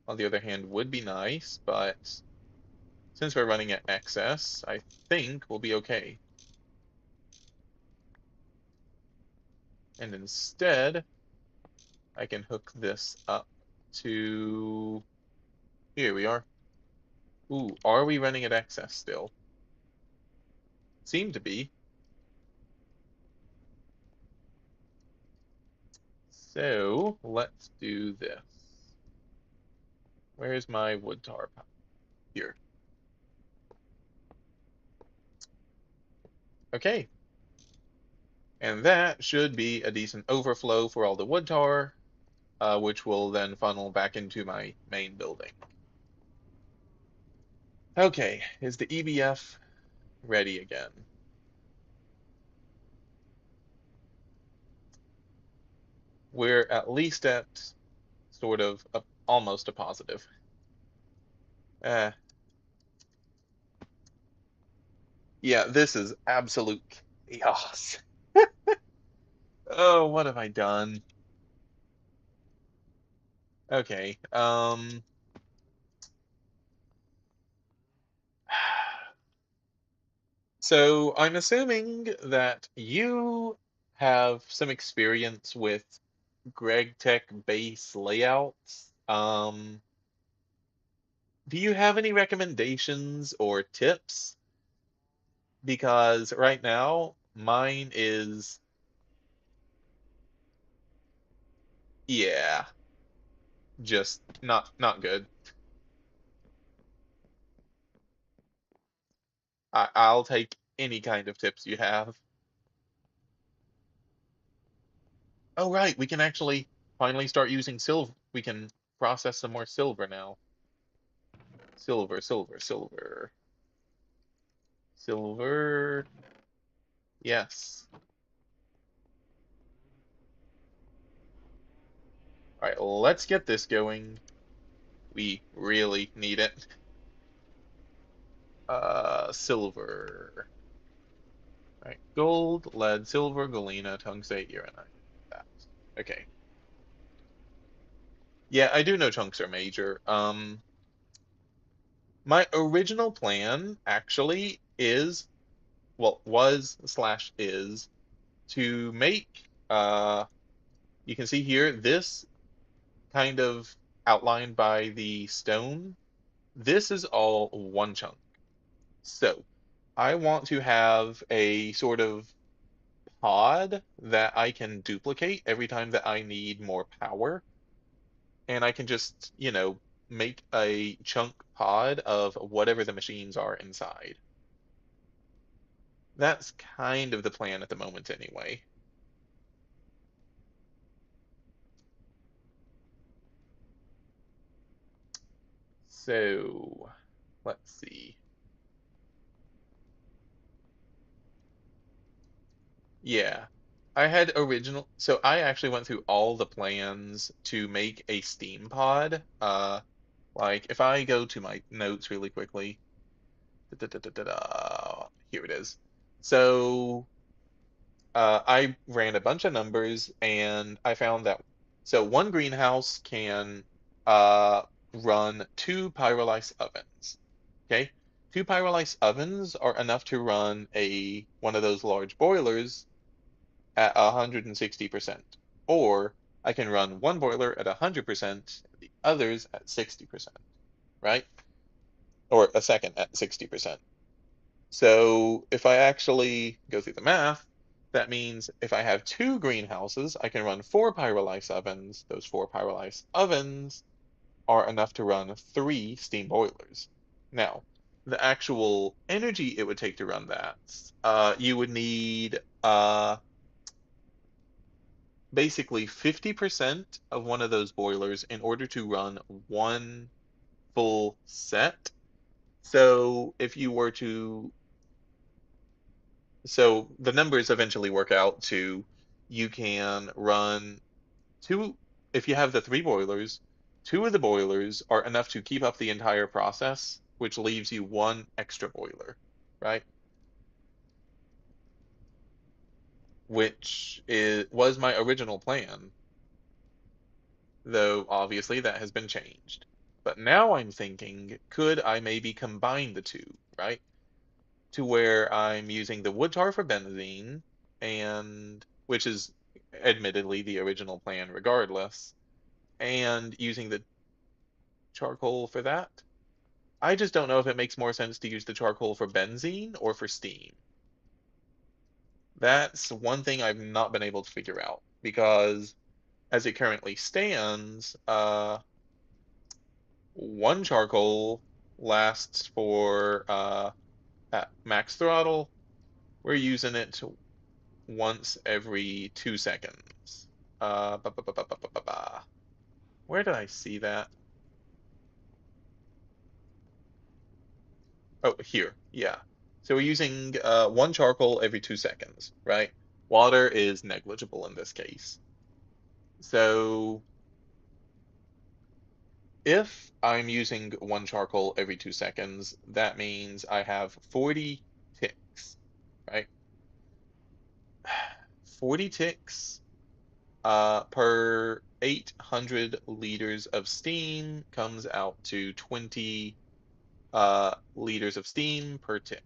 on the other hand, would be nice, but since we're running at excess, I think we'll be okay. And instead, I can hook this up to... Here we are. Ooh, are we running at excess still? Seem to be. So, let's do this. Where's my wood tar? Here. Okay. And that should be a decent overflow for all the wood tar, which will then funnel back into my main building. Okay, is the EBF ready again? We're at least at sort of almost a positive. Uh, yeah, this is absolute chaos. Oh, what have I done? Okay, so I'm assuming that you have some experience with GregTech base layouts. Do you have any recommendations or tips? Because right now, mine is, yeah, just not good. I'll take any kind of tips you have. Oh, right, we can actually finally start using silver. We can process some more silver now. Silver, silver, silver. Silver. Yes. All right, let's get this going. We really need it. Silver. All right, gold, lead, silver, galena, tungstate, uranite. That. Okay. Yeah, I do know chunks are major. My original plan actually is, well, was slash is to make, you can see here, this kind of outlined by the stone. This is all one chunk. So I want to have a sort of pod that I can duplicate every time that I need more power. And I can just, make a chunk pod of whatever the machines are inside. That's kind of the plan at the moment anyway. So let's see. Yeah. So I actually went through all the plans to make a steam pod. Like if I go to my notes really quickly, here it is. So I ran a bunch of numbers and I found that so one greenhouse can uh, run two pyrolysis ovens. Okay, two pyrolysis ovens are enough to run a one of those large boilers at 160%, or I can run one boiler at 100%, the others at 60%, right? Or a second at 60%. So if I actually go through the math, that means if I have two greenhouses, I can run four pyrolysis ovens. Those four pyrolysis ovens are enough to run three steam boilers. Now, the actual energy it would take to run that, you would need basically 50% of one of those boilers in order to run one full set. So if you were to So the numbers eventually work out to you can run two, if you have the three boilers, two of the boilers are enough to keep up the entire process, which leaves you one extra boiler, right? Which was my original plan, though obviously that has been changed. But now I'm thinking, could I maybe combine the two, right? To where I'm using the wood tar for benzene, and which is admittedly the original plan regardless, and using the charcoal for that. I just don't know if it makes more sense to use the charcoal for benzene or for steam. That's one thing I've not been able to figure out because as it currently stands, one charcoal lasts for at max throttle. We're using it once every 2 seconds. Ba, ba, ba, ba, ba, ba, ba, ba. Where did I see that? Oh, here. Yeah. So we're using one charcoal every 2 seconds, right? Water is negligible in this case. So if I'm using one charcoal every 2 seconds, that means I have 40 ticks, right? 40 ticks per 800 liters of steam comes out to 20 liters of steam per tick.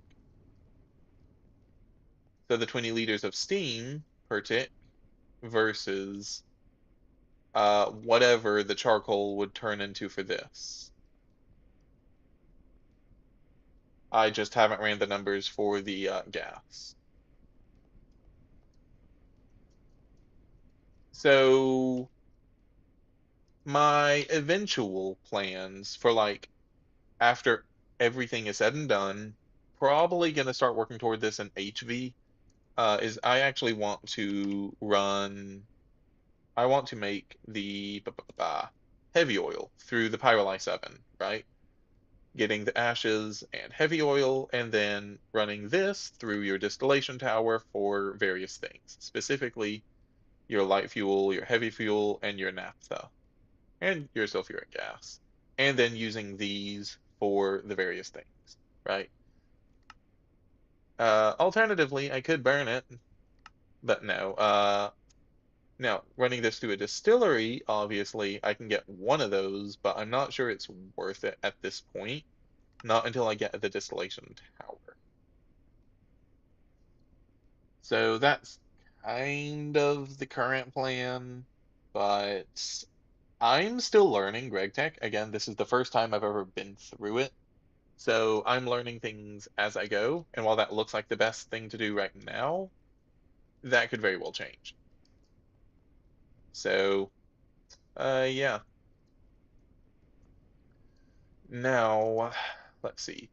So the 20 liters of steam per tick versus whatever the charcoal would turn into for this. I just haven't ran the numbers for the gas. So my eventual plans for like after everything is said and done, probably going to start working toward this in HV, is I actually want to I want to make the heavy oil through the Pyrrolite 7, right? Getting the ashes and heavy oil, and then running this through your distillation tower for various things, specifically your light fuel, your heavy fuel, and your naphtha, and your sulfuric gas. And then using these for the various things, right? Alternatively, I could burn it, but no. Now, running this through a distillery, obviously, I can get one of those, but I'm not sure it's worth it at this point. Not until I get the distillation tower. So that's kind of the current plan, but I'm still learning GregTech. Again, this is the first time I've ever been through it. So I'm learning things as I go, and while that looks like the best thing to do right now, that could very well change. So, yeah. Now, let's see.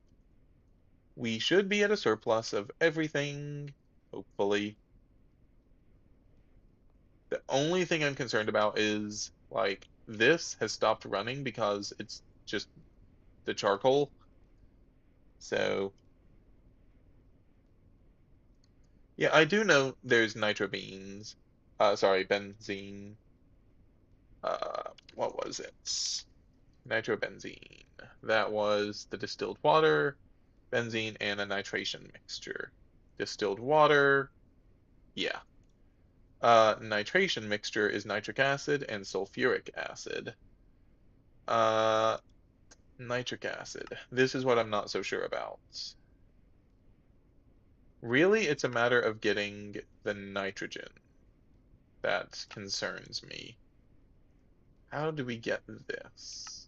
We should be at a surplus of everything, hopefully. The only thing I'm concerned about is like this has stopped running because it's just the charcoal. So yeah, I do know there's nitro beans. Sorry, benzene. What was it? Nitrobenzene. That was the distilled water, benzene, and a nitration mixture. Distilled water, yeah. Nitration mixture is nitric acid and sulfuric acid. Uh, Nitric acid. This is what I'm not so sure about. Really, it's a matter of getting the nitrogen that concerns me. How do we get this?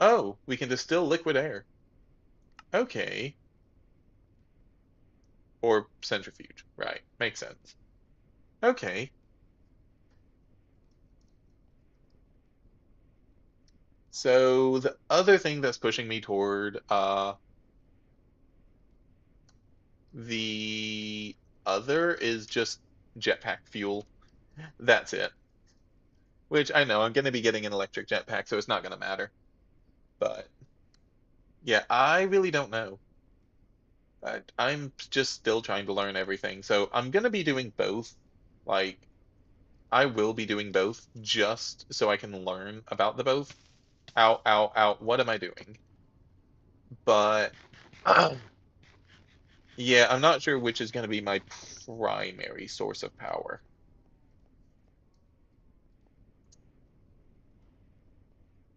Oh, we can distill liquid air. Okay. Or centrifuge. Right. Makes sense. Okay. So the other thing that's pushing me toward the other is just jetpack fuel. That's it. Which I know I'm going to be getting an electric jetpack, so it's not going to matter. But yeah, I really don't know. I'm just still trying to learn everything. So I'm going to be doing both. Like, I will be doing both just so I can learn about the both. Ow, ow, ow. What am I doing? But yeah, I'm not sure which is going to be my primary source of power.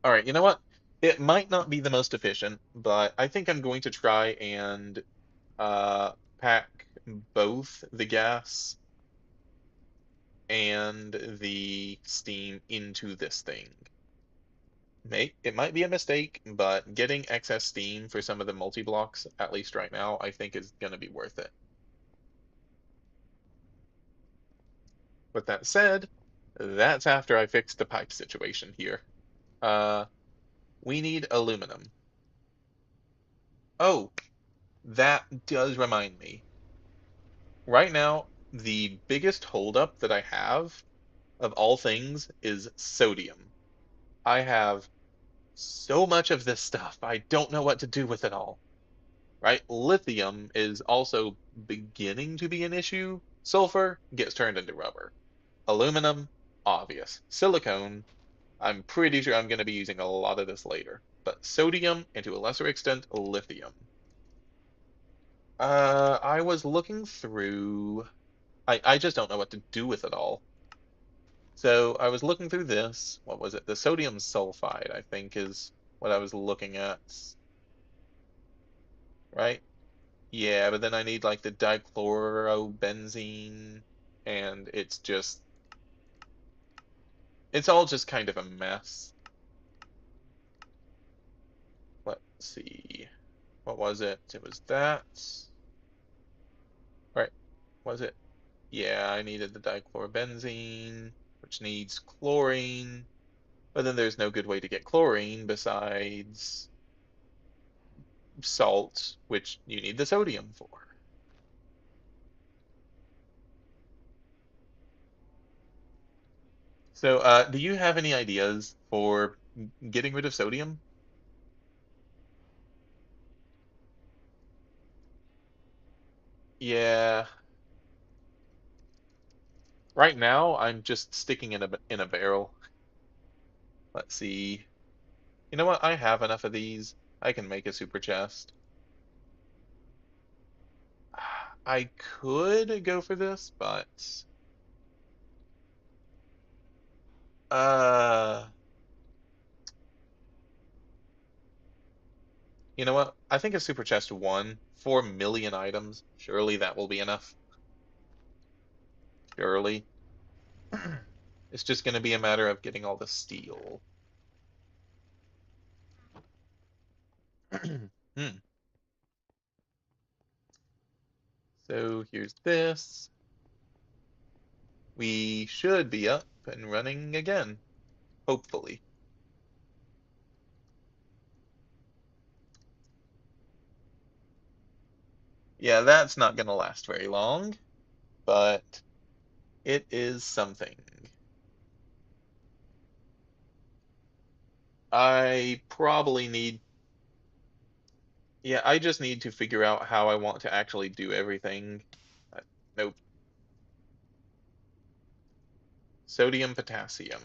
All right, you know what? It might not be the most efficient, but I think I'm going to try and uh, pack both the gas and the steam into this thing. It might be a mistake, but getting excess steam for some of the multi-blocks, at least right now, I think is going to be worth it. With that said, that's after I fixed the pipe situation here. Uh, we need aluminum. Oh, that does remind me. Right now, the biggest holdup that I have of all things is sodium. I have so much of this stuff. I don't know what to do with it all, right? Lithium is also beginning to be an issue. Sulfur gets turned into rubber. Aluminum, obvious. Silicone, I'm pretty sure I'm going to be using a lot of this later. But sodium, and to a lesser extent, lithium. I was looking through. I just don't know what to do with it all. So I was looking through this. What was it? The sodium sulfide, I think, is what I was looking at, right? Yeah, but then I need like the dichlorobenzene, and it's all just kind of a mess. Let's see. What was it? It was that. Right. Was it? Yeah, I needed the dichlorobenzene, which needs chlorine, but then there's no good way to get chlorine besides salt, which you need the sodium for. So, do you have any ideas for getting rid of sodium? Yeah, right now I'm just sticking in a barrel. Let's see. You know what? I have enough of these. I can make a super chest. I could go for this, but uh, you know what? I think a super chest 4 million items. Surely that will be enough. Surely. It's just going to be a matter of getting all the steel. Hmm. So here's this. We should be up and running again, hopefully. Yeah, that's not going to last very long, but it is something. I probably need, yeah, I just need to figure out how I want to actually do everything. Uh, nope. Sodium, potassium.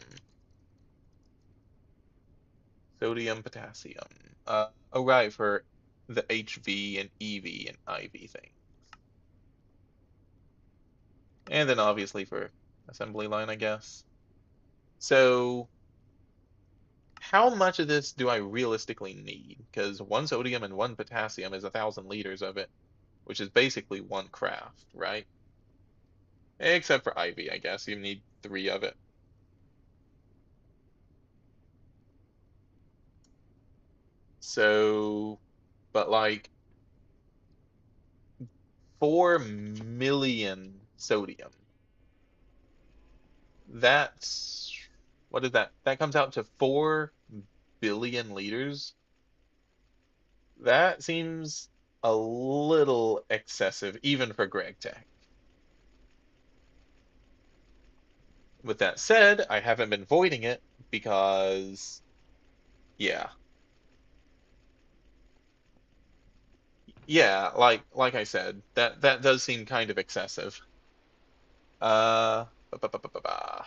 Sodium, potassium. Oh, right, for the HV and EV and IV thing. And then obviously for assembly line, I guess. So, how much of this do I realistically need? Because one sodium and one potassium is 1,000 liters of it, which is basically one craft, right? Except for IV, I guess. You need three of it. So, but like 4 million sodium. That's, what is that? That comes out to 4 billion liters. That seems a little excessive, even for GregTech. With that said, I haven't been voiding it because, yeah, yeah, like I said, that does seem kind of excessive. Ba, ba, ba, ba, ba, ba.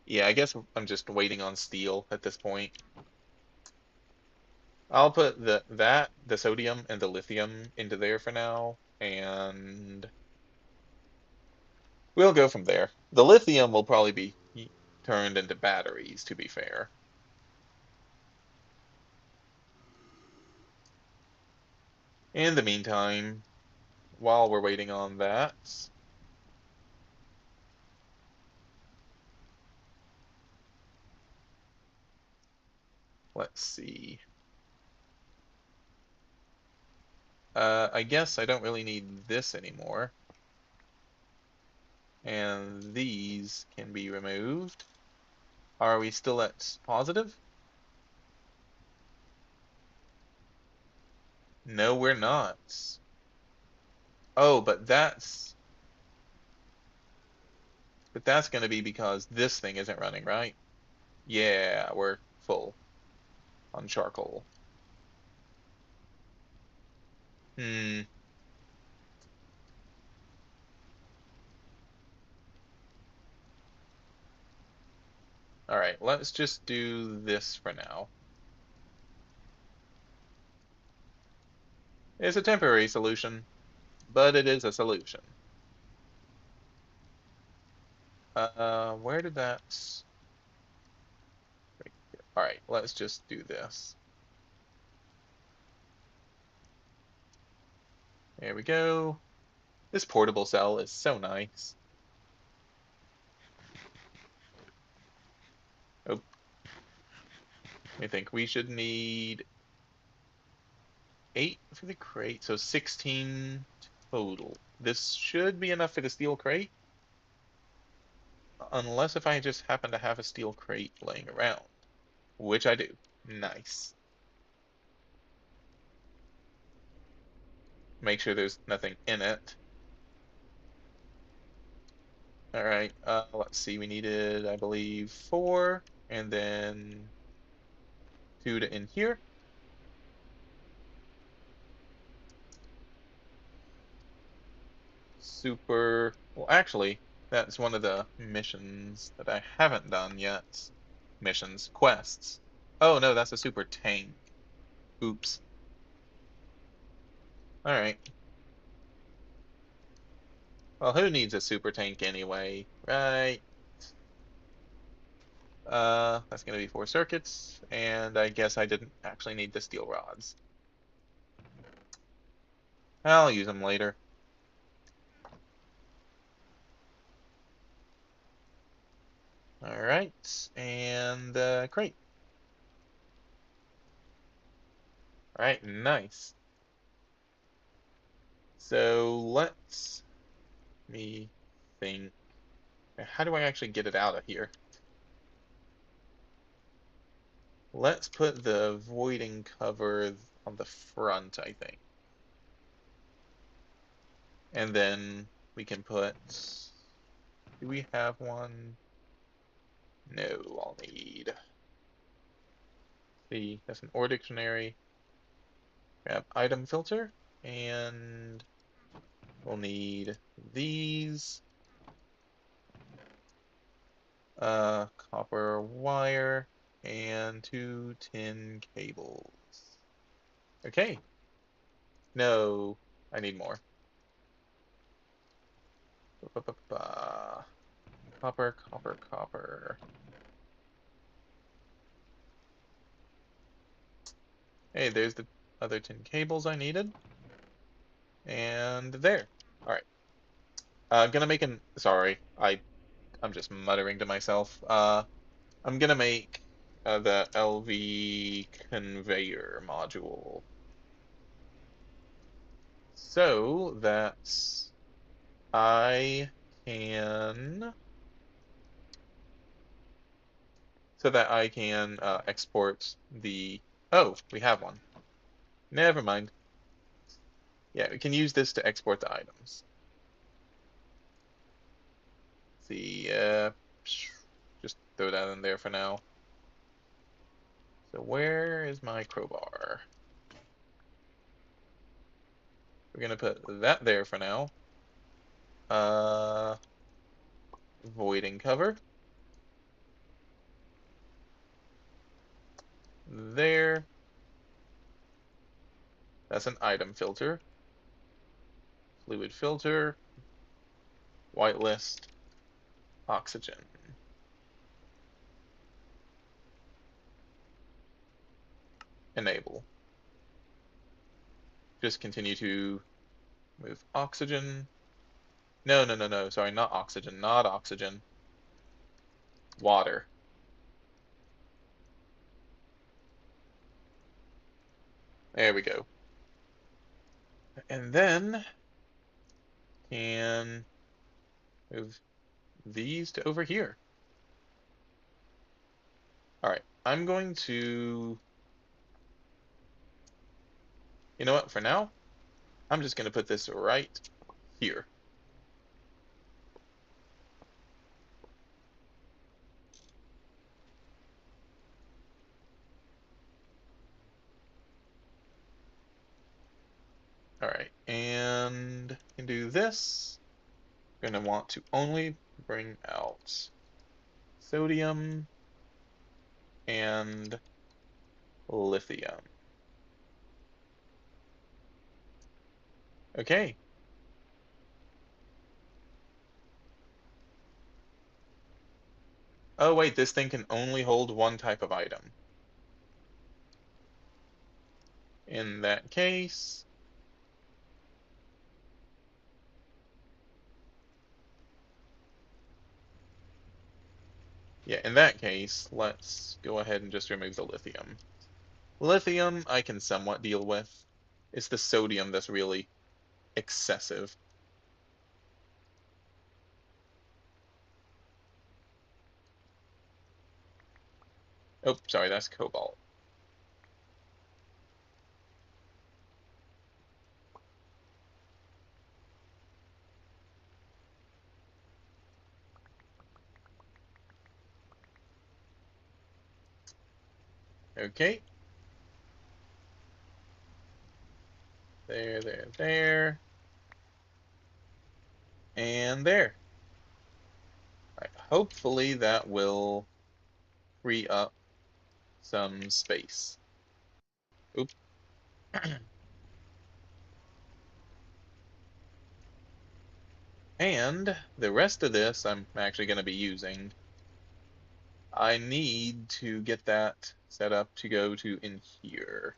Yeah, I guess I'm just waiting on steel at this point. I'll put the sodium and the lithium into there for now, and we'll go from there. The lithium will probably be turned into batteries, to be fair. In the meantime, while we're waiting on that, let's see. I guess I don't really need this anymore. And these can be removed. Are we still at positive? No, we're not. Oh, but that's going to be because this thing isn't running, right? Yeah, we're full on charcoal. Hmm. All right, let's just do this for now. It's a temporary solution, but it is a solution. Where did that? All right, let's just do this. There we go. This portable cell is so nice. Oh, I think we should need 8 for the crate, so 16 total. This should be enough for the steel crate, unless if I just happen to have a steel crate laying around, which I do. Nice. make sure there's nothing in it. All right, let's see, we needed, I believe, 4, and then 2 to in here. Super, well, actually, that's one of the missions that I haven't done yet. Missions, quests. Oh no, that's a super tank. Oops. All right. Well, who needs a super tank anyway, right? That's gonna be 4 circuits, and I guess I didn't actually need the steel rods. I'll use them later. All right, and crate. All right, nice. So let's me think. How do I actually get it out of here? Let's put the voiding cover on the front, I think. And then we can put, do we have one? No, I'll need, see, that's an ore dictionary. Grab item filter, and we'll need these. Copper wire, and 2 tin cables. Okay. No, I need more. Copper, copper, copper. Hey, there's the other tin cables I needed. And there. All right. Gonna make an, sorry, I'm just muttering to myself. I'm gonna make the LV conveyor module so that I can export the, oh, we have one. Never mind. Yeah, we can use this to export the items. See, just throw that in there for now. So where is my crowbar? We're gonna put that there for now. Uh, voiding cover. There. That's an item filter. Fluid filter. Whitelist. Oxygen. Enable. Just continue to move oxygen. No, no, no, no. Sorry, not oxygen. Not oxygen. Water. There we go. And then can move these to over here. All right, I'm going to, you know what, for now, I'm just going to put this right here. All right, and can do this. We're going to want to only bring out sodium and lithium. Okay. Oh, wait, this thing can only hold one type of item. In that case, yeah, in that case, let's go ahead and just remove the lithium. Lithium I can somewhat deal with. It's the sodium that's really excessive. Oh, sorry, that's cobalt. Okay. There, there, there. And there. All right. Hopefully that will free up some space. Oops. And the rest of this I'm actually going to be using. I need to get that set up to go to in here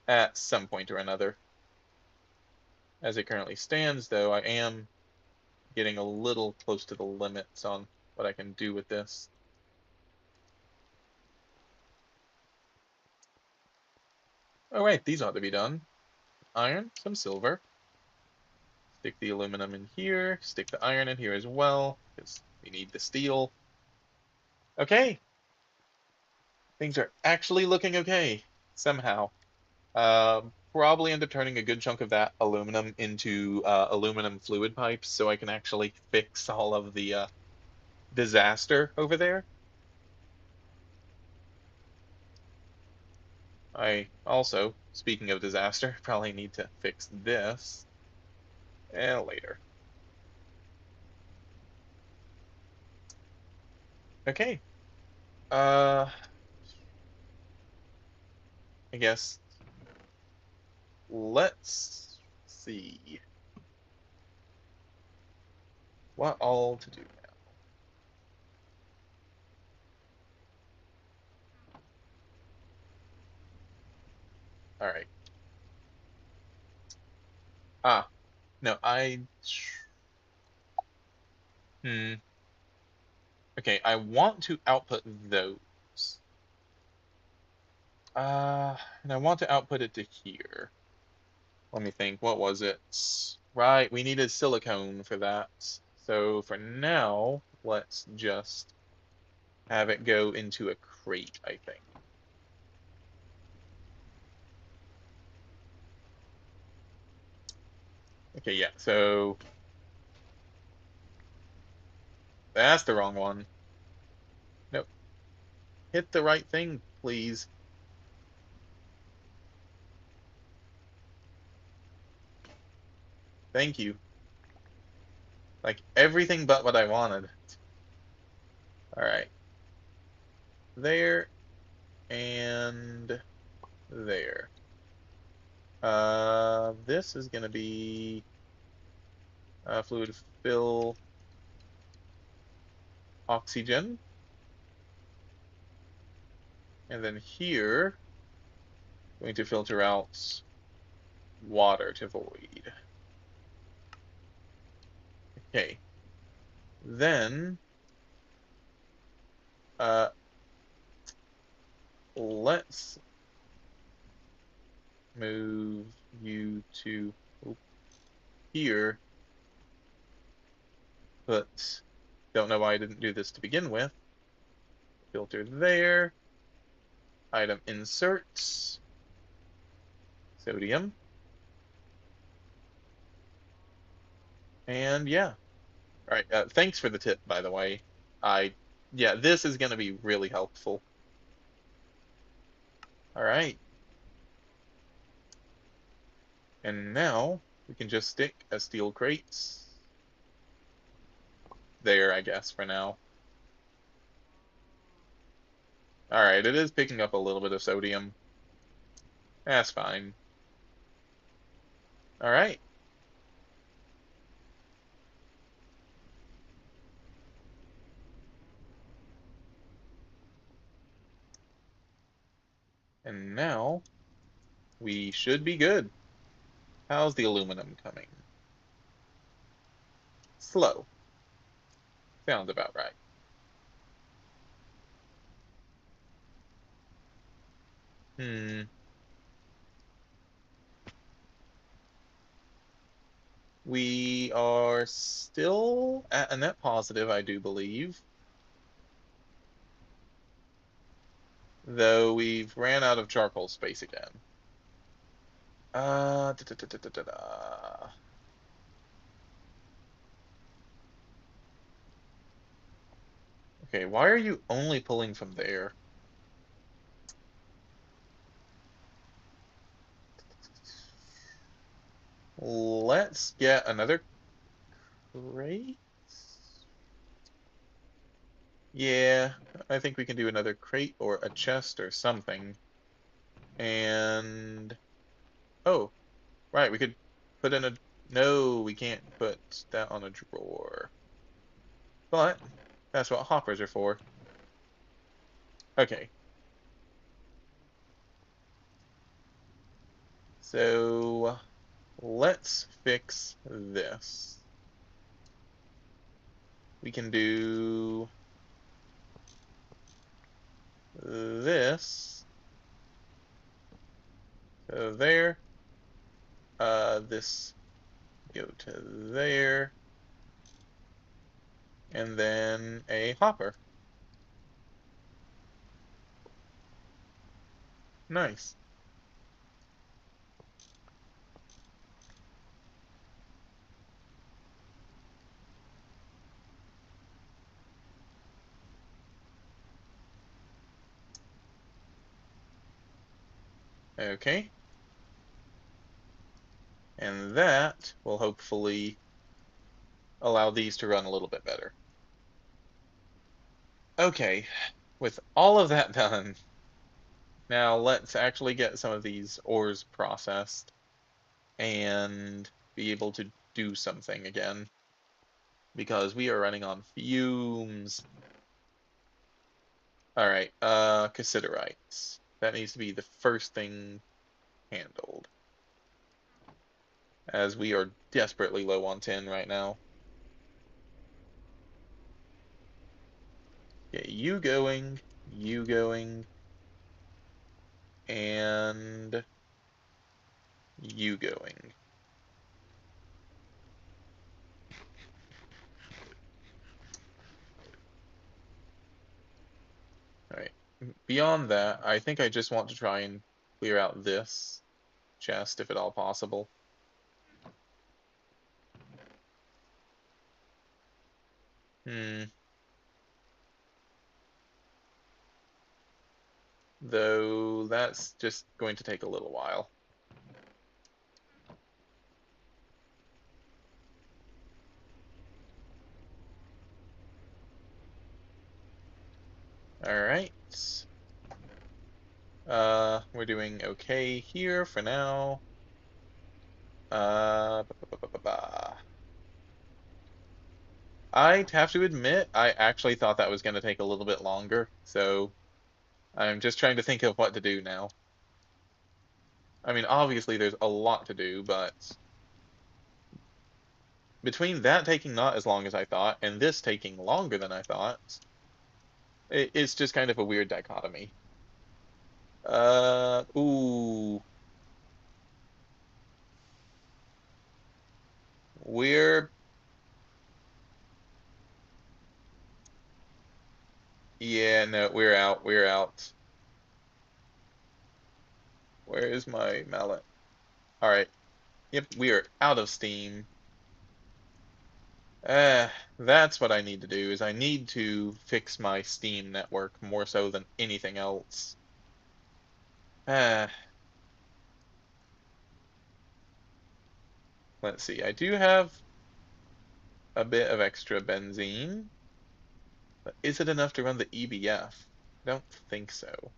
at some point or another. As it currently stands, though, I am getting a little close to the limits on what I can do with this. Oh, wait, these ought to be done. Iron, some silver. Stick the aluminum in here. Stick the iron in here as well, because we need the steel. Okay, things are actually looking okay, somehow. Probably end up turning a good chunk of that aluminum into aluminum fluid pipes so I can actually fix all of the disaster over there. I also, speaking of disaster, probably need to fix this later. Okay. Uh, I guess let's see what all to do now. All right. Ah, no, hmm. Okay, I want to output those. And I want to output it to here. Let me think, what was it? Right, we needed silicone for that. So for now, let's just have it go into a crate, I think. Okay, yeah, so that's the wrong one. Nope. Hit the right thing, please. Thank you. Like everything but what I wanted. All right. There and there. This is gonna be fluid fill oxygen. And then here, going to filter out water to void. Okay. Then uh, let's move you to here, but don't know why I didn't do this to begin with. Filter there, item inserts, sodium, and yeah. All right, thanks for the tip, by the way. Yeah, this is going to be really helpful. All right. And now we can just stick a steel crates there, I guess, for now. All right, it is picking up a little bit of sodium. That's fine. All right. And now we should be good. How's the aluminum coming? Slow. Sounds about right. Hmm. We are still at a net positive, I do believe. Though we've ran out of charcoal space again. Da, da, da, da, da, da, da. Okay, why are you only pulling from there? Let's get another crate. Yeah, I think we can do another crate or a chest or something. And oh, right, we could put in a no, we can't put that on a drawer. But that's what hoppers are for. Okay, so let's fix this. We can do this. So there. This go to there. And then a hopper. Nice. Okay. And that will hopefully allow these to run a little bit better. Okay, with all of that done, now let's actually get some of these ores processed and be able to do something again because we are running on fumes. All right, cassitarites. That needs to be the first thing handled as we are desperately low on tin right now. Get you going, and you going. All right. Beyond that, I think I just want to try and clear out this chest if at all possible. Hmm. Though that's just going to take a little while. All right. We're doing okay here for now. Ba, ba, ba, ba. I'd have to admit, I actually thought that was going to take a little bit longer, so I'm just trying to think of what to do now. I mean, obviously there's a lot to do, but between that taking not as long as I thought and this taking longer than I thought, it's just kind of a weird dichotomy. Ooh, we're, yeah, no, we're out, we're out. Where is my mallet? All right, yep, we are out of steam. Uh, that's what I need to do is I need to fix my Steam network more so than anything else. Uh, let's see, I do have a bit of extra benzene, but is it enough to run the EBF? I don't think so.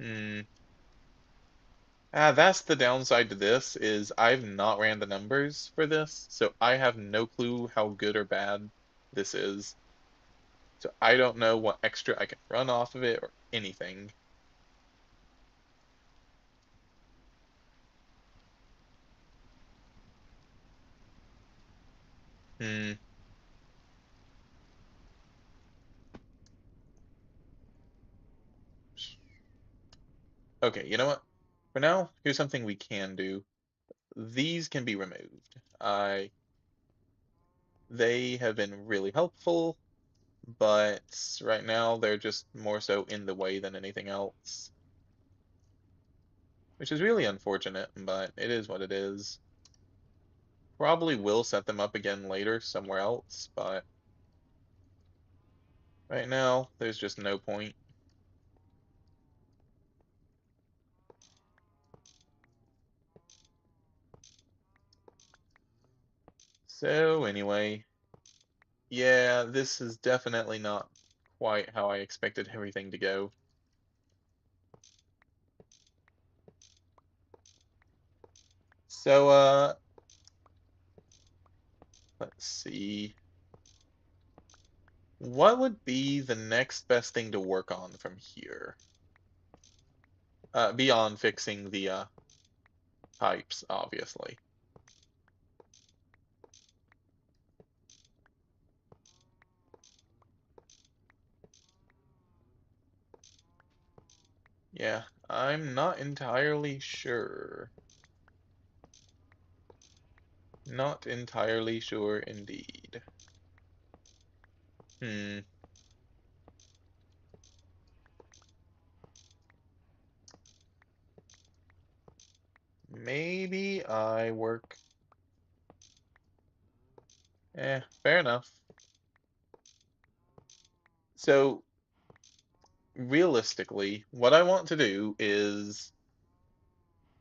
Hmm. That's the downside to this is I've not ran the numbers for this, so I have no clue how good or bad this is. So I don't know what extra I can run off of it or anything. Hmm. Okay, you know what? For now, here's something we can do. These can be removed. They have been really helpful, but right now they're just more so in the way than anything else, which is really unfortunate, but it is what it is. Probably will set them up again later somewhere else, but Right now, there's just no point. So anyway, yeah, this is definitely not quite how I expected everything to go. So, let's see. What would be the next best thing to work on from here? Beyond fixing the pipes, obviously. Yeah, I'm not entirely sure. Not entirely sure indeed. Hmm, maybe I work. Fair enough. So, realistically, what I want to do is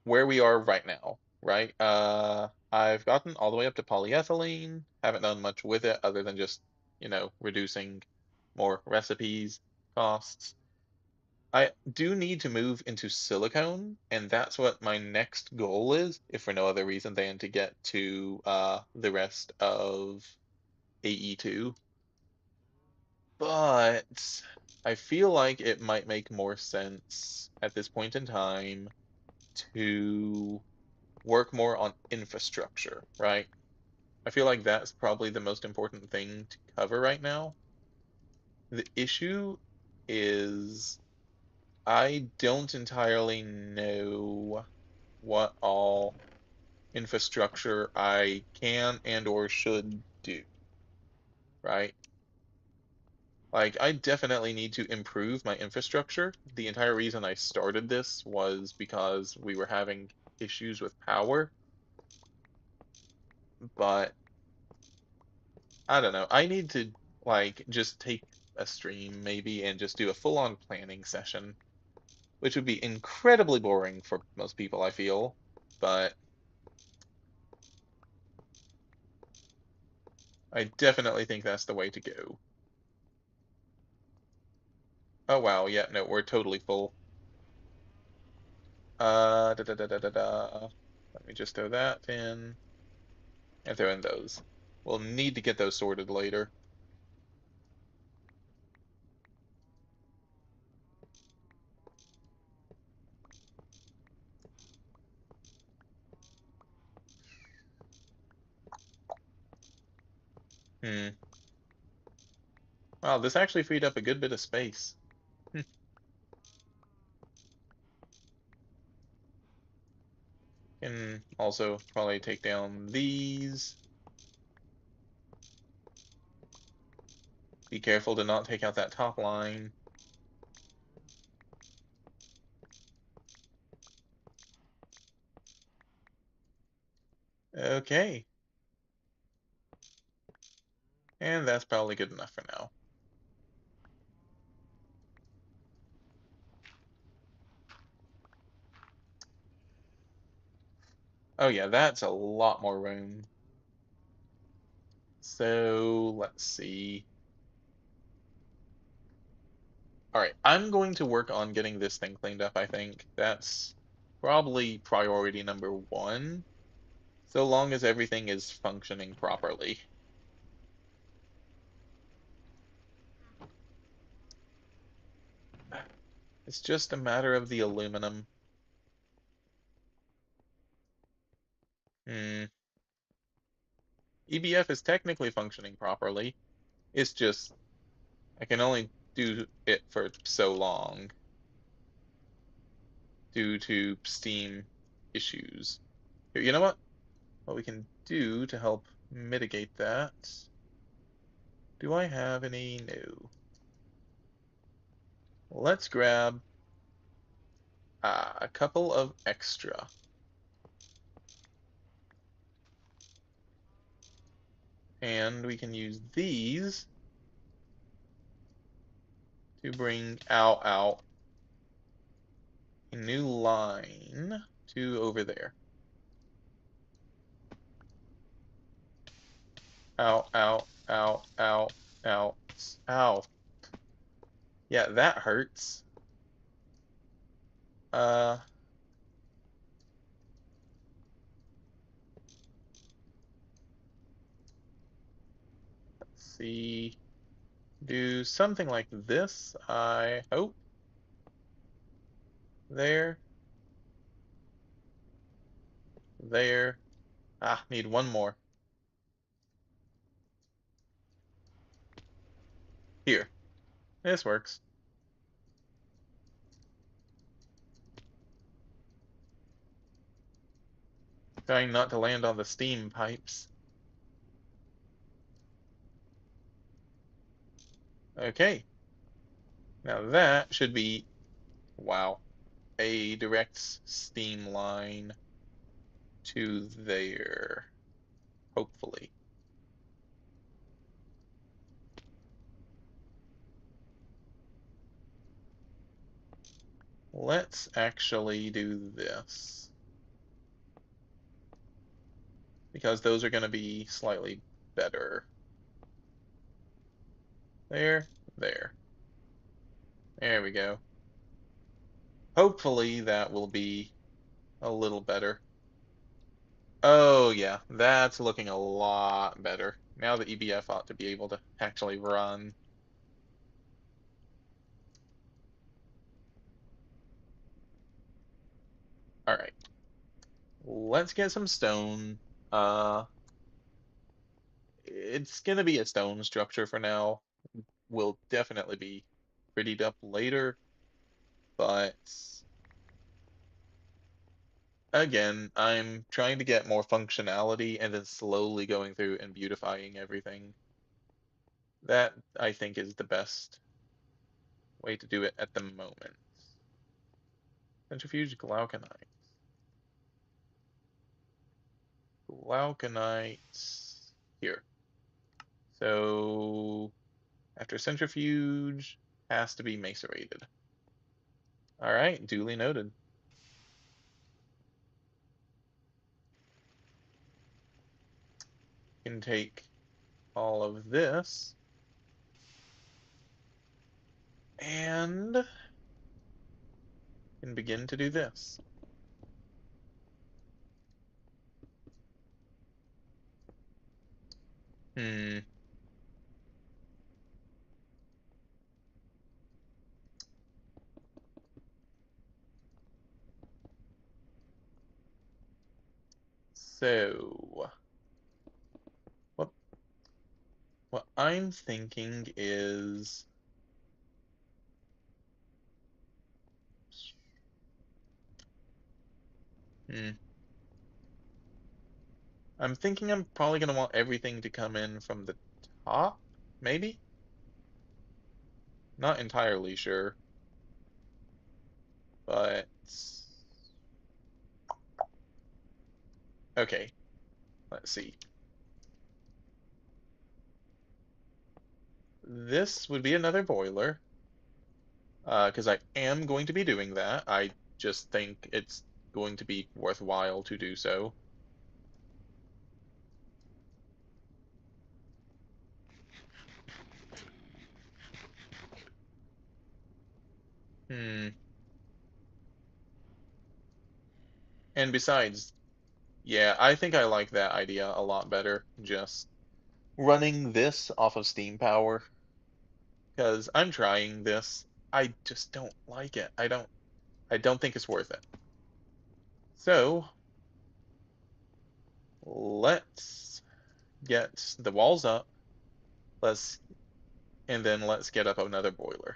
where we are right now, right? I've gotten all the way up to polyethylene, haven't done much with it other than just, reducing more recipes, costs. I do need to move into silicone, and that's what my next goal is, if for no other reason than to get to the rest of AE2. But I feel like it might make more sense at this point in time to work more on infrastructure, right? I feel like that's probably the most important thing to cover right now. The issue is I don't entirely know what all infrastructure I can and or should do, right? Like, I definitely need to improve my infrastructure. The entire reason I started this was because we were having issues with power, but I don't know. I need to, like, just take a stream maybe and just do a full-on planning session, which would be incredibly boring for most people, I feel, but I definitely think that's the way to go. Oh wow, yeah, no, we're totally full. Da da da da da da. Let me just throw that in and throw in those. We'll need to get those sorted later. Hmm. Wow, this actually freed up a good bit of space. Hmm. Can also probably take down these. Be careful to not take out that top line. Okay, and that's probably good enough for now. Oh yeah, that's a lot more room. So let's see. All right, I'm going to work on getting this thing cleaned up, I think. That's probably priority number one, so long as everything is functioning properly. It's just a matter of the aluminum. Hmm. EBF is technically functioning properly. It's just I can only do it for so long due to steam issues. Here, you know what we can do to help mitigate that? Do I have any? No. Let's grab a couple of extra. And we can use these to bring out a new line to over there. Out, out, out, out, out. Ow. Yeah, that hurts. Let's see. Do something like this, I hope. There. There. Ah, need one more. Here. This works. Trying not to land on the steam pipes. Okay. Now that should be, wow, a direct steam line to there, hopefully. Let's actually do this, because those are going to be slightly better. There, there. There we go. Hopefully that will be a little better. Oh yeah, that's looking a lot better. Now the EBF ought to be able to actually run. All right. Let's get some stone. It's gonna be a stone structure for now. Will definitely be prettied up later, but again, I'm trying to get more functionality and then slowly going through and beautifying everything. That I think is the best way to do it at the moment. Centrifuge glauconite. Glauconites here. So after centrifuge has to be macerated. All right, duly noted. Can take all of this and can begin to do this. Hmm. So what I'm thinking is hmm, I'm thinking I'm probably gonna want everything to come in from the top, maybe? Not entirely sure, but okay, let's see. This would be another boiler, because I am going to be doing that. I just think it's going to be worthwhile to do so. Hmm. And besides, yeah, I think I like that idea a lot better. Just running this off of steam power, because I'm trying this. I just don't like it. I don't think it's worth it. So let's get the walls up. Let's and then let's get up another boiler.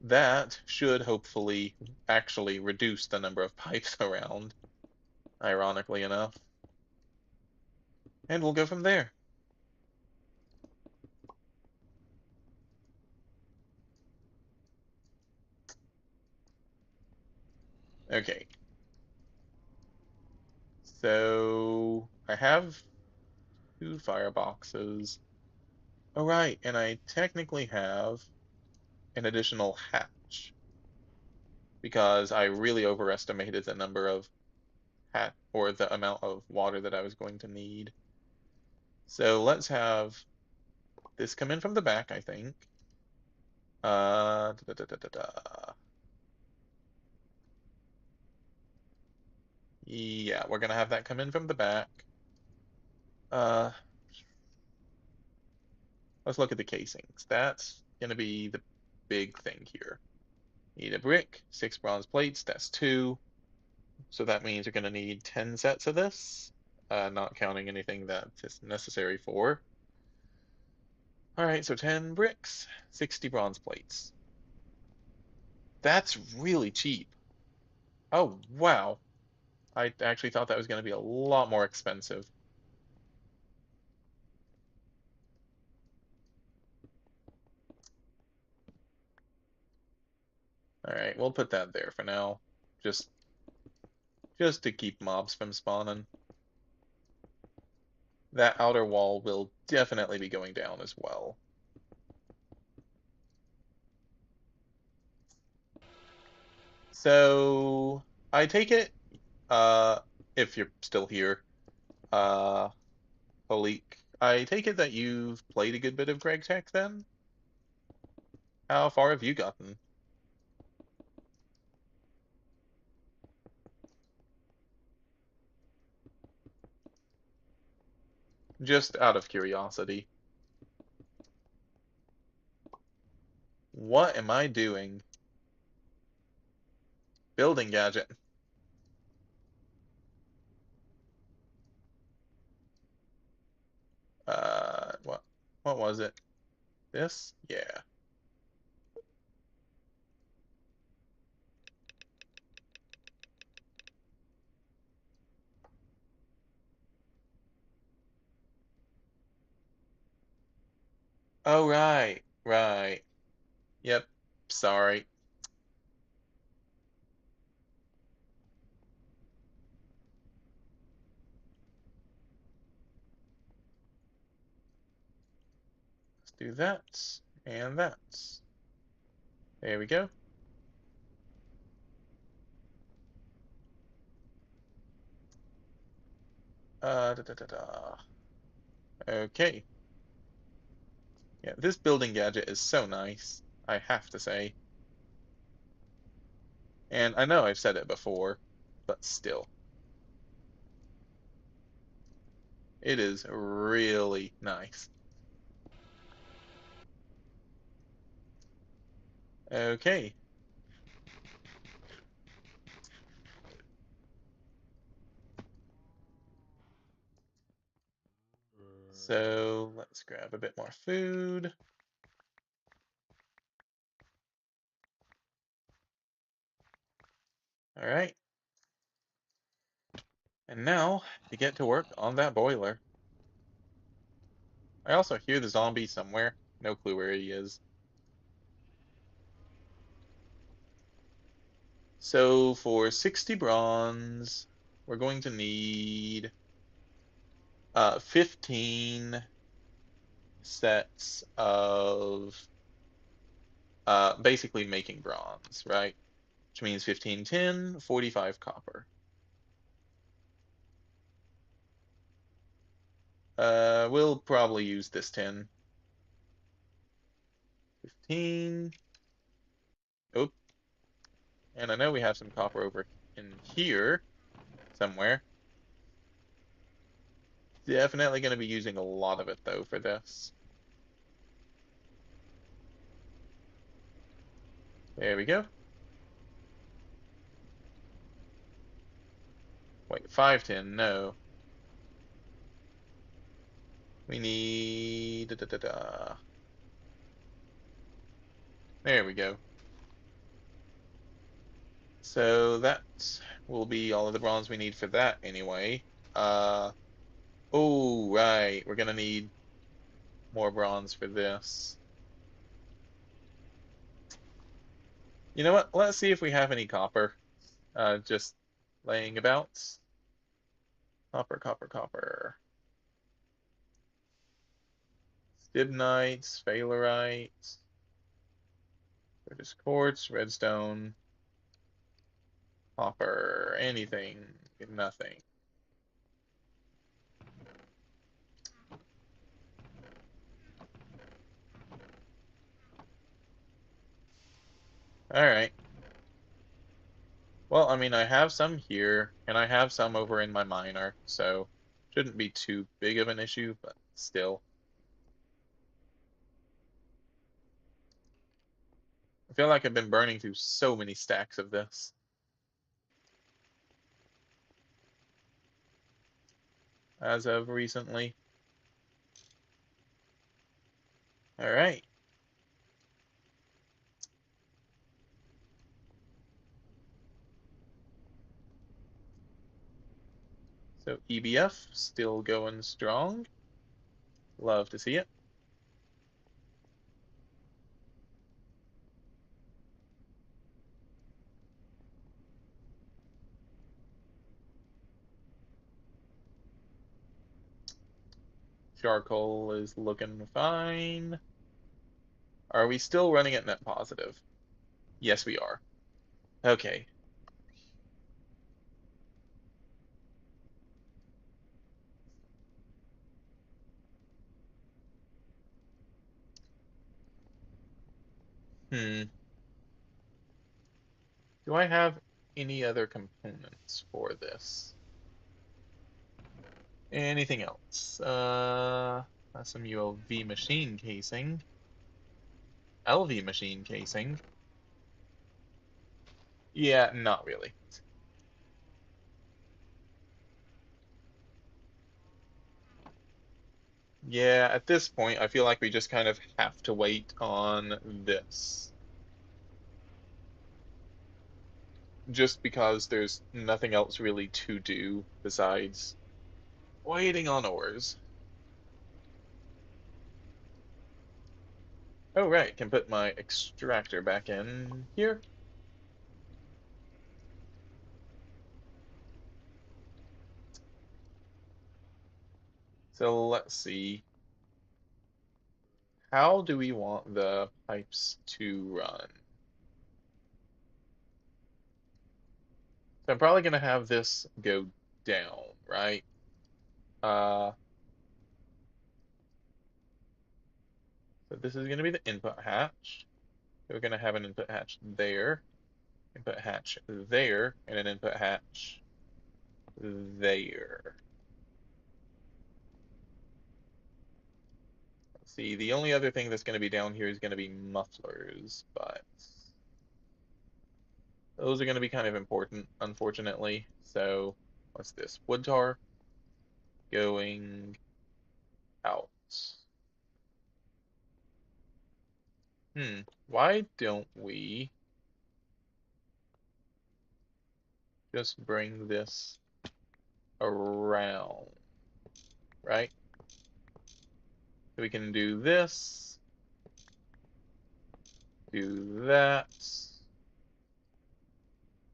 That should hopefully actually reduce the number of pipes around, ironically enough. And we'll go from there. Okay. So I have two fireboxes. Oh right, and I technically have an additional hatch because I really overestimated the number of or the amount of water that I was going to need. So let's have this come in from the back, I think. Da, da, da, da, da. Yeah, we're gonna have that come in from the back. Uh, let's look at the casings. That's gonna be the big thing here. Need a brick, 6 bronze plates, that's 2. So that means you're gonna need 10 sets of this, not counting anything that is necessary for. Alright, so 10 bricks, 60 bronze plates. That's really cheap. Oh, wow. I actually thought that was going to be a lot more expensive. All right, we'll put that there for now. Just just to keep mobs from spawning. That outer wall will definitely be going down as well. So I take it, uh, if you're still here, uh, Holik, I take it that you've played a good bit of GregTech then? How far have you gotten? Just out of curiosity. What am I doing? Building gadget. What was it? This? Yeah. Oh, right. Right. Yep. Sorry. Let's do that and that. There we go. Da, da, da, da. Okay. Yeah, this building gadget is so nice, I have to say. And I know I've said it before, but still. It is really nice. Okay. So let's grab a bit more food. All right. And now to get to work on that boiler. I also hear the zombie somewhere. No clue where he is. So for 60 bronze, we're going to need 15 sets of basically making bronze, right? Which means 15 tin, 45 copper. We'll probably use this tin. 15. Oh, and I know we have some copper over in here somewhere. Definitely going to be using a lot of it though for this. There we go. Wait, 5 tin, no. We need da, da, da, da. There we go. So that will be all of the bronze we need for that anyway. Uh, oh, right. We're gonna need more bronze for this. You know what? Let's see if we have any copper. Just laying about. Copper, copper, copper. Stibnite, sphalerite. So just quartz, redstone, copper, anything, nothing. All right. Well, I mean, I have some here, and I have some over in my miner, so shouldn't be too big of an issue, but still. I feel like I've been burning through so many stacks of this as of recently. All right. So EBF still going strong. Love to see it. Charcoal is looking fine. Are we still running at net positive? Yes, we are. Okay. Hmm. Do I have any other components for this? Anything else? Some ULV machine casing. LV machine casing. Yeah, not really. Yeah, at this point, I feel like we just kind of have to wait on this. Just because there's nothing else really to do besides waiting on ores. Oh, right, can put my extractor back in here. So let's see. How do we want the pipes to run? So I'm probably going to have this go down, right? Uh, so this is going to be the input hatch. So we're going to have an input hatch there, input hatch there, and an input hatch there. Let's see, the only other thing that's going to be down here is going to be mufflers, but those are going to be kind of important, unfortunately. So what's this? Wood tar going out. Why don't we just bring this around, right? So we can do this, do that,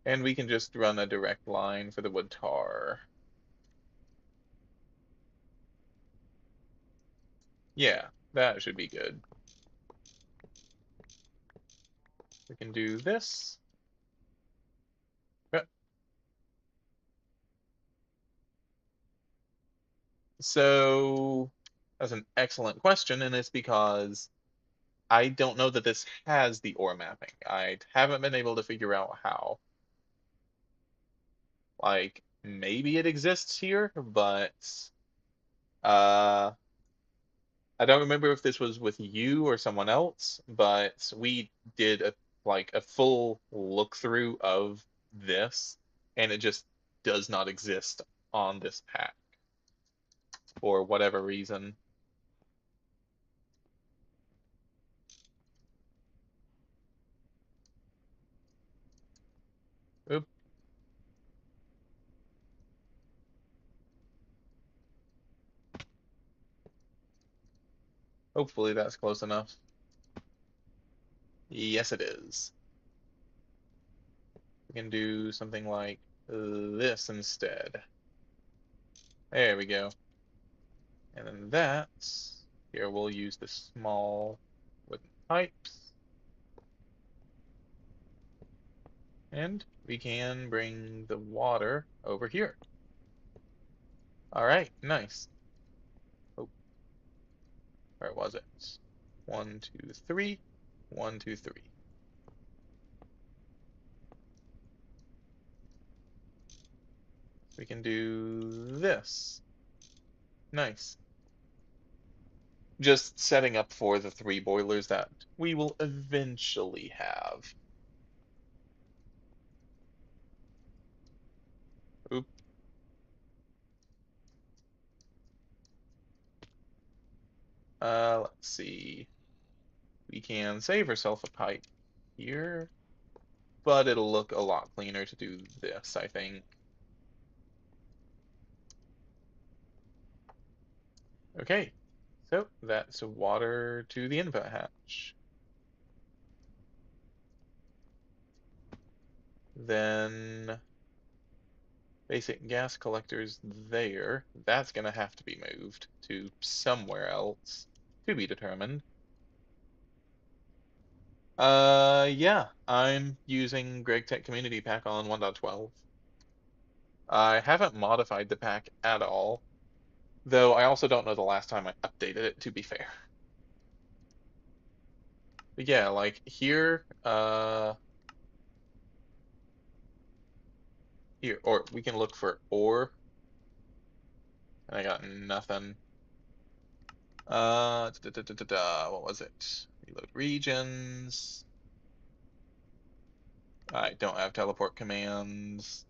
and we can just run a direct line for the wood tar. Yeah, that should be good. We can do this. Yep. So that's an excellent question, and it's because I don't know that this has the ore mapping. I haven't been able to figure out how. Like, maybe it exists here, but uh I don't remember if this was with you or someone else, but we did a full look through of this, and it just does not exist on this pack for whatever reason. Oop, hopefully that's close enough. Yes, it is. We can do something like this instead. There we go. And then that, here we'll use the small wooden pipes. And we can bring the water over here. All right, nice. Oh, where was it? 1, 2, 3. 1, 2, 3. We can do this. Nice. Just setting up for the 3 boilers that we will eventually have. Oop. Let's see. We can save ourselves a pipe here, but it'll look a lot cleaner to do this, I think. Okay, so that's water to the input hatch. Then basic gas collectors there. That's gonna have to be moved to somewhere else to be determined. Yeah, I'm using GregTech Community Pack on 1.12. I haven't modified the pack at all, though I also don't know the last time I updated it, to be fair. But yeah, like here, here, or we can look for ore, and I got nothing. What was it? Reload regions. I don't have teleport commands.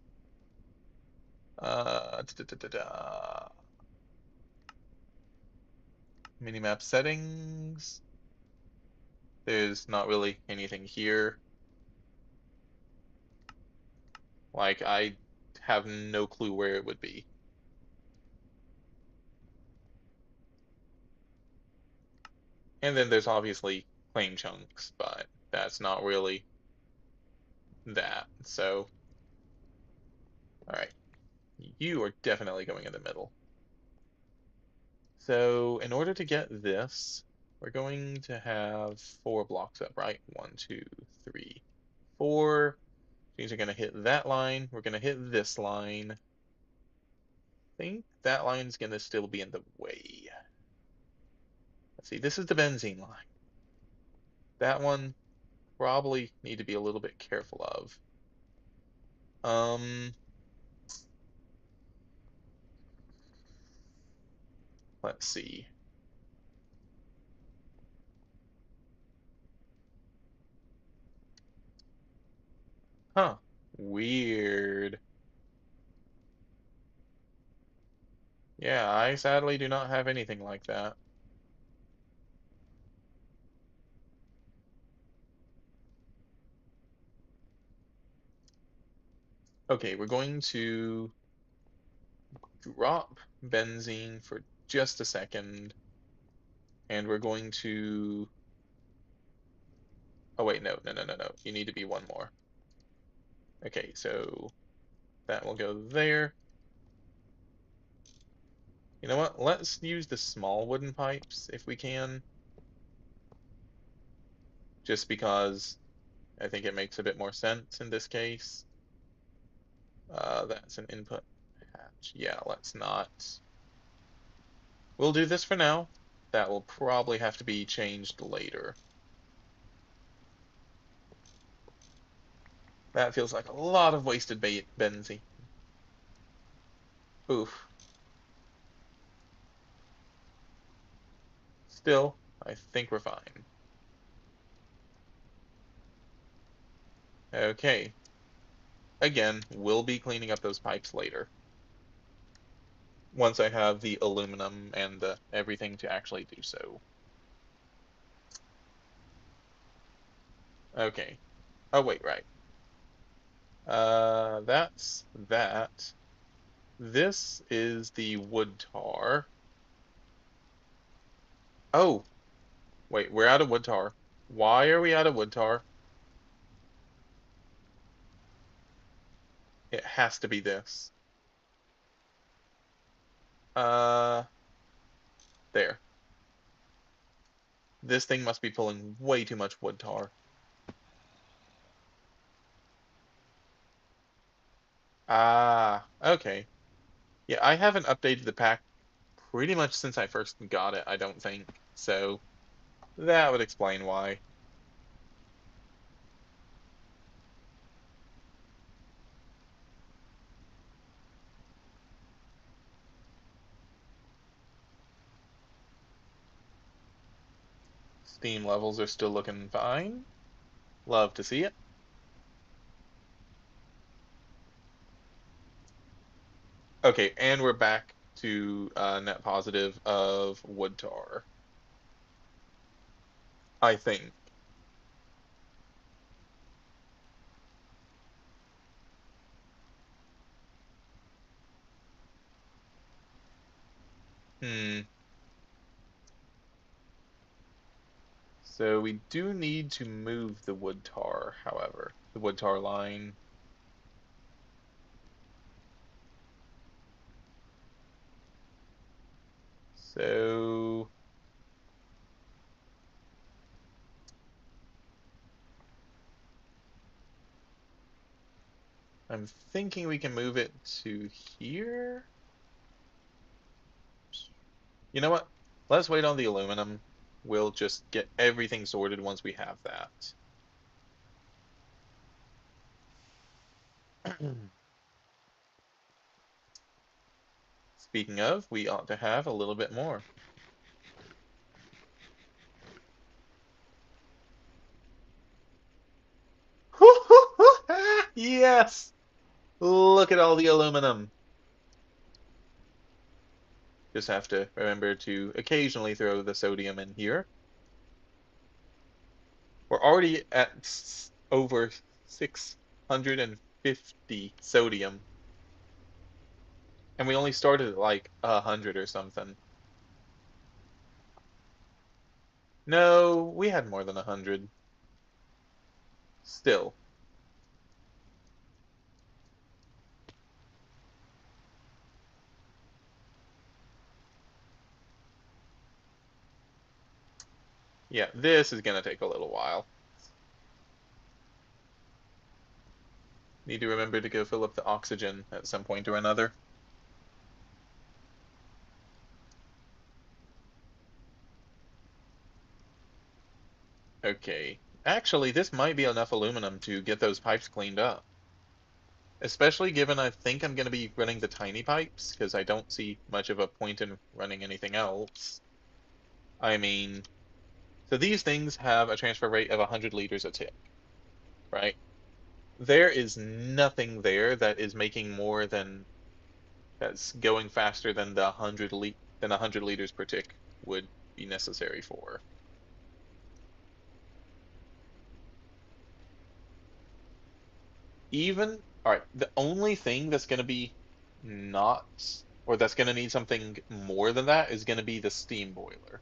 Minimap settings. There's not really anything here. Like, I have no clue where it would be. And then there's obviously claim chunks, but that's not really that. So, alright. You are definitely going in the middle. So, in order to get this, we're going to have 4 blocks up, right? 1, 2, 3, 4. These are going to hit that line. We're going to hit this line. I think that line's going to still be in the way. Let's see, this is the benzene line. That one probably need to be a little bit careful of. Let's see. Huh. Weird. Yeah, I sadly do not have anything like that. Okay, we're going to drop benzene for just a second, and we're going to... Oh wait, no, no, no, no, no. You need to be one more. Okay, so that will go there. You know what? Let's use the small wooden pipes if we can. Just because I think it makes a bit more sense in this case. That's an input hatch. Yeah, let's not. We'll do this for now. That will probably have to be changed later. That feels like a lot of wasted benzene. Oof. Still, I think we're fine. Okay. Again, we'll be cleaning up those pipes later. Once I have the aluminum and the everything to actually do so. Okay. Oh, wait, right. That's that. This is the wood tar. Oh, wait, we're out of wood tar. Why are we out of wood tar? It has to be this. Uh, there. This thing must be pulling way too much wood tar. Ah, okay. Yeah, I haven't updated the pack pretty much since I first got it, I don't think. So that would explain why. Steam levels are still looking fine. Love to see it. Okay, and we're back to net positive of wood tar, I think. Hmm. So we do need to move the wood tar, however. The wood tar line. So I'm thinking we can move it to here. You know what? Let's wait on the aluminum. We'll just get everything sorted once we have that. Speaking of, we ought to have a little bit more. Yes! Look at all the aluminum. Just have to remember to occasionally throw the sodium in here. We're already at over 650 sodium, and we only started at like 100 or something. No, we had more than 100. Still, yeah, this is gonna take a little while. Need to remember to go fill up the oxygen at some point or another. Okay. Actually, this might be enough aluminum to get those pipes cleaned up. Especially given I think I'm going to be running the tiny pipes, because I don't see much of a point in running anything else. I mean, so these things have a transfer rate of 100 liters a tick, right? There is nothing there that is making more than that's going faster than the 100 liters per tick would be necessary for. Even, all right, the only thing that's going to be not, or that's going to need something more than that is going to be the steam boiler.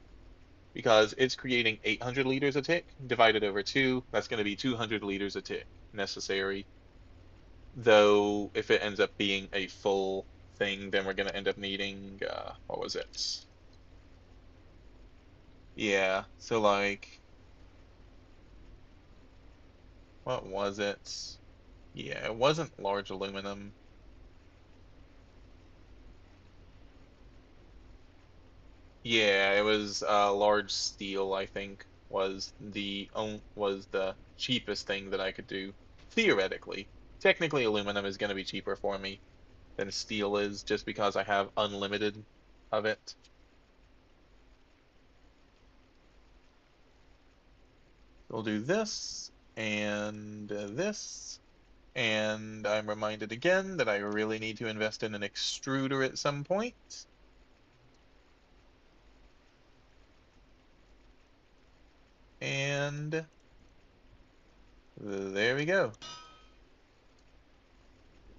Because it's creating 800 liters a tick divided over two. That's going to be 200 liters a tick necessary. Though, if it ends up being a full thing, then we're going to end up needing, what was it? Yeah, so like, what was it? Yeah, it wasn't large aluminum. Yeah, it was large steel, I think, was the cheapest thing that I could do, theoretically. Technically, aluminum is going to be cheaper for me than steel is, just because I have unlimited of it. We'll do this, and I'm reminded again that I really need to invest in an extruder at some point. And there we go.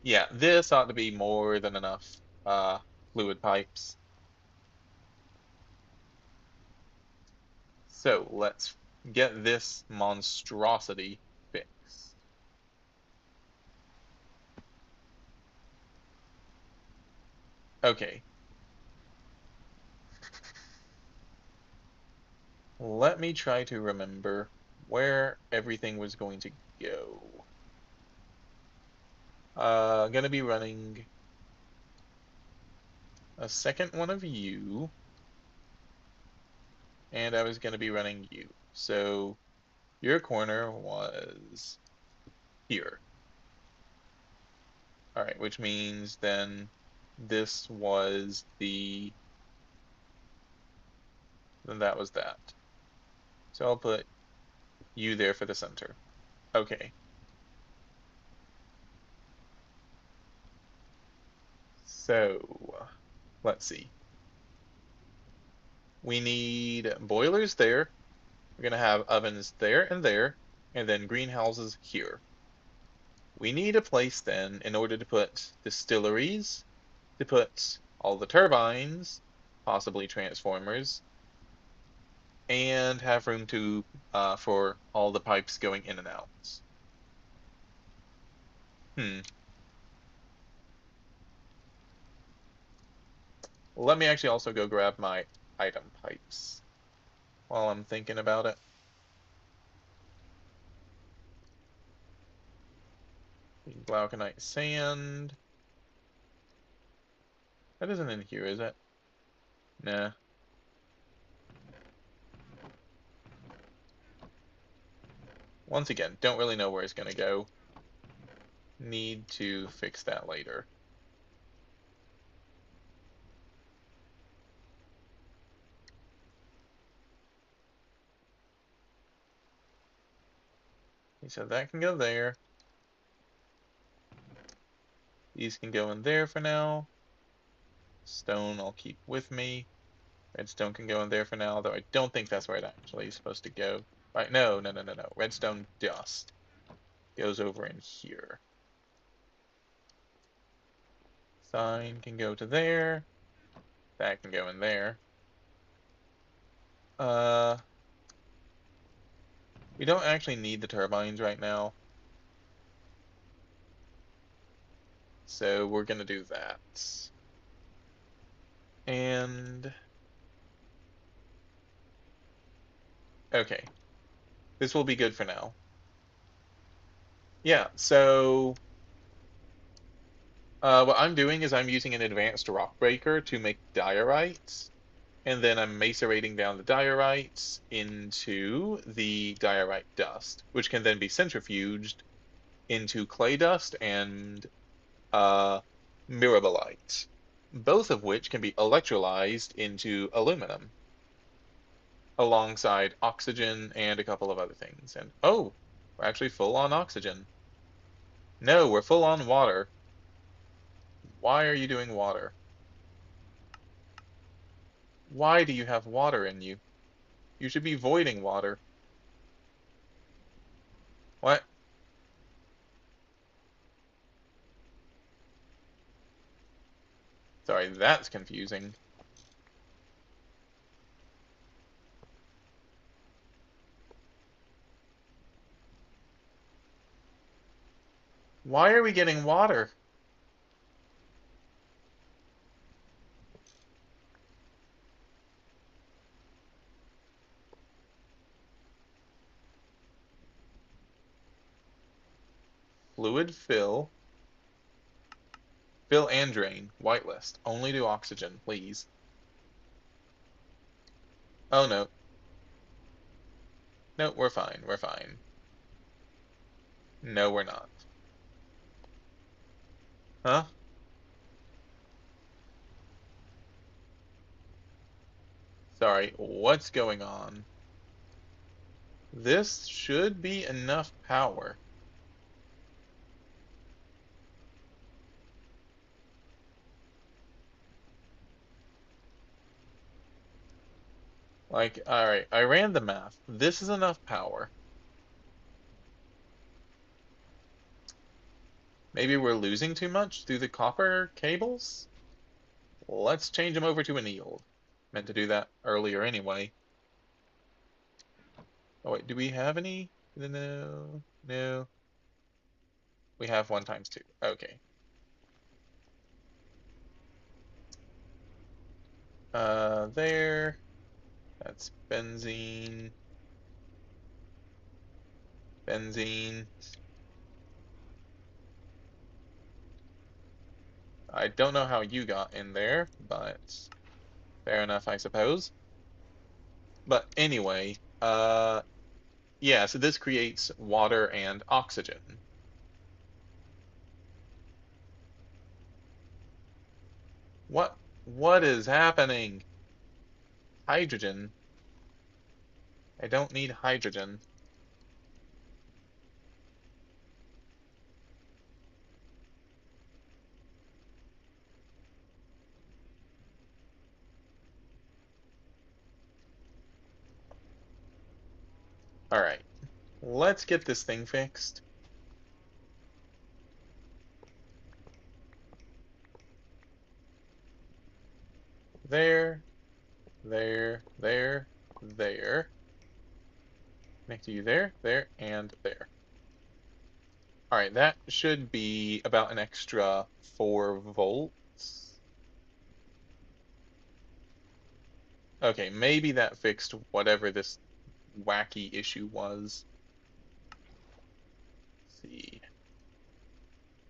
Yeah, this ought to be more than enough fluid pipes. So let's get this monstrosity fixed. Okay, let me try to remember where everything was going to go. Gonna be running a second one of you, and I was gonna be running you. So your corner was here. All right, which means then this was then that was that. So I'll put you there for the center. Okay. So let's see. We need boilers there. We're gonna have ovens there, and then greenhouses here. We need a place then in order to put distilleries, to put all the turbines, possibly transformers, and have room to for all the pipes going in and out. Hmm. Let me actually also go grab my item pipes while I'm thinking about it. Glauconite sand. That isn't in here, is it? Nah. Once again, don't really know where it's gonna go. Need to fix that later. So that can go there. These can go in there for now. Stone I'll keep with me. Redstone can go in there for now, though I don't think that's where it actually is supposed to go. Right, no. Redstone dust goes over in here. Sign can go to there. That can go in there. Uh, we don't actually need the turbines right now. So we're gonna do that. And okay, this will be good for now. Yeah, so what I'm doing is I'm using an advanced rock breaker to make diorites, and then I'm macerating down the diorites into the diorite dust, which can then be centrifuged into clay dust and uh, mirabilite, both of which can be electrolyzed into aluminum alongside oxygen and a couple of other things. And oh, we're actually full on oxygen. No, we're full on water. Why are you doing water? Why do you have water in you? You should be voiding water. What? Sorry, that's confusing. Why are we getting water? Fluid fill. Fill and drain. Whitelist. Only do oxygen, please. Oh no. No, we're fine. We're fine. No, we're not. Huh? Sorry, what's going on? This should be enough power. Like, alright, I ran the math. This is enough power. Maybe we're losing too much through the copper cables? Let's change them over to annealed. Meant to do that earlier anyway. Oh wait, do we have any? No, no. We have 1 times 2. Okay. There. That's benzene. Benzene. I don't know how you got in there, but fair enough, I suppose. But anyway, yeah, so this creates water and oxygen. What what is happening? Hydrogen. I don't need hydrogen. All right, let's get this thing fixed. There, there. Connect to you there, there, and there. All right, that should be about an extra 4 volts. Okay, maybe that fixed whatever this wacky issue was. Let's see.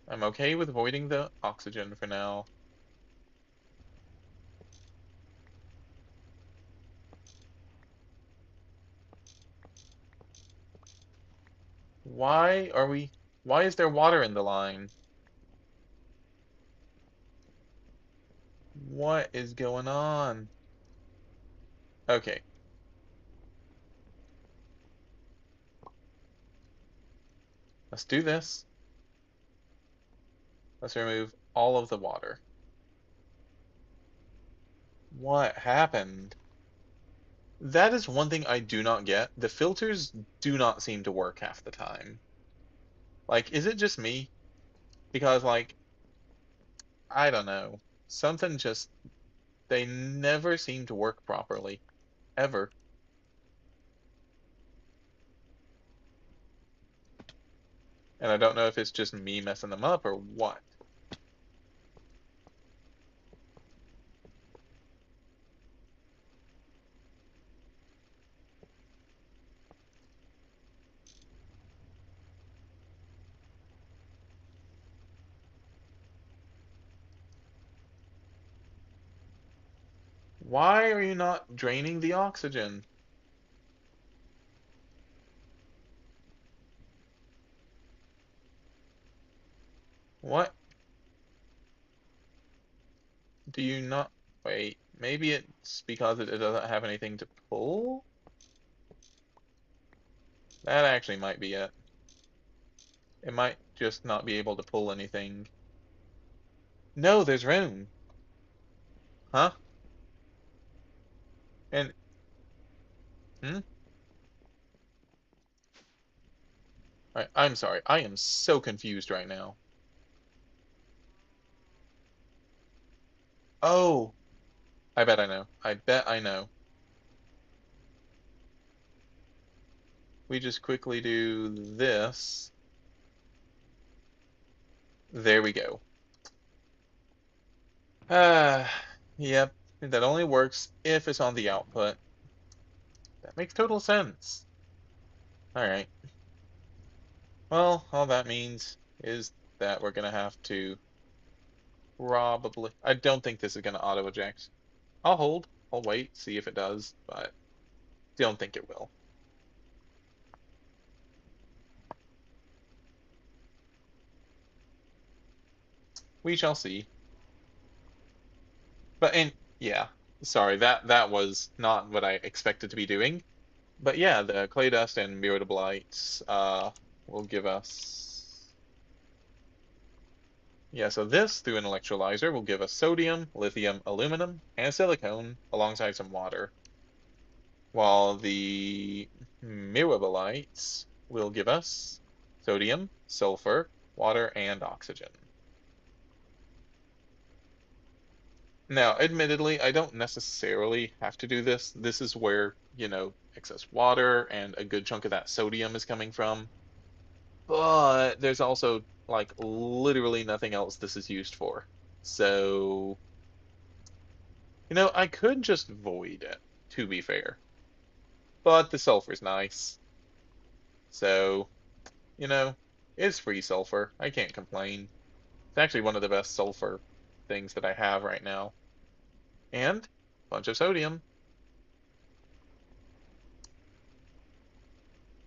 I'm okay with voiding the oxygen for now. Why are we... Why is there water in the line? What is going on? Okay, let's do this. Let's remove all of the water. What happened? That is one thing I do not get. The filters do not seem to work half the time. Like, is it just me? Because, like, I don't know. Something just, they never seem to work properly. Ever. And I don't know if it's just me messing them up or what. Why are you not draining the oxygen? What do you not... Wait, maybe it's because it doesn't have anything to pull? That actually might be it. It might just not be able to pull anything. No, there's room. Huh? And, hmm? I'm sorry. I am so confused right now. Oh, I bet I know. I bet I know. We just quickly do this. There we go. Ah, yep. That only works if it's on the output. That makes total sense. All right. Well, all that means is that we're gonna have to probably... I don't think this is gonna auto eject. I'll hold. I'll wait, see if it does, but don't think it will. We shall see. But and yeah, sorry, that was not what I expected to be doing. But yeah, the clay dust and mirrodobelites will give us... Yeah, so this through an electrolyzer will give us sodium, lithium, aluminum, and silicone alongside some water. While the mirrodobelites will give us sodium, sulfur, water, and oxygen. Now, admittedly, I don't necessarily have to do this. This is where, excess water and a good chunk of that sodium is coming from. But there's also, like, literally nothing else this is used for. So, I could just void it, to be fair. But the sulfur's nice. So, you know, it's free sulfur. I can't complain. It's actually one of the best sulfur things that I have right now. And a bunch of sodium.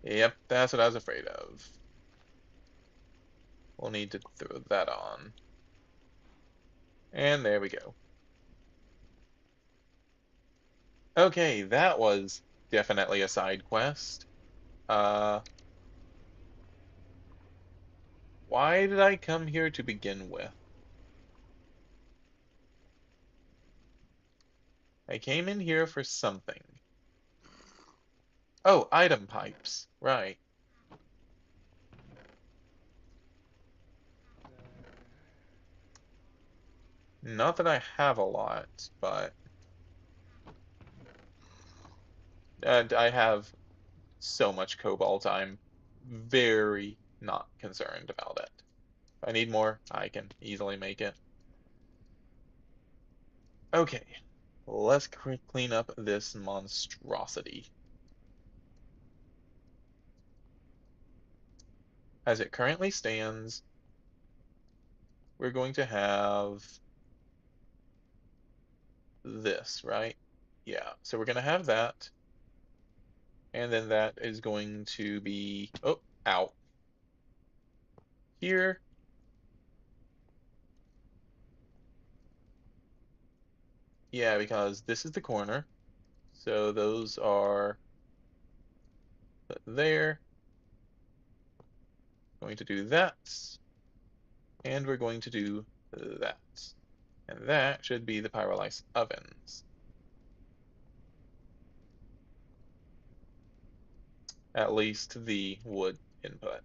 Yep, that's what I was afraid of. We'll need to throw that on. And there we go. Okay, that was definitely a side quest. Uh, why did I come here to begin with? I came in here for something. Oh, item pipes. Right. Not that I have a lot, but I have so much cobalt, I'm very not concerned about it. If I need more, I can easily make it. Okay, let's clean up this monstrosity. As it currently stands, we're going to have this, right? Yeah, so we're going to have that, and then that is going to be, oh, out here. Yeah, because this is the corner. So those are there. Going to do that. And we're going to do that. And that should be the pyrolysis ovens. At least the wood input.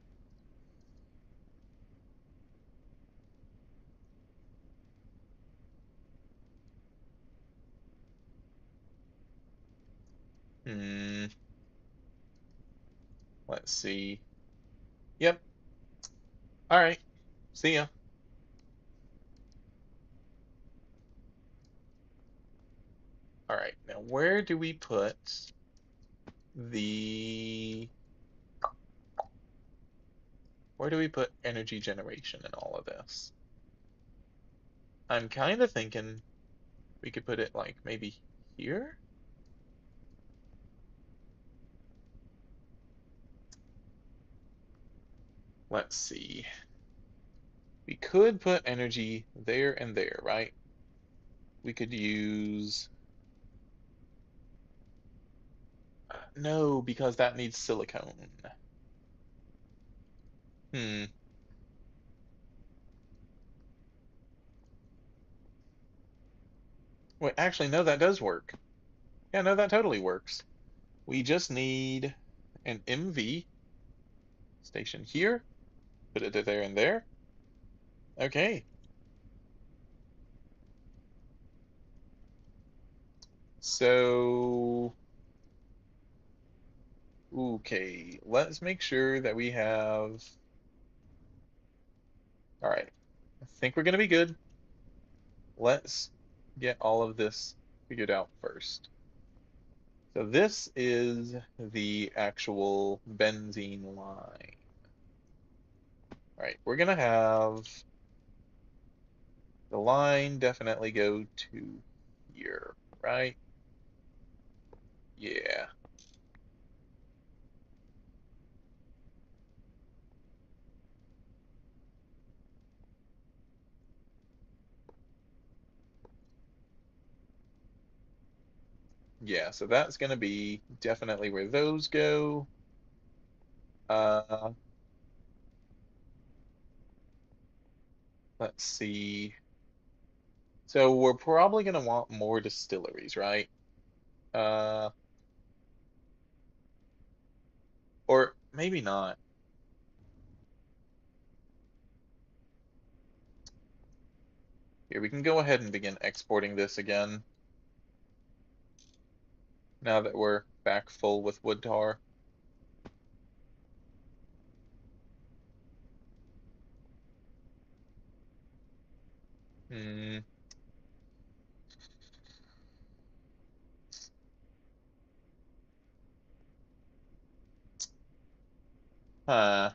Hmm. Let's see. Yep. All right. See ya. All right. Now, where do we put the... Where do we put energy generation in all of this? I'm kind of thinking we could put it like maybe here? Let's see. We could put energy there and there, right? We could use... No, because that needs silicone. Hmm. Wait, actually, no, that does work. Yeah, no, that totally works. We just need an MV station here. Put it there and there. Okay. So, okay, let's make sure that we have... All right. I think we're going to be good. Let's get all of this figured out first. So this is the actual benzene line. All right, we're gonna have the line definitely go to here, right? Yeah. Yeah, so that's gonna be definitely where those go. Uh, let's see. So we're probably gonna want more distilleries, right? Uh, or maybe not. Here, we can go ahead and begin exporting this again now that we're back full with wood tar. Hmm. Huh.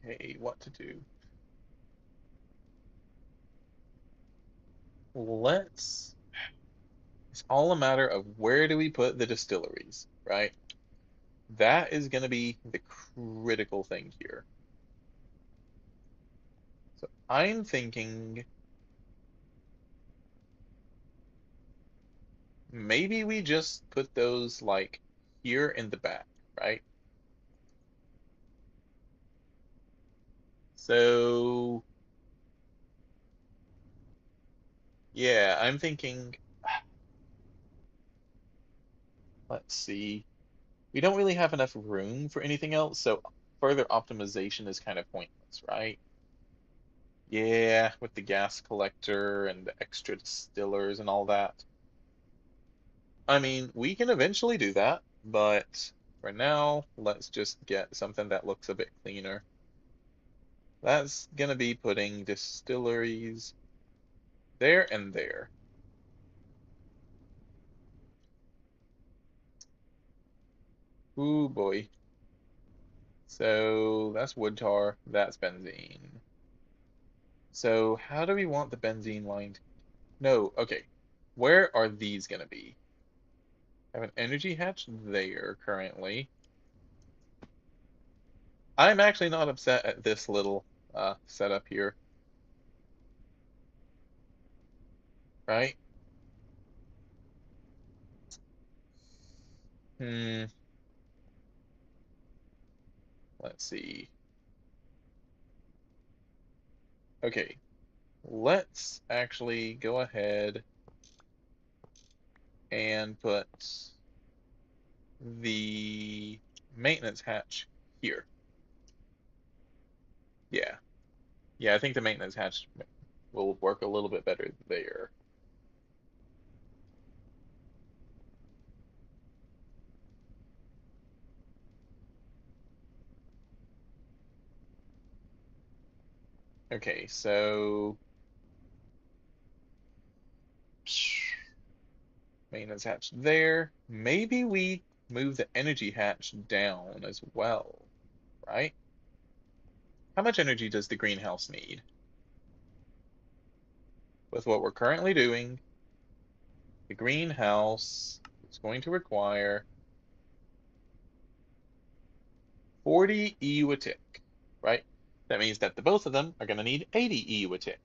Okay, what to do? Let's. It's all a matter of where do we put the distilleries, right? That is going to be the critical thing here. So I'm thinking maybe we just put those like here in the back, right? So yeah, I'm thinking, let's see. We don't really have enough room for anything else, so further optimization is kind of pointless, right? Yeah, with the gas collector and the extra distillers and all that. I mean, we can eventually do that, but for now, let's just get something that looks a bit cleaner. That's gonna be putting distilleries there and there. Ooh boy. So that's wood tar, that's benzene. So how do we want the benzene line? No, okay. Where are these gonna be? I have an energy hatch there currently. I'm actually not upset at this little setup here, right? Hmm, let's see. Okay, let's actually go ahead and put the maintenance hatch here. Yeah. Yeah, I think the maintenance hatch will work a little bit better there. Okay, so maintenance hatch there. Maybe we move the energy hatch down as well, right? How much energy does the greenhouse need? With what we're currently doing, the greenhouse is going to require 40 EU a tick, right? That means that the both of them are going to need 80 EU a tick.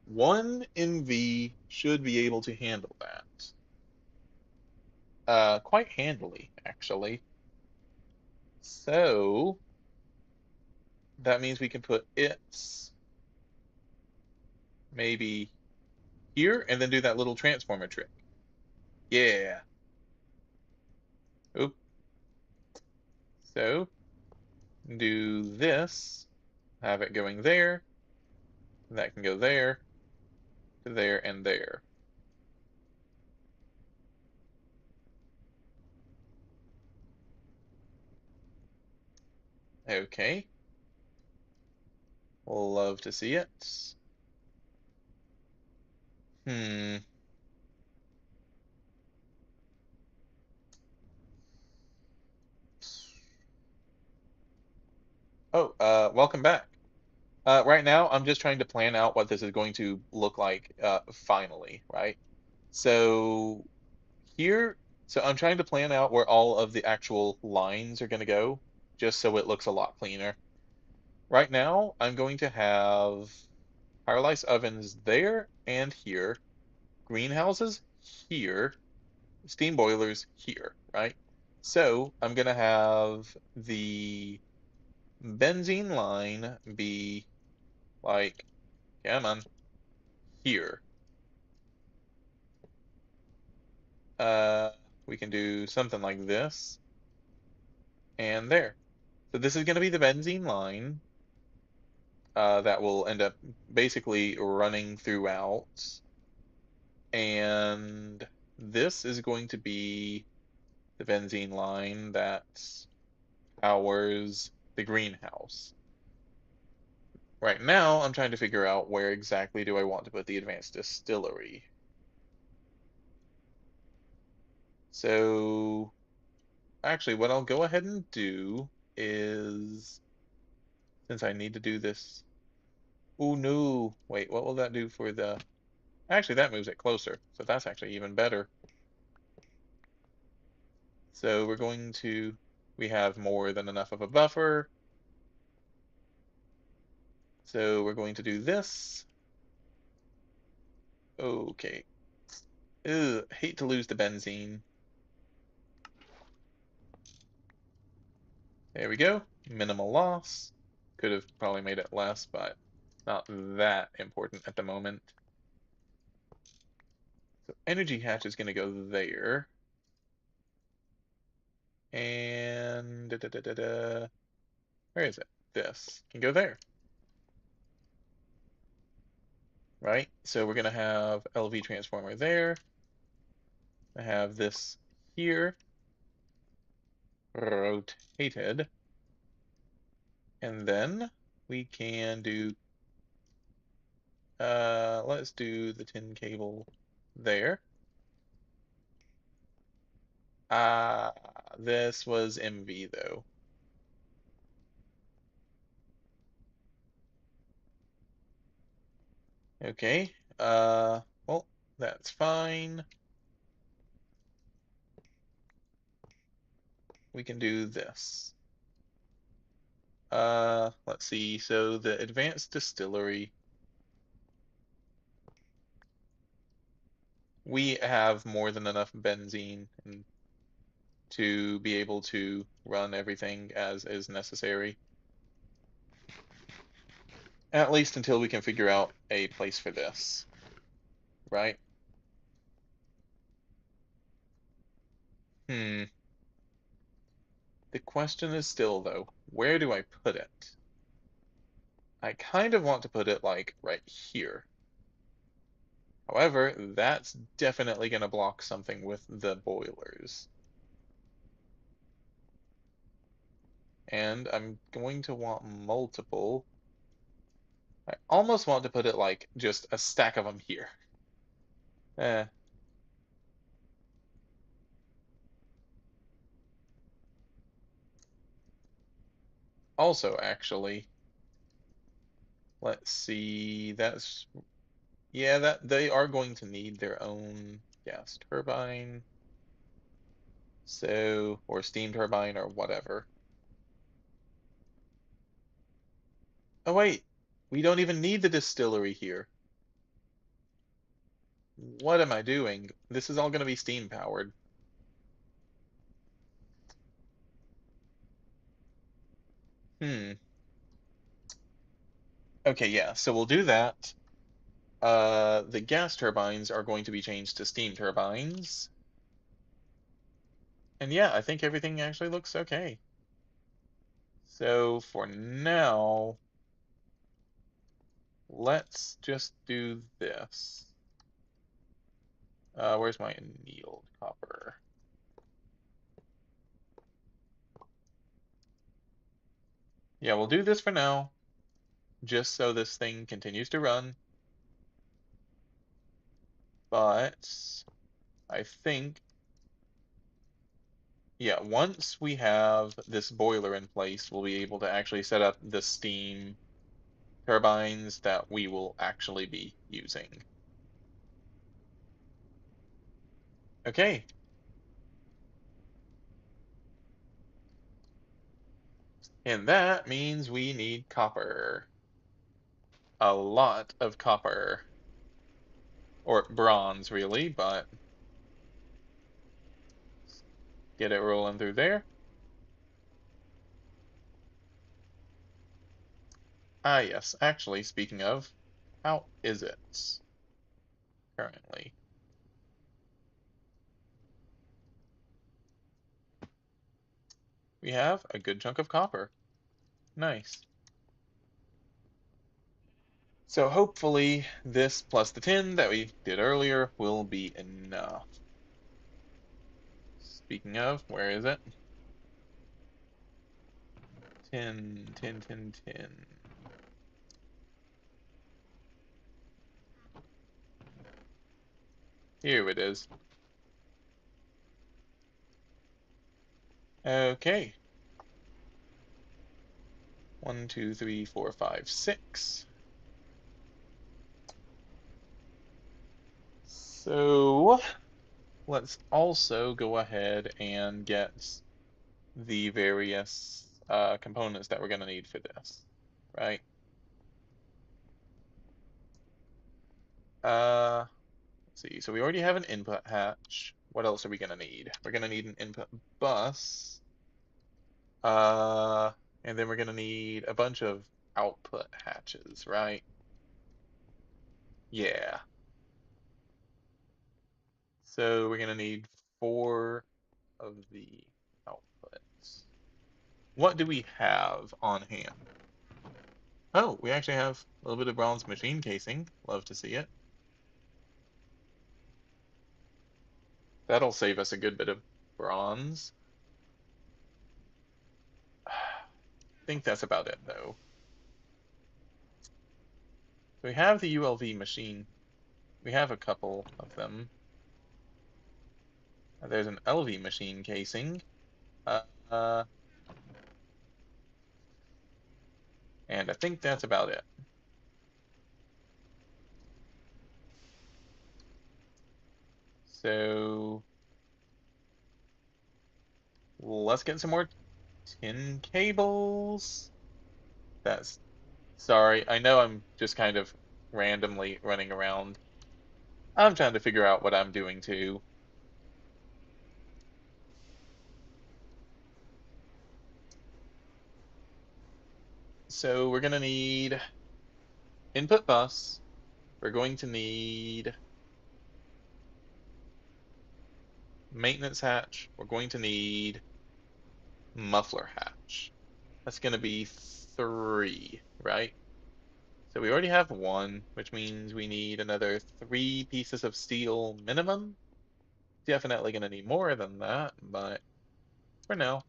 One MV should be able to handle that. Quite handily, actually. So that means we can put its maybe here and then do that little transformer trick. Yeah. Oop. So do this, have it going there, that can go there, to there, and there. Okay. Love to see it. Hmm. Oh, welcome back. Right now, I'm just trying to plan out what this is going to look like finally, right? So here, so I'm trying to plan out where all of the actual lines are going to go, just so it looks a lot cleaner. Right now, I'm going to have Firelice ovens there and here, greenhouses here, steam boilers here, right? So I'm going to have the benzene line be like, come on, here. Uh, we can do something like this and there. So this is going to be the benzene line that will end up basically running throughout. And this is going to be the benzene line that powers the greenhouse. Right now, I'm trying to figure out where exactly do I want to put the advanced distillery. So actually, what I'll go ahead and do is, since I need to do this. Oh no, wait, what will that do for the, actually that moves it closer, so that's actually even better. So we're going to, we have more than enough of a buffer. So we're going to do this. Okay. Ugh, hate to lose the benzene. There we go. Minimal loss. Could have probably made it less, but not that important at the moment. So energy hatch is going to go there. And where is it? This can go there. Right? So we're going to have LV transformer there. I have this here rotated. And then we can do, let's do the tin cable there. This was MV though. Okay, well, that's fine. We can do this. Let's see, so the advanced distillery, we have more than enough benzene to be able to run everything as is necessary. At least until we can figure out a place for this, right? Hmm. The question is still, though, where do I put it? I kind of want to put it like right here. However, that's definitely going to block something with the boilers. And I'm going to want multiple. I almost want to put it like just a stack of them here. Eh. Also, actually, let's see. That's, yeah, that they are going to need their own gas turbine. So, or steam turbine or whatever. Oh wait, we don't even need the distillery here. What am I doing? This is all going to be steam powered. Hmm. Okay, yeah, so we'll do that. The gas turbines are going to be changed to steam turbines. And yeah, I think everything actually looks okay. So for now, let's just do this. Where's my annealed copper? Yeah, we'll do this for now, just so this thing continues to run. But I think, yeah, once we have this boiler in place, we'll be able to actually set up the steam turbines that we will actually be using. Okay. And that means we need copper. A lot of copper. Or bronze, really, but get it rolling through there. Ah, yes. Actually, speaking of, how is it currently? We have a good chunk of copper. Nice. So hopefully this plus the tin that we did earlier will be enough. Speaking of, where is it? Tin, tin, tin, tin. Here it is. Okay. 1, 2, 3, 4, 5, 6. So let's also go ahead and get the various components that we're going to need for this, right? Let's see. So we already have an input hatch. What else are we going to need? We're going to need an input bus. Uh, and then we're going to need a bunch of output hatches, right? Yeah. So we're going to need 4 of the outputs. What do we have on hand? Oh, we actually have a little bit of bronze machine casing. Love to see it. That'll save us a good bit of bronze. I think that's about it, though. So we have the ULV machine. We have a couple of them. There's an LV machine casing. Uh, uh, and I think that's about it. So let's get some more tin cables. That's sorry. I know I'm just kind of randomly running around. I'm trying to figure out what I'm doing too. So we're gonna need input bus. We're going to need maintenance hatch. We're going to need muffler hatch. That's gonna be 3, right? So we already have 1, which means we need another 3 pieces of steel minimum. Definitely gonna need more than that, but for now.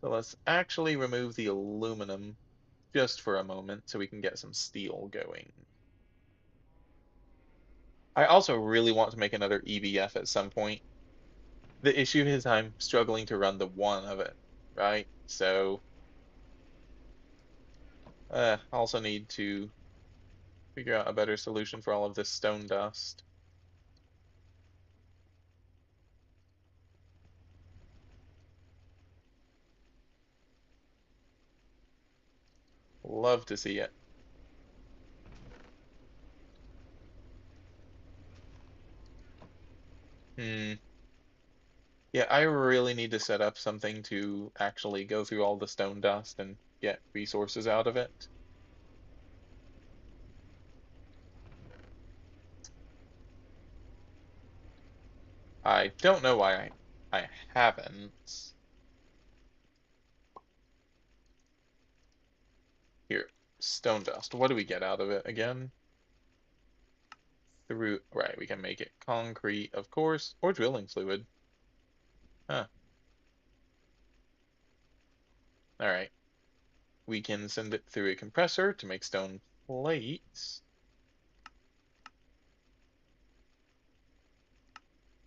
So let's actually remove the aluminum just for a moment so we can get some steel going. I also really want to make another EBF at some point. The issue is I'm struggling to run the one of it, right? So also need to figure out a better solution for all of this stone dust. Love to see it. Hmm. Yeah, I really need to set up something to actually go through all the stone dust and get resources out of it. I don't know why I haven't. Here, stone dust. What do we get out of it again? Through, right, we can make it concrete, of course, or drilling fluid. Huh. All right. We can send it through a compressor to make stone plates.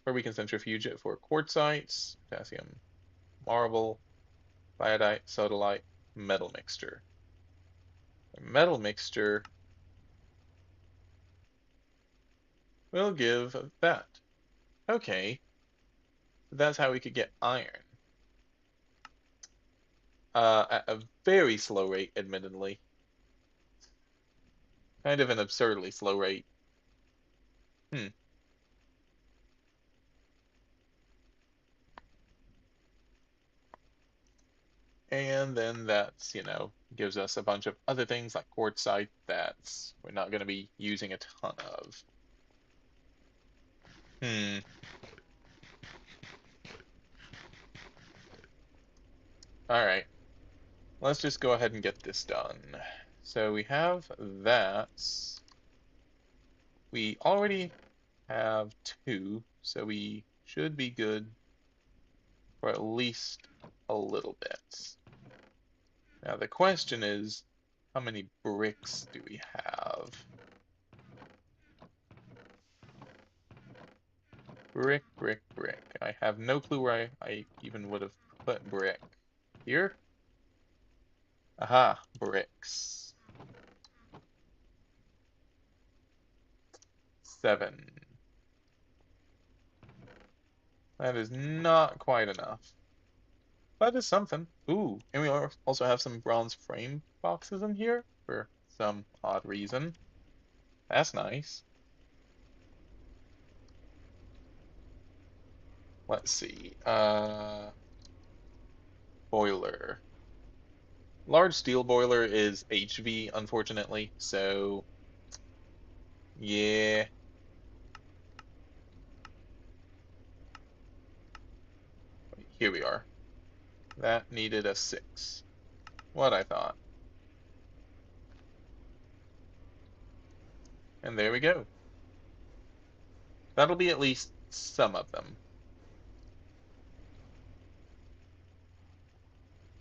Or we can centrifuge it for quartzites, potassium marble, biodite, sodalite, metal mixture. A metal mixture will give that. Okay, so that's how we could get iron. At a very slow rate, admittedly. Kind of an absurdly slow rate. Hmm. And then that's, gives us a bunch of other things like quartzite that we're not going to be using a ton of. Hmm. All right. Let's just go ahead and get this done. So we have that. We already have 2, so we should be good for at least a little bit. Now the question is, how many bricks do we have? Brick, brick, brick. I have no clue where I even would have put brick. Here? Aha, bricks. 7. That is not quite enough. That is something. Ooh, and we also have some bronze frame boxes in here for some odd reason. That's nice. Let's see. Boiler. Large steel boiler is HV, unfortunately, so yeah. Here we are. That needed a 6. What I thought. And there we go. That'll be at least some of them.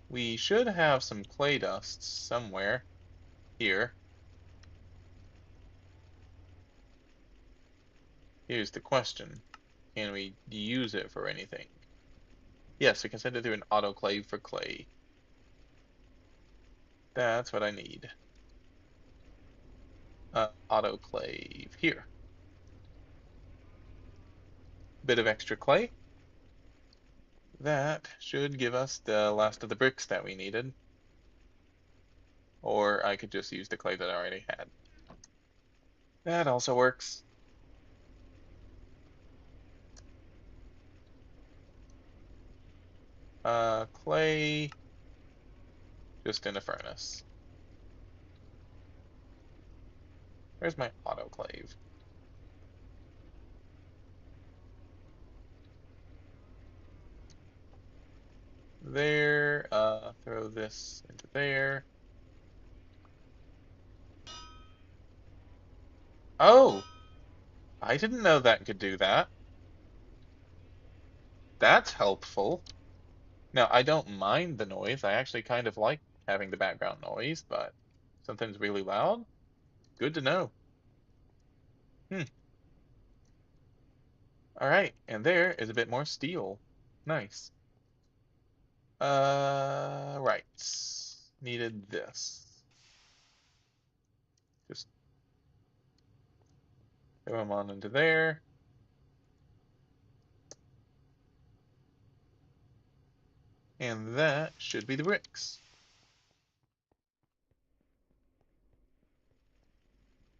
We should have some clay dust somewhere here. Here's the question. Can we use it for anything? Yes, we can send it through an autoclave for clay. That's what I need. Autoclave here. Bit of extra clay. That should give us the last of the bricks that we needed. Or I could just use the clay that I already had. That also works. Clay just in a furnace. Where's my autoclave? There, throw this into there. Oh! I didn't know that could do that. That's helpful. Now, I don't mind the noise. I actually kind of like having the background noise, but something's really loud? Good to know. Hmm. Alright, and there is a bit more steel. Nice. Right. Needed this. Just throw them on into there. And that should be the bricks.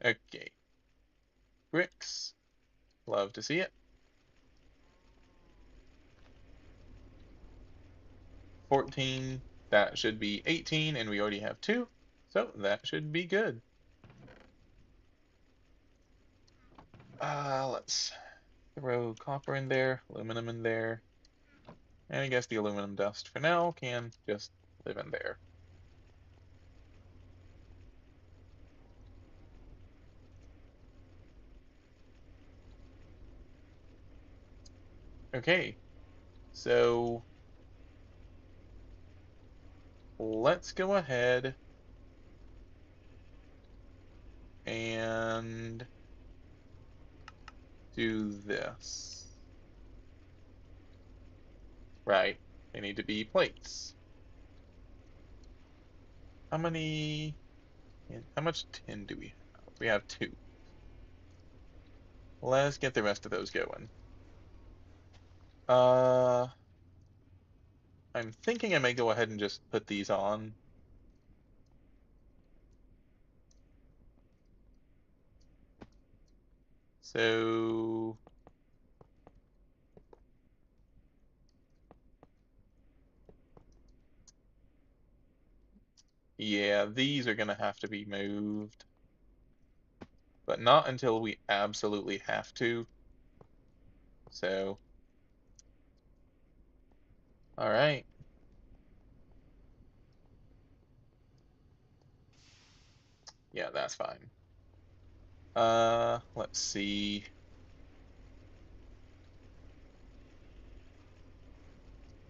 Okay. Bricks. Love to see it. 14. That should be 18, and we already have 2. So that should be good. Let's throw copper in there, aluminum in there. And I guess the aluminum dust for now can just live in there. Okay, so let's go ahead and do this. Right, they need to be plates. How many, how much tin do we have? We have 2. Let's get the rest of those going. Uh, I'm thinking I may go ahead and just put these on. So, yeah, these are gonna have to be moved, but not until we absolutely have to. So, all right. Yeah, that's fine. Let's see.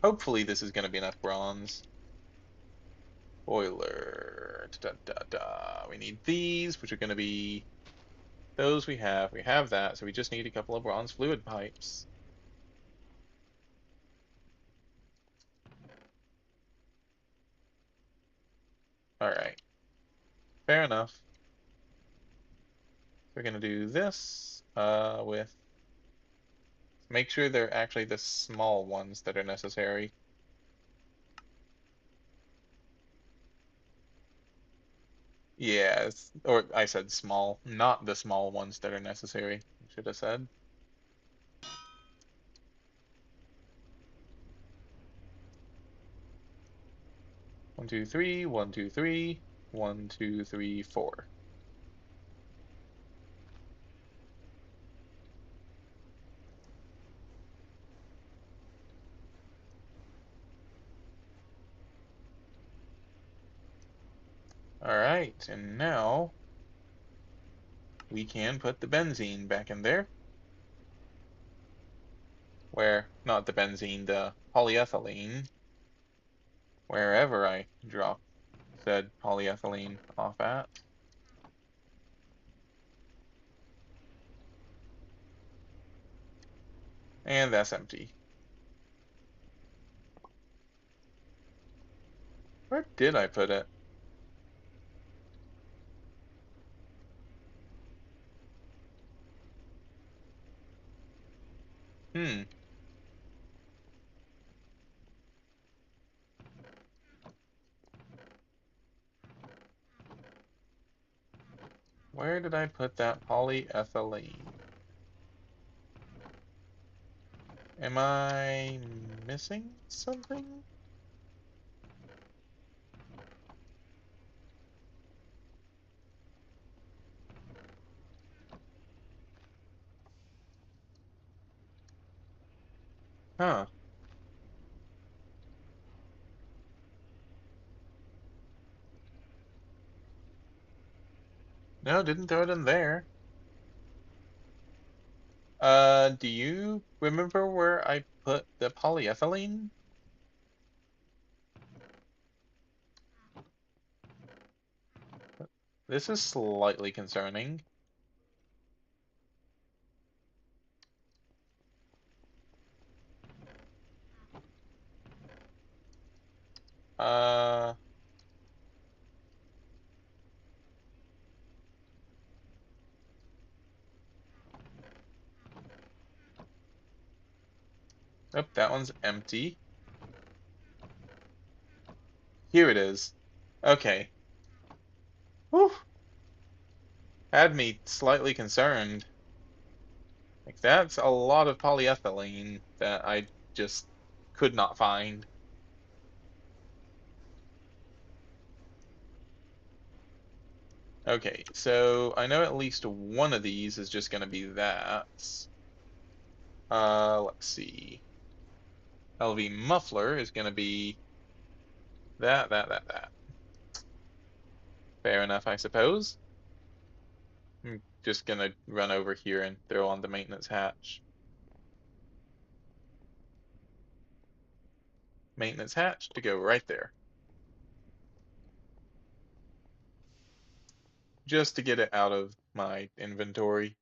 Hopefully this is gonna be enough bronze. Boiler. Da, da, da. We need these, which are gonna be those we have. We have that, so we just need a couple of bronze fluid pipes. All right, fair enough. We're gonna do this with make sure they're actually the small ones that are necessary. Yeah, or I said small, not the small ones that are necessary. I should have said. One, two, three, 1, 2, 3, 1, 2, 3, 4. All right, and now we can put the benzene back in there. Where, not the benzene, the polyethylene, wherever I drop said polyethylene off at. And that's empty. Where did I put it? Hmm. Where did I put that polyethylene? Am I missing something? Huh. No, didn't throw it in there. Do you remember where I put the polyethylene? This is slightly concerning. Uh, oh, that one's empty. Here it is. Okay. Whew. Had me slightly concerned. Like, that's a lot of polyethylene that I just could not find. Okay, so I know at least one of these is just going to be that. Let's see. LV muffler is going to be that. Fair enough, I suppose. I'm just going to run over here and throw on the maintenance hatch. Maintenance hatch to go right there. Just to get it out of my inventory.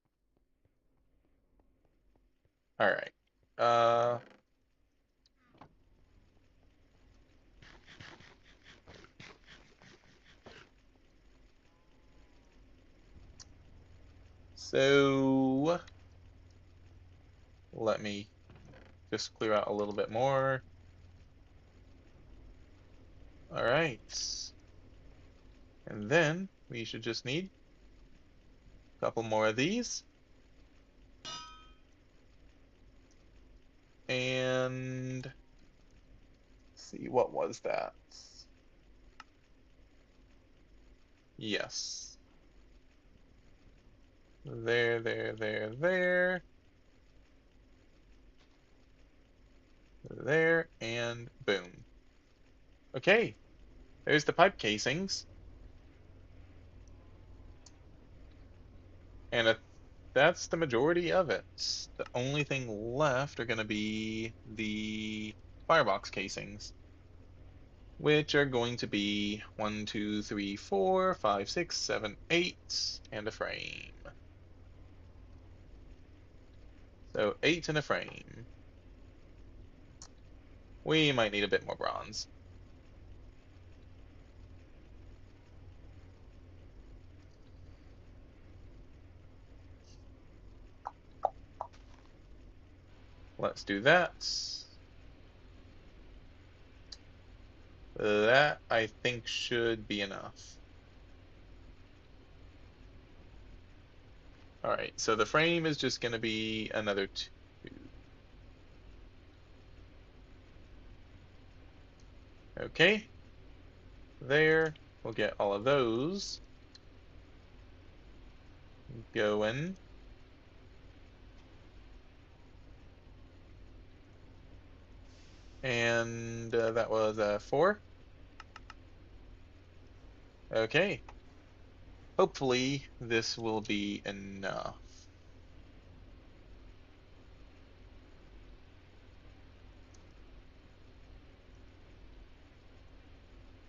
All right. Uh, so let me just clear out a little bit more. All right. And then we should just need a couple more of these. And let's see, what was that? Yes. There. There, and boom. Okay, there's the pipe casings. And that's the majority of it. The only thing left are going to be the firebox casings, which are going to be 1, 2, 3, 4, 5, 6, 7, 8, and a frame. So 8 and a frame. We might need a bit more bronze. Let's do that. That, I think, should be enough. All right, so the frame is just going to be another 2. Okay, there. We'll get all of those going. And that was 4. Okay. Hopefully this will be enough.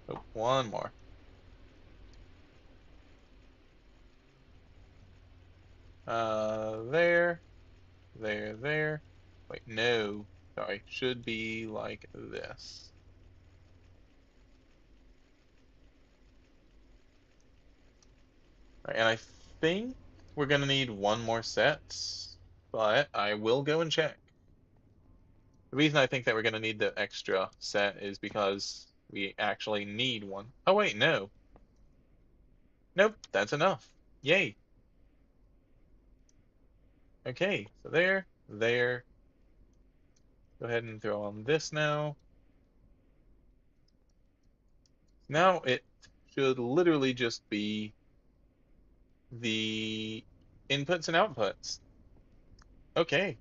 Oh, one more. There, there. Wait, no. Sorry, should be like this. All right, and I think we're gonna need one more set, but I will go and check. The reason I think that we're gonna need the extra set is because we actually need one. Oh wait, no. Nope, that's enough. Yay. Okay, so there, there. Go ahead and throw on this now. Now it should literally just be the inputs and outputs. Okay.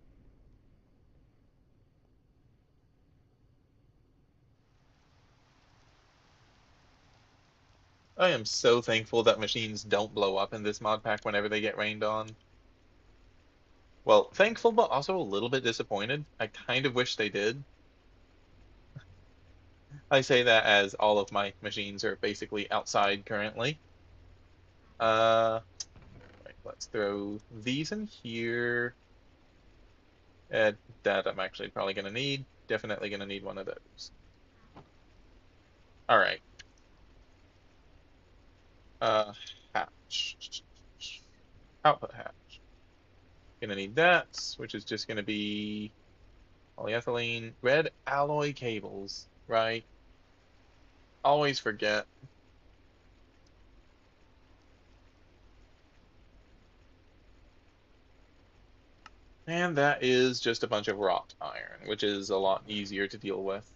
I am so thankful that machines don't blow up in this mod pack whenever they get rained on. Well, thankful, but also a little bit disappointed. I kind of wish they did. I say that as all of my machines are basically outside currently. Right, let's throw these in here. That I'm actually probably going to need. Definitely going to need one of those. All right. Uh, hatch. Output hatch. Gonna need that, which is just gonna be polyethylene, red alloy cables, right? Always forget. And that is just a bunch of wrought iron, which is a lot easier to deal with.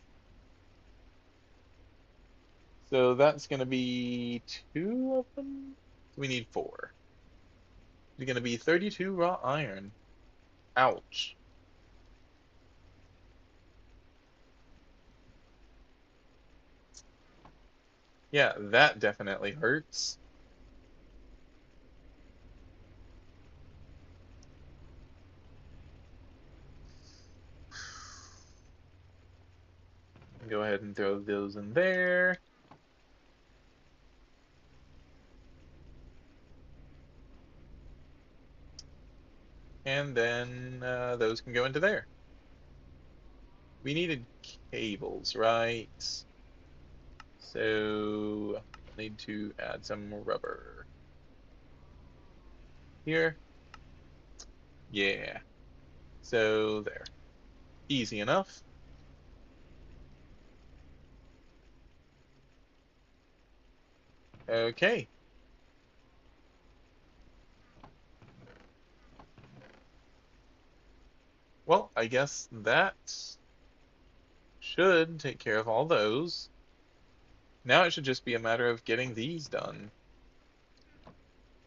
So that's gonna be 2 of them. We need 4. It's gonna be 32 wrought iron. Ouch. Yeah, that definitely hurts. Go ahead and throw those in there. And then those can go into there. We needed cables, right? So need to add some rubber here. Yeah. So there. Easy enough. Okay. Well, I guess that should take care of all those. Now it should just be a matter of getting these done.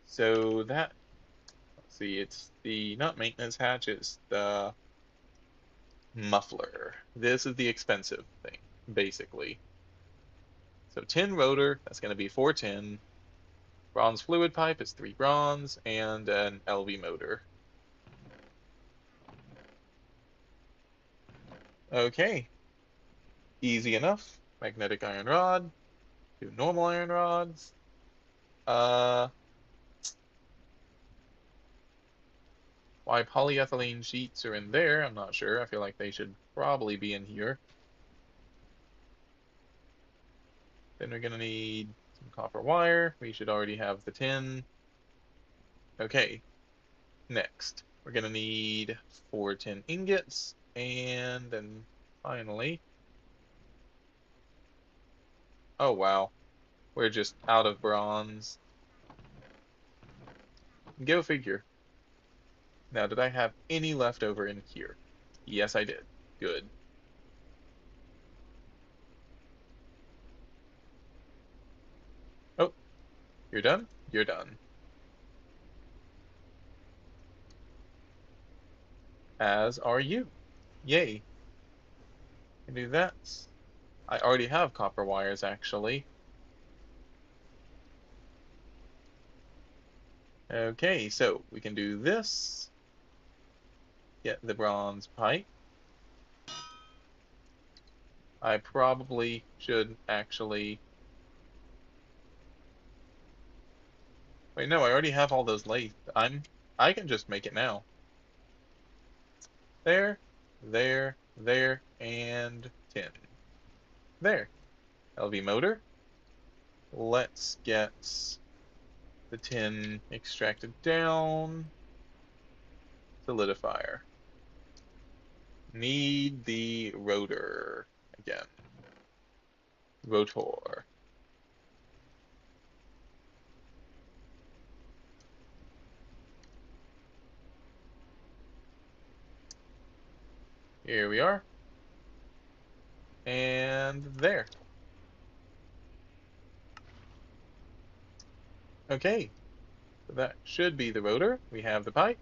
So that, let's see, it's the, not maintenance hatch, it's the muffler. This is the expensive thing, basically. So tin rotor, that's going to be 4 tin. Bronze fluid pipe is 3 bronze, and an LV motor. Okay, easy enough. Magnetic iron rod, 2 normal iron rods. Uh, why polyethylene sheets are in there, I'm not sure. I feel like they should probably be in here. Then we're gonna need some copper wire. We should already have the tin. Okay, next we're gonna need 4 tin ingots. And then finally, oh wow, we're just out of bronze. Go figure. Now, did I have any left over in here? Yes, I did. Good. Oh, you're done? You're done. As are you. Yay. Can do that. I already have copper wires, actually. Okay, so we can do this. Get the bronze pipe. I probably should actually... Wait, no, I already have all those lathe. I can just make it now. There, there, and 10. There. LV motor. Let's get the tin extracted down. Solidifier. Need the rotor again. Rotor. Here we are. And there. Okay, so that should be the rotor. We have the pipe,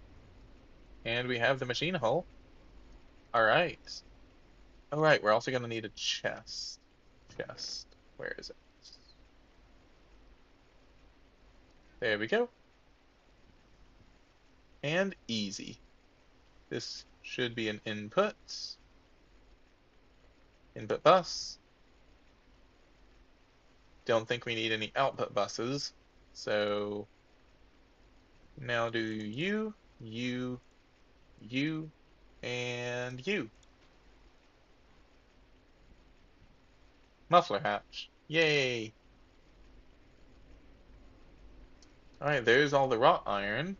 and we have the machine hull. All right. All right, we're also going to need a chest. Chest. Where is it? There we go. And easy. This should be an input. Input bus. Don't think we need any output buses. So now do you, you, and you. Muffler hatch. Yay! Alright, there's all the wrought iron.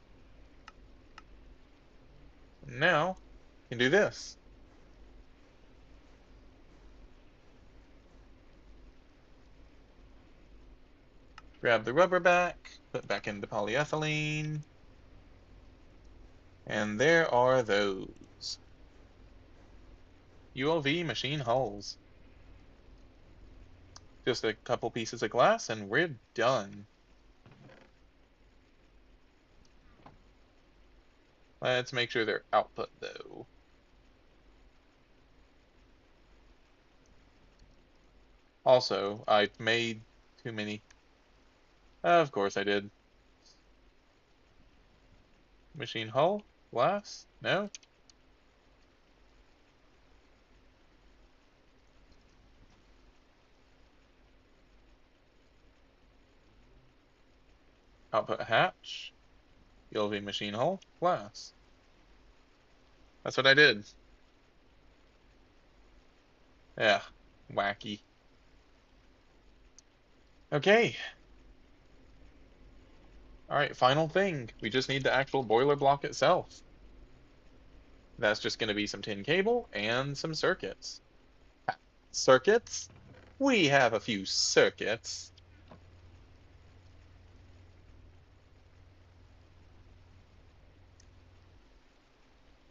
Now, we can do this. Grab the rubber back, put back into polyethylene. And there are those. ULV machine hulls. Just a couple pieces of glass and we're done. Let's make sure they're output though. Also, I made too many. Of course I did. Machine hull? Glass? No? Output hatch? ULV machine hull? Glass. That's what I did. Yeah, wacky. Okay. Alright, final thing. We just need the actual boiler block itself. That's just going to be some tin cable and some circuits. Circuits? We have a few circuits.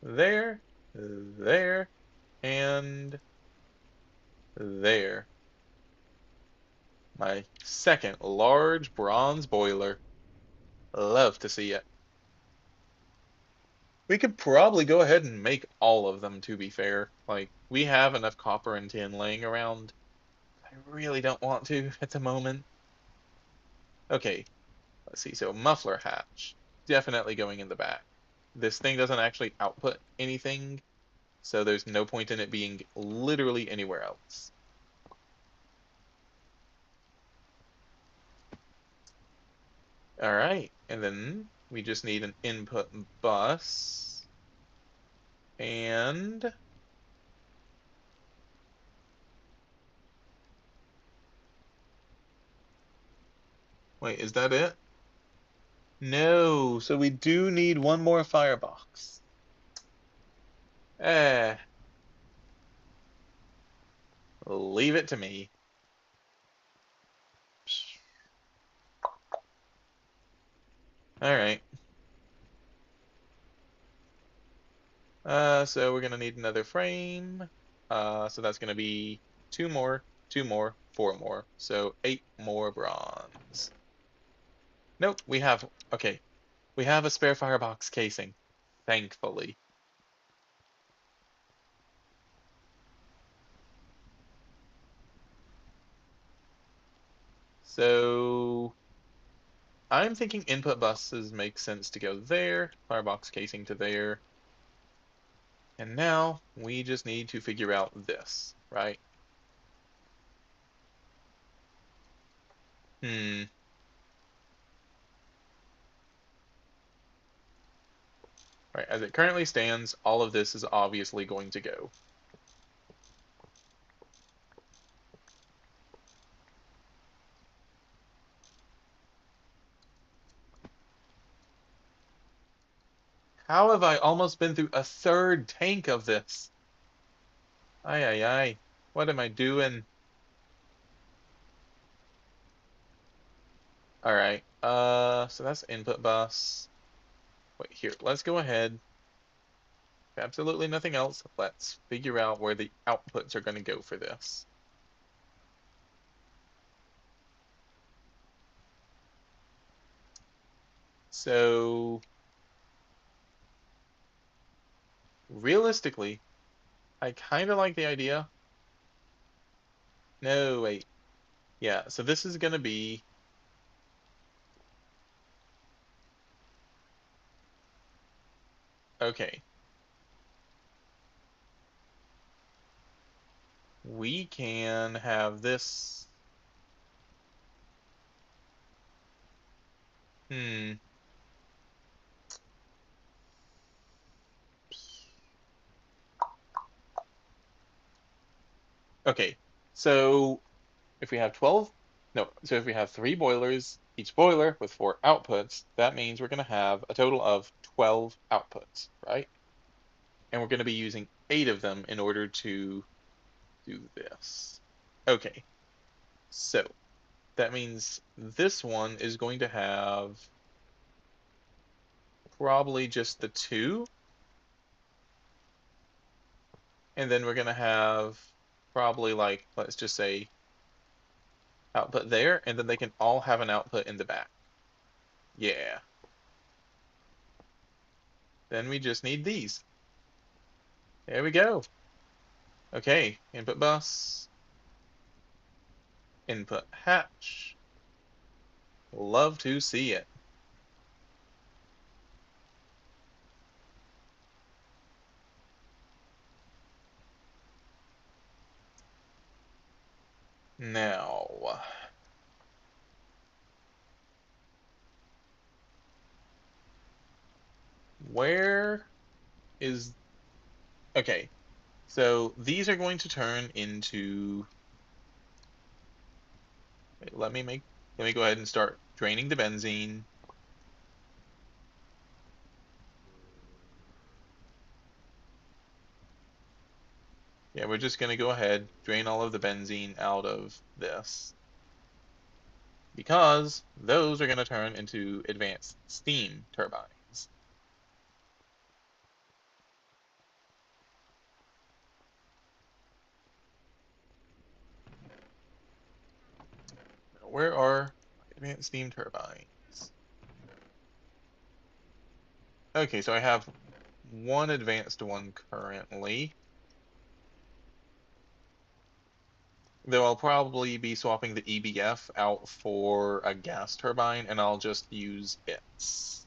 There, there, and there. My second large bronze boiler. Love to see it. We could probably go ahead and make all of them, to be fair. Like, we have enough copper and tin laying around. I really don't want to at the moment. Okay, let's see. So, muffler hatch. Definitely going in the back. This thing doesn't actually output anything, so there's no point in it being literally anywhere else. All right, and then we just need an input bus. And wait, is that it? No, so we do need one more firebox. Eh, Leave it to me. All right. So we're gonna need another frame. So that's gonna be two more, four more. So 8 more bronze. Nope, we have, okay. We have a spare firebox casing, thankfully. So I'm thinking input buses make sense to go there, firebox casing to there. And now we just need to figure out this, right? Hmm. Right, as it currently stands, all of this is obviously going to go. How have I almost been through a third tank of this? Ay, ay, ay. What am I doing? All right. So that's input bus. Wait, here. Let's go ahead. Absolutely nothing else. Let's figure out where the outputs are going to go for this. So realistically, I kind of like the idea. No, wait. Yeah, so this is going to be okay. We can have this. Hmm. Okay. So if we have 12, no, so if we have 3 boilers, each boiler with 4 outputs, that means we're going to have a total of 12 outputs, right? And we're going to be using 8 of them in order to do this. Okay, so that means this one is going to have probably just the 2, and then we're going to have probably like, let's just say output there, and then they can all have an output in the back. Yeah. Then we just need these. There we go. Okay, input bus, input hatch. Love to see it. Now, where is, okay, so these are going to turn into, wait, let me go ahead and start draining the benzene. Yeah, we're just going to go ahead, drain all of the benzene out of this because those are going to turn into advanced steam turbines. Now, where are advanced steam turbines? Okay, so I have one advanced one currently, though I'll probably be swapping the EBF out for a gas turbine, and I'll just use its.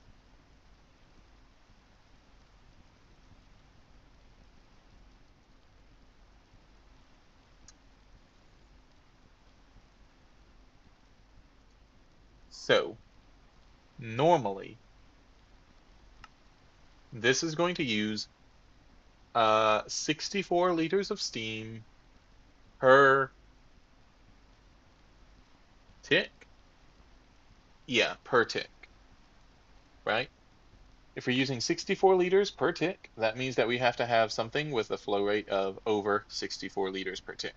So, normally, this is going to use 64 liters of steam per tick. Yeah, per tick, right? If we're using 64 liters per tick, that means that we have to have something with a flow rate of over 64 liters per tick.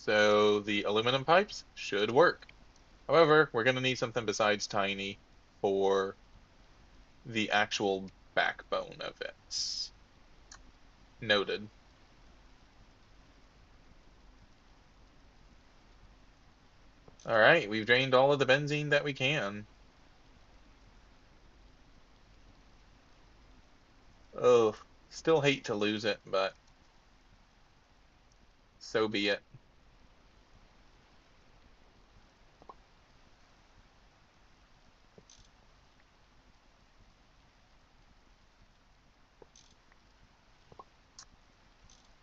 So the aluminum pipes should work. However, we're going to need something besides tiny for the actual backbone of it. Noted. All right, we've drained all of the benzene that we can. Oh, still hate to lose it, but so be it.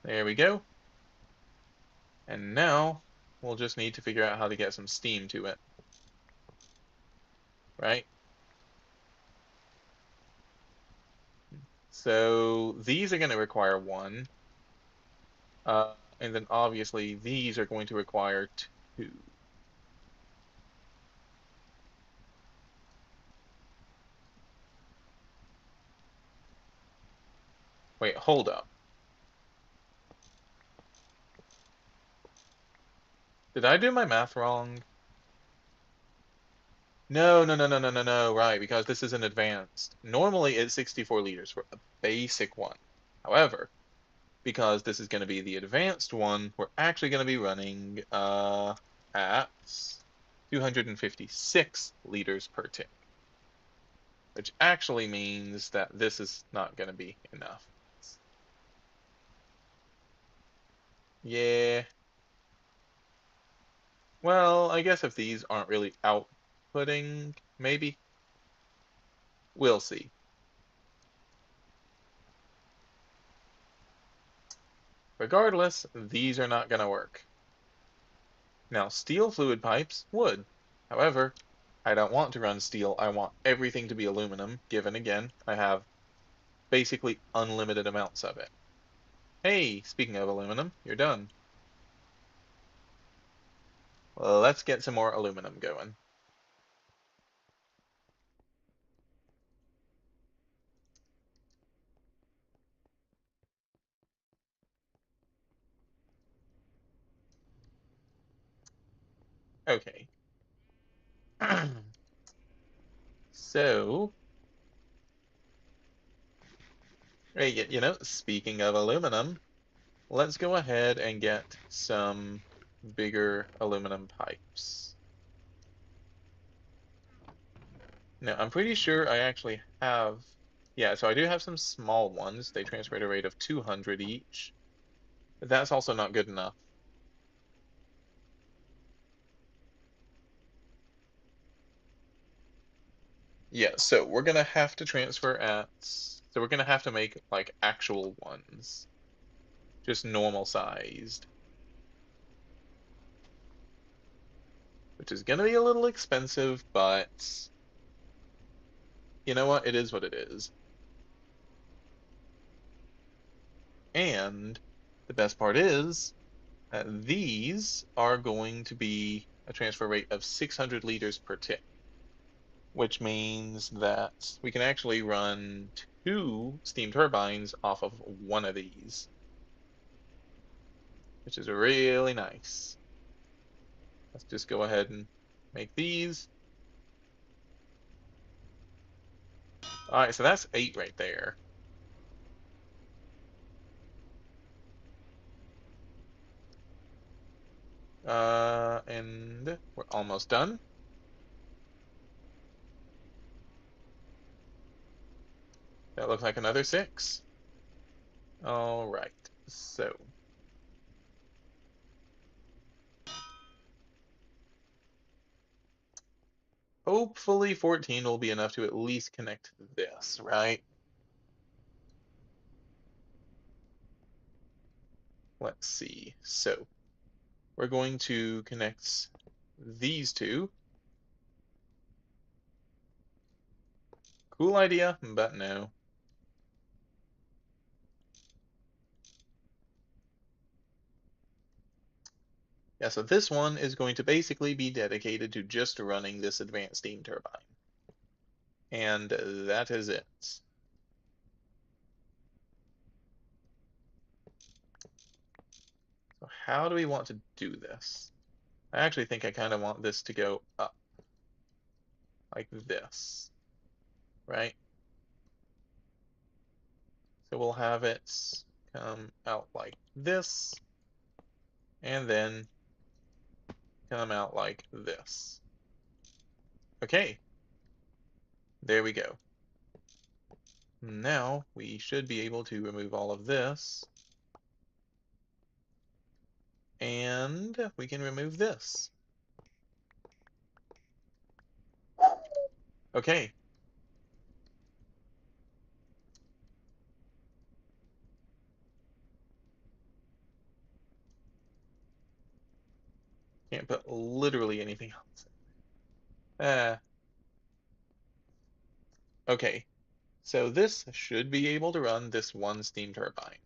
There we go. And now we'll just need to figure out how to get some steam to it, right? So these are going to require one. And then obviously these are going to require two. Wait, hold up. Did I do my math wrong? No, no, no, no, no, no, no, right, because this is an advanced. Normally it's 64 liters for a basic one. However, because this is going to be the advanced one, we're actually going to be running at 256 liters per tick, which actually means that this is not going to be enough. Yeah. Well, I guess if these aren't really outputting, maybe. We'll see. Regardless, these are not going to work. Now, steel fluid pipes would. However, I don't want to run steel. I want everything to be aluminum, given again, I have basically unlimited amounts of it. Hey, speaking of aluminum, you're done. Well, let's get some more aluminum going. Okay. So, hey, speaking of aluminum, let's go ahead and get some bigger aluminum pipes. Now, I'm pretty sure I actually have, yeah, so I do have some small ones. They transfer at a rate of 200 each. But that's also not good enough. Yeah, so we're gonna have to transfer at, so we're gonna have to make like actual ones, just normal sized, which is gonna be a little expensive, but you know what? It is what it is. And the best part is that these are going to be a transfer rate of 600 liters per tick, which means that we can actually run two steam turbines off of one of these, which is really nice. Let's just go ahead and make these. All right, so that's 8 right there. And we're almost done. That looks like another 6. All right, so hopefully 14 will be enough to at least connect this, right? Let's see. So we're going to connect these two. Cool idea, but no. Yeah, so this one is going to basically be dedicated to just running this advanced steam turbine. And that is it. So how do we want to do this? I actually think I kind of want this to go up like this, right? So we'll have it come out like this, and then come out like this. Okay, there we go. Now we should be able to remove all of this, and we can remove this. Okay. Can't put literally anything else. Okay. So this should be able to run this one steam turbine,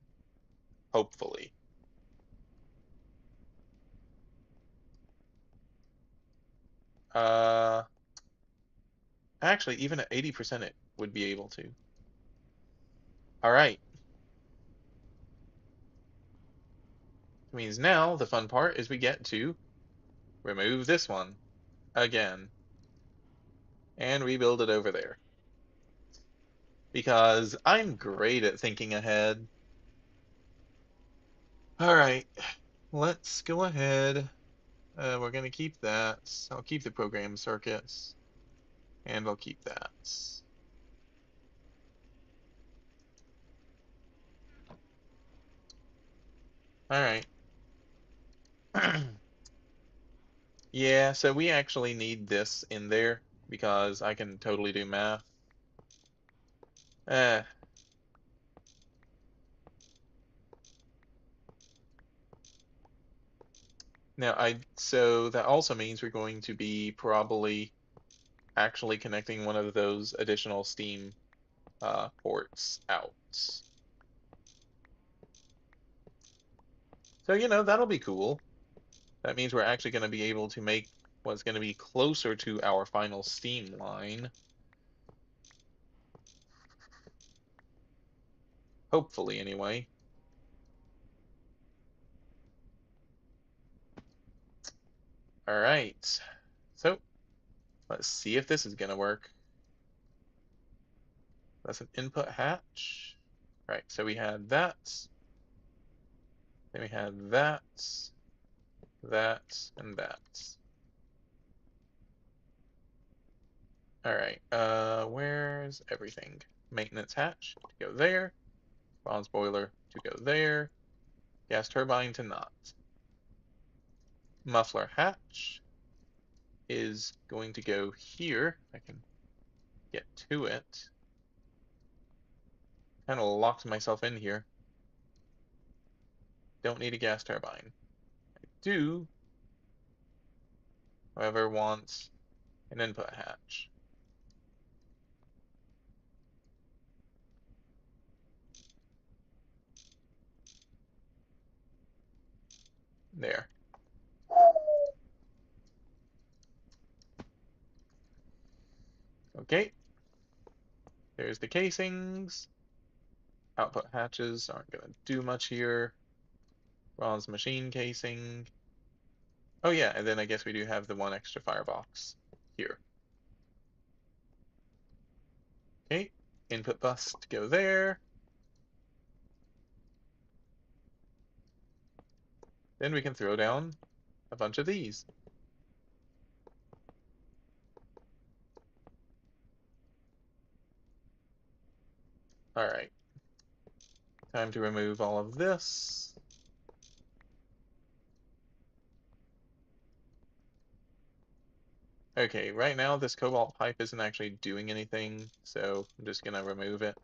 hopefully. Uh, Actually, even at 80% it would be able to. All right. Means now the fun part is we get to remove this one again and rebuild it over there. Because I'm great at thinking ahead. All right, let's go ahead. We're going to keep that. I'll keep the program circuits, and I'll keep that. All right. Yeah, so we actually need this in there because I can totally do math. Uh, so that also means we're going to be probably actually connecting one of those additional Steam ports out. So, that'll be cool. That means we're actually going to be able to make what's going to be closer to our final Steam line. Hopefully, anyway. All right. So, let's see if this is going to work. That's an input hatch. Right, so we had that. Then we had that, that, and that. All right, where's everything? Maintenance hatch to go there. Bronze boiler to go there. Gas turbine to not. Muffler hatch is going to go here. I can get to it. Kind of locked myself in here. Don't need a gas turbine. I do, however, want an input hatch. There. Okay. There's the casings. Output hatches aren't going to do much here. Bronze machine casing. Oh yeah, and then I guess we do have the one extra firebox here. Okay, input bus to go there. Then we can throw down a bunch of these. All right, time to remove all of this. Okay, right now this cobalt pipe isn't actually doing anything, so I'm just gonna remove it.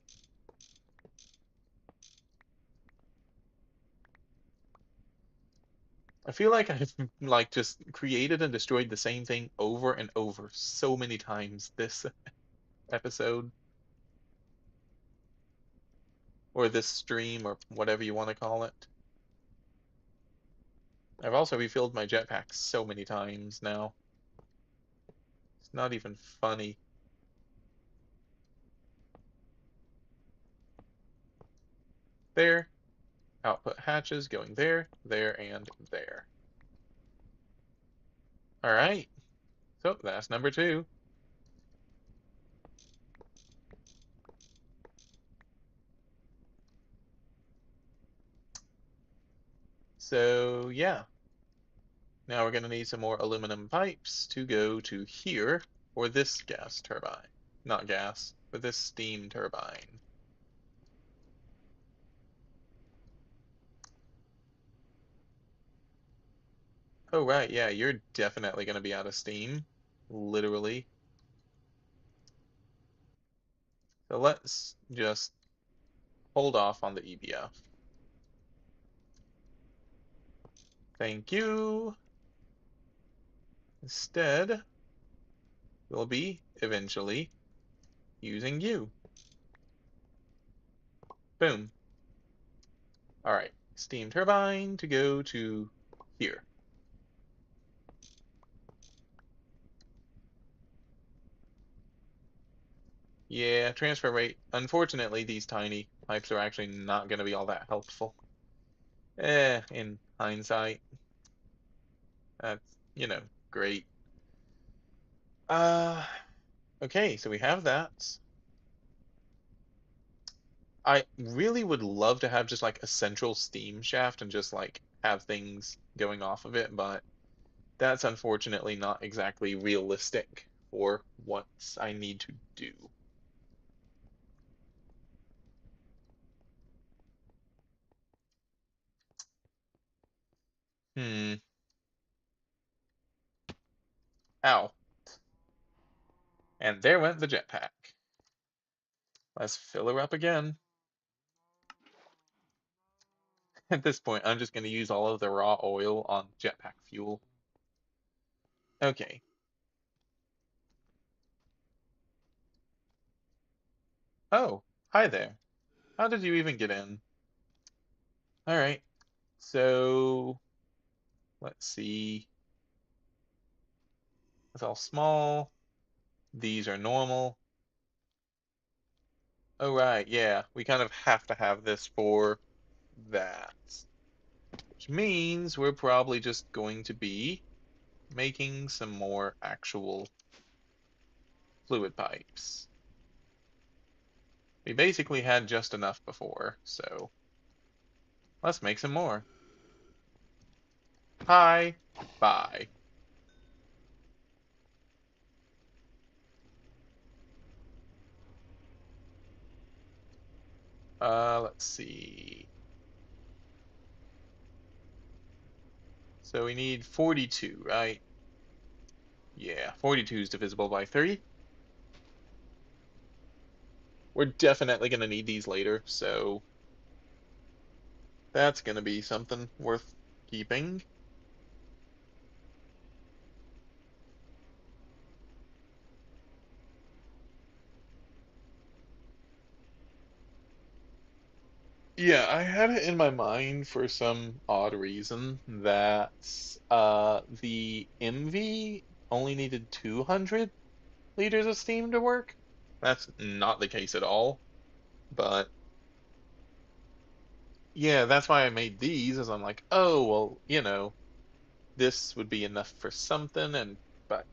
I feel like I've like just created and destroyed the same thing over and over so many times this episode, or this stream, or whatever you want to call it. I've also refilled my jetpack so many times now. It's not even funny. There. output hatches going there, there, and there. All right, so that's number 2. So yeah, now we're going to need some more aluminum pipes to go to here for this gas turbine. Not gas, but this steam turbine. Oh, right, yeah, you're definitely going to be out of steam. Literally. So let's just hold off on the EBF. Thank you. Instead, we'll be eventually using you. Boom. All right, steam turbine to go to here. Yeah, transfer rate. Unfortunately, these tiny pipes are actually not going to be all that helpful. In hindsight, that's, you know, great. Uh, okay, so we have that. I really would love to have just like a central steam shaft and just like have things going off of it, but that's unfortunately not exactly realistic for what I need to do. Hmm. Ow. And there went the jetpack. Let's fill her up again. At this point, I'm just going to use all of the raw oil on jetpack fuel. Okay. Oh, hi there. How did you even get in? All right. So, let's see. It's all small. These are normal. Oh, right. Yeah. We kind of have to have this for that. Which means we're probably just going to be making some more actual fluid pipes. We basically had just enough before, so let's make some more. Hi, bye. Let's see. So we need 42, right? Yeah, 42 is divisible by 3. We're definitely going to need these later, so that's going to be something worth keeping. Yeah, I had it in my mind for some odd reason that the MV only needed 200 liters of steam to work. That's not the case at all, but yeah, that's why I made these, as I'm like, oh, well, this would be enough for something, but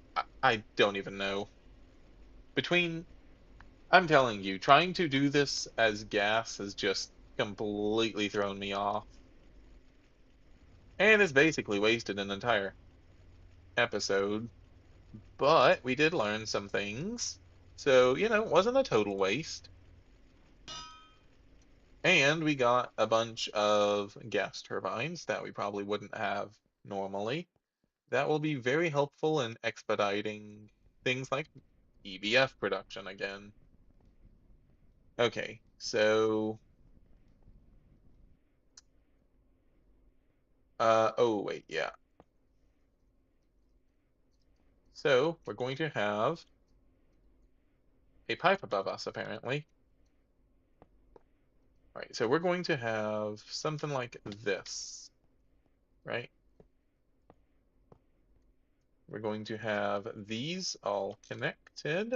I don't even know. Between, I'm telling you, trying to do this as gas has just completely thrown me off. And it's basically wasted an entire episode. But we did learn some things. So, it wasn't a total waste. And we got a bunch of gas turbines that we probably wouldn't have normally. That will be very helpful in expediting things like EBF production again. Okay, so oh wait, yeah. So we're going to have a pipe above us apparently. All right, so we're going to have something like this, right? We're going to have these all connected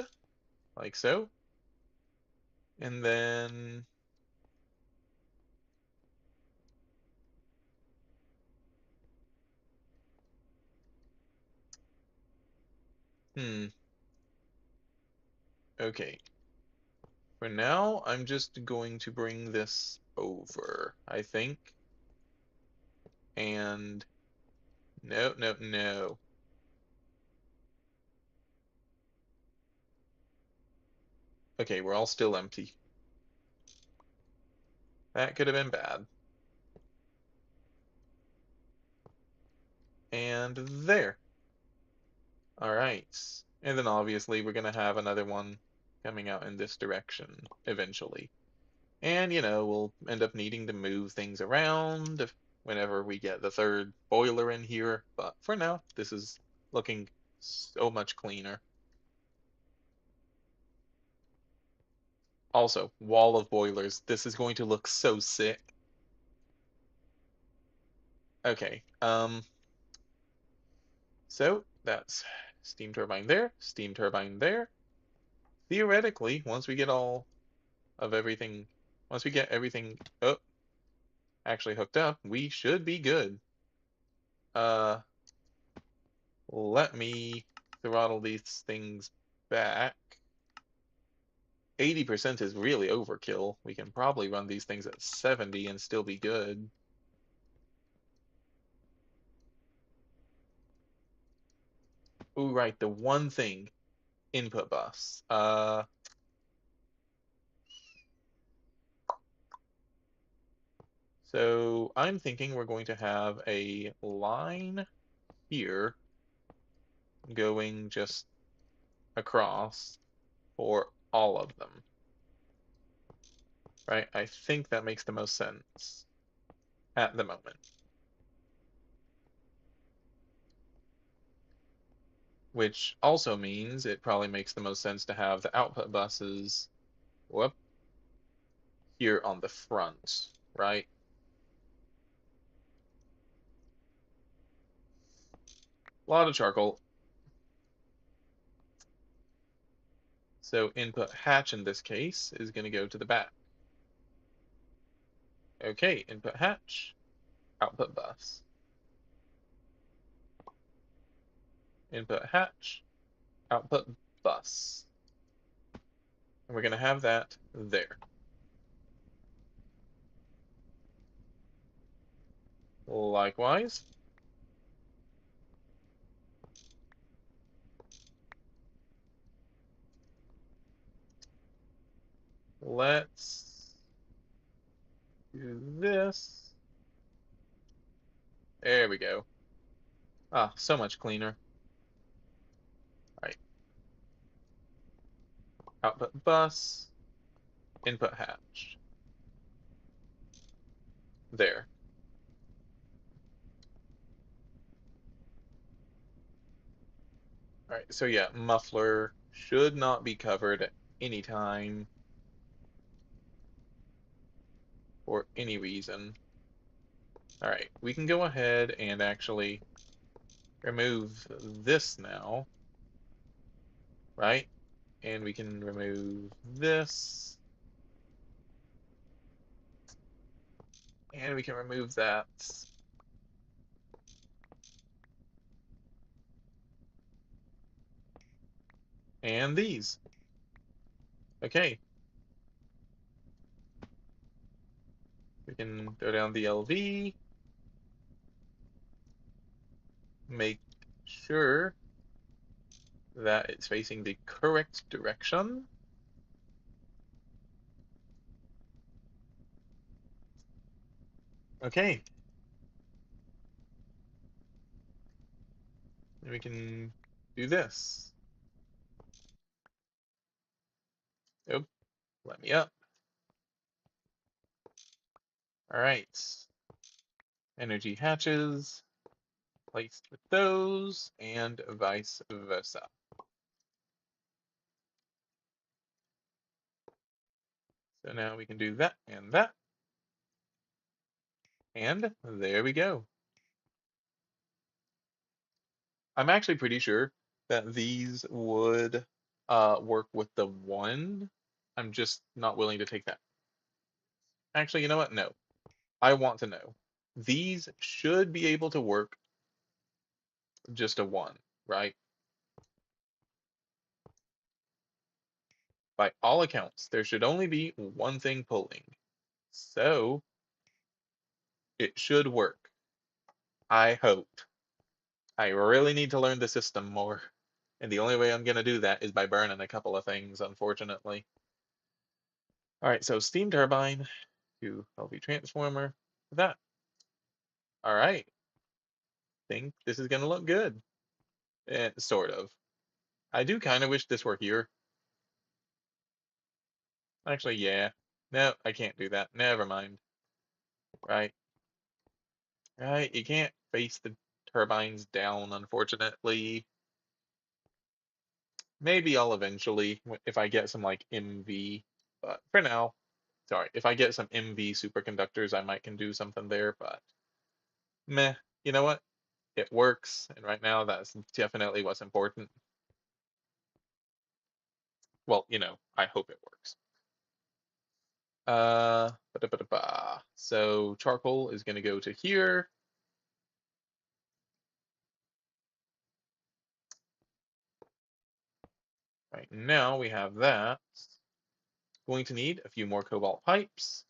like so. And then Hmm. Okay. For now, I'm just going to bring this over, I think. And no, no, no. Okay, we're all still empty. That could have been bad. And there. All right. And then obviously we're going to have another one coming out in this direction eventually. And, we'll end up needing to move things around whenever we get the third boiler in here. But for now, this is looking so much cleaner. Also, wall of boilers. This is going to look so sick. Okay. So that's steam turbine there, steam turbine there. Theoretically, once we get all of everything, once we get everything actually hooked up, we should be good. Uh, Let me throttle these things back. 80% is really overkill. We can probably run these things at 70 and still be good. Oh, right, the one thing, input bus. So I'm thinking we're going to have a line here going just across for all of them, right? I think that makes the most sense at the moment. Which also means it probably makes the most sense to have the output buses, whoop, here on the front, right? A lot of charcoal. So input hatch in this case is going to go to the back. Okay, input hatch, output bus. Input hatch, output bus. And we're going to have that there. Likewise, let's do this. There we go. Ah, so much cleaner. All right, output bus, input hatch. There. All right, so yeah, muffler should not be covered at any time for any reason. All right, we can go ahead and actually remove this now, right? And we can remove this, and we can remove that. And these. Okay, we can go down the LV, make sure that it's facing the correct direction. Okay, and we can do this. Oh, let me up. All right, energy hatches placed with those, and vice versa. So now we can do that and that, and there we go. I'm actually pretty sure that these would work with the one. I'm just not willing to take that. Actually, you know what? No. I want to know. These should be able to work just a one, right? By all accounts, there should only be one thing pulling. So it should work. I hope. I really need to learn the system more. And the only way I'm going to do that is by burning a couple of things, unfortunately. All right, so steam turbine to LV transformer. That. All right. Think this is going to look good. Sort of. I do kind of wish this were here. Actually, yeah. No, I can't do that. Never mind. Right. Right. You can't face the turbines down, unfortunately. Maybe I'll eventually, if I get some like MV. But for now, sorry, if I get some MV superconductors, I might can do something there. But meh. You know what? It works, and right now that's definitely what's important. Well, I hope it works. So charcoal is going to go to here. Right now we have that. Going to need a few more cobalt pipes.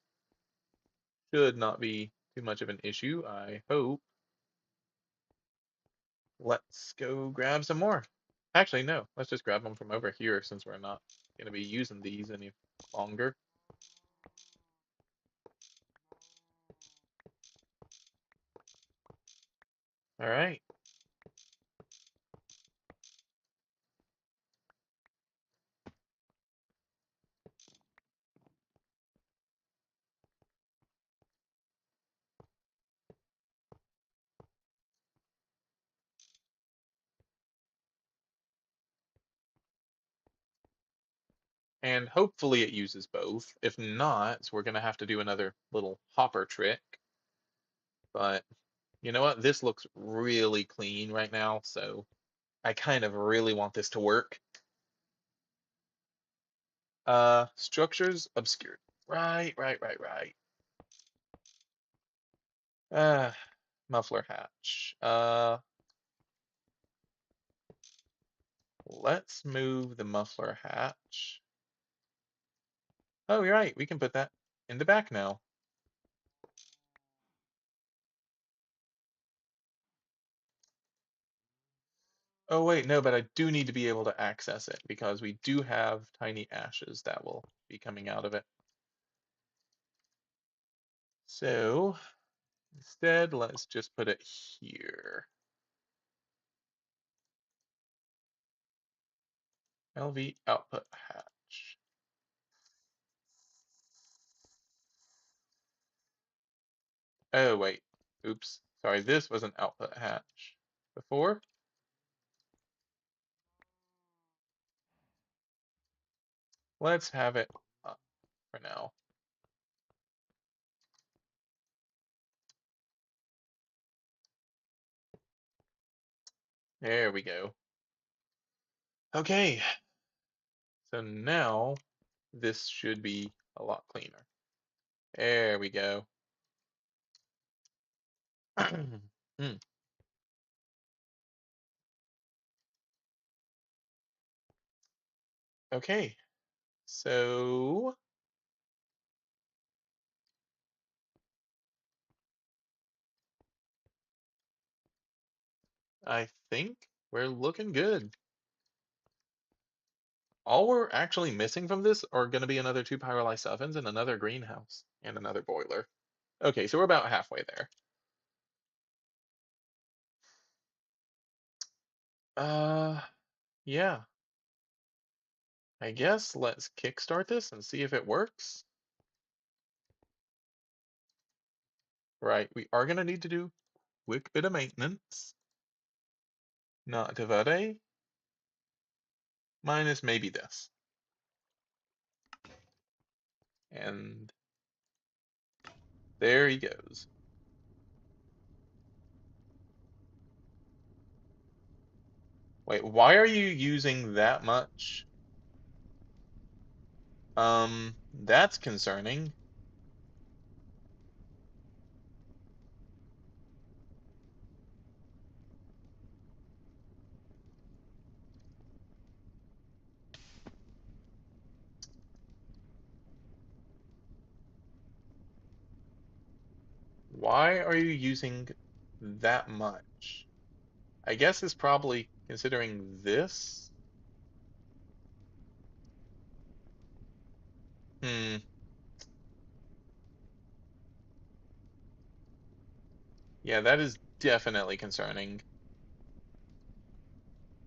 Should not be too much of an issue, I hope. Let's go grab some more. Actually, no, let's just grab them from over here since we're not going to be using these any longer. All right. And hopefully it uses both. If not, we're going to have to do another little hopper trick. But you know what? This looks really clean right now, so I kind of really want this to work. Structures obscured. Right. Uh, muffler hatch. Let's move the muffler hatch. Oh, you're right. We can put that in the back now. Oh, wait, no, but I do need to be able to access it because we do have tiny ashes that will be coming out of it. So instead, let's just put it here. LV output hatch. Oh, wait. Oops. Sorry, this was an output hatch before. Let's have it up for now. There we go. Okay. So now this should be a lot cleaner. There we go. Hmm. Okay. So I think we're looking good. All we're actually missing from this are going to be another 2 pyrolyzed ovens and another greenhouse and another boiler. Okay, so we're about halfway there. Uh, yeah. I guess let's kickstart this and see if it works. Right, we are going to need to do a quick bit of maintenance. Not divide, minus maybe this. And there he goes. Wait, why are you using that much? That's concerning. Why are you using that much? I guess it's probably considering this. Hmm. Yeah, that is definitely concerning.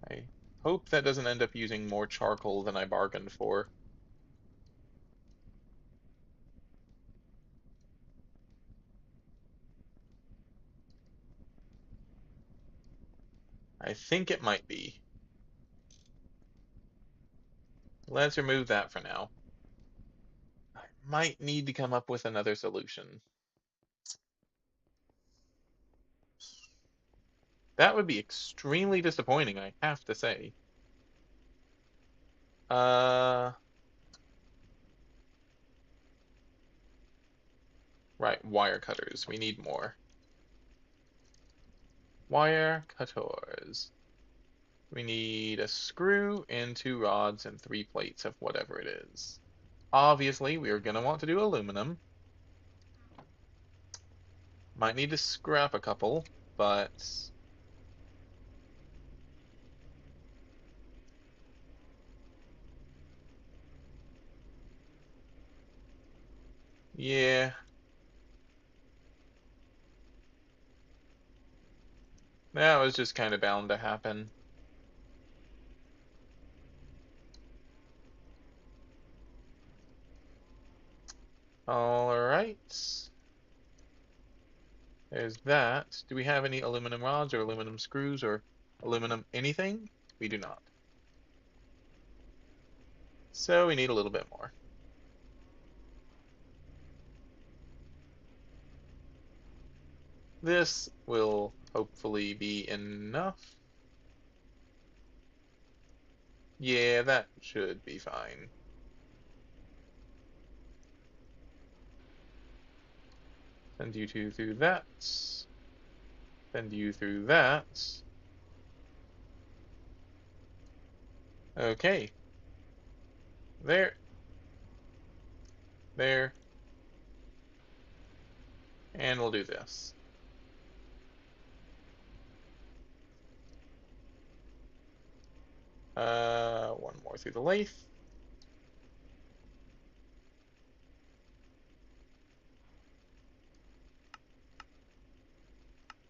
I hope that doesn't end up using more charcoal than I bargained for. I think it might be. Let's remove that for now. I might need to come up with another solution. That would be extremely disappointing, I have to say. Uh, right, wire cutters. We need more. Wire cutters. We need a screw and 2 rods and 3 plates of whatever it is. Obviously, we are going to want to do aluminum. Might need to scrap a couple, but yeah, that was just kind of bound to happen. All right. There's that. Do we have any aluminum rods or aluminum screws or aluminum anything? We do not. So we need a little bit more. This will hopefully be enough. Yeah, that should be fine. Send you two through that. Send you through that. Okay. There. There. And we'll do this. One more through the lathe.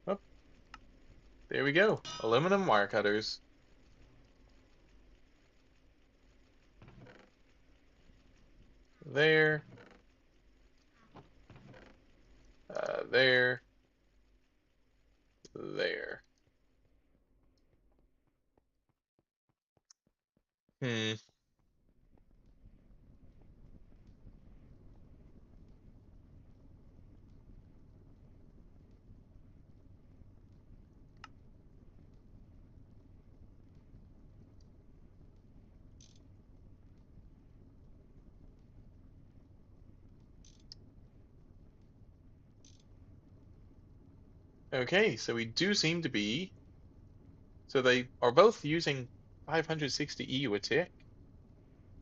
Oh, there we go. Aluminum wire cutters. There. There. There. Hmm. Okay, so we do seem to be. So they are both using 560 EU a tick,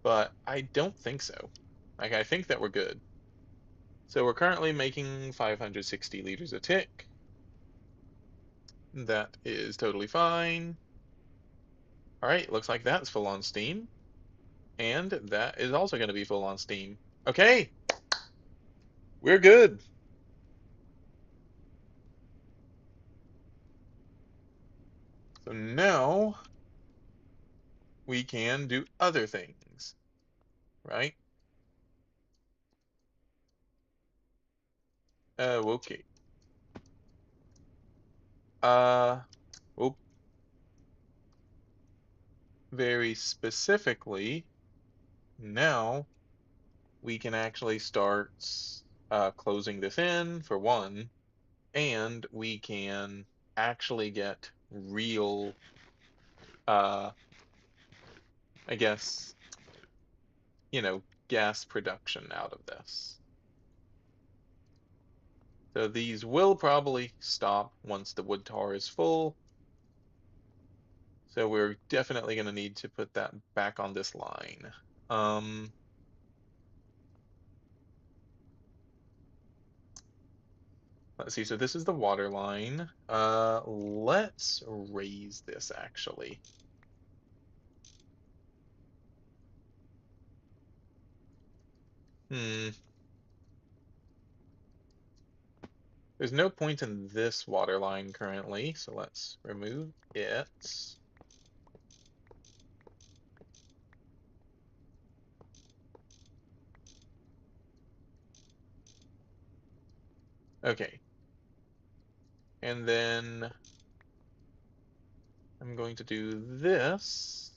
but I don't think so. Like, I think that we're good. So we're currently making 560 liters a tick. That is totally fine. All right, looks like that's full on steam. And that is also going to be full on steam. Okay, we're good. So now we can do other things, right? Okay. Uh, well, very specifically, now we can actually start closing this in for one, and we can actually get real, uh, I guess, gas production out of this. So these will probably stop once the wood tar is full. So we're definitely going to need to put that back on this line. Um, Let's see, so this is the water line. Let's raise this actually. Hmm. There's no point in this water line currently, so let's remove it. Okay. And then I'm going to do this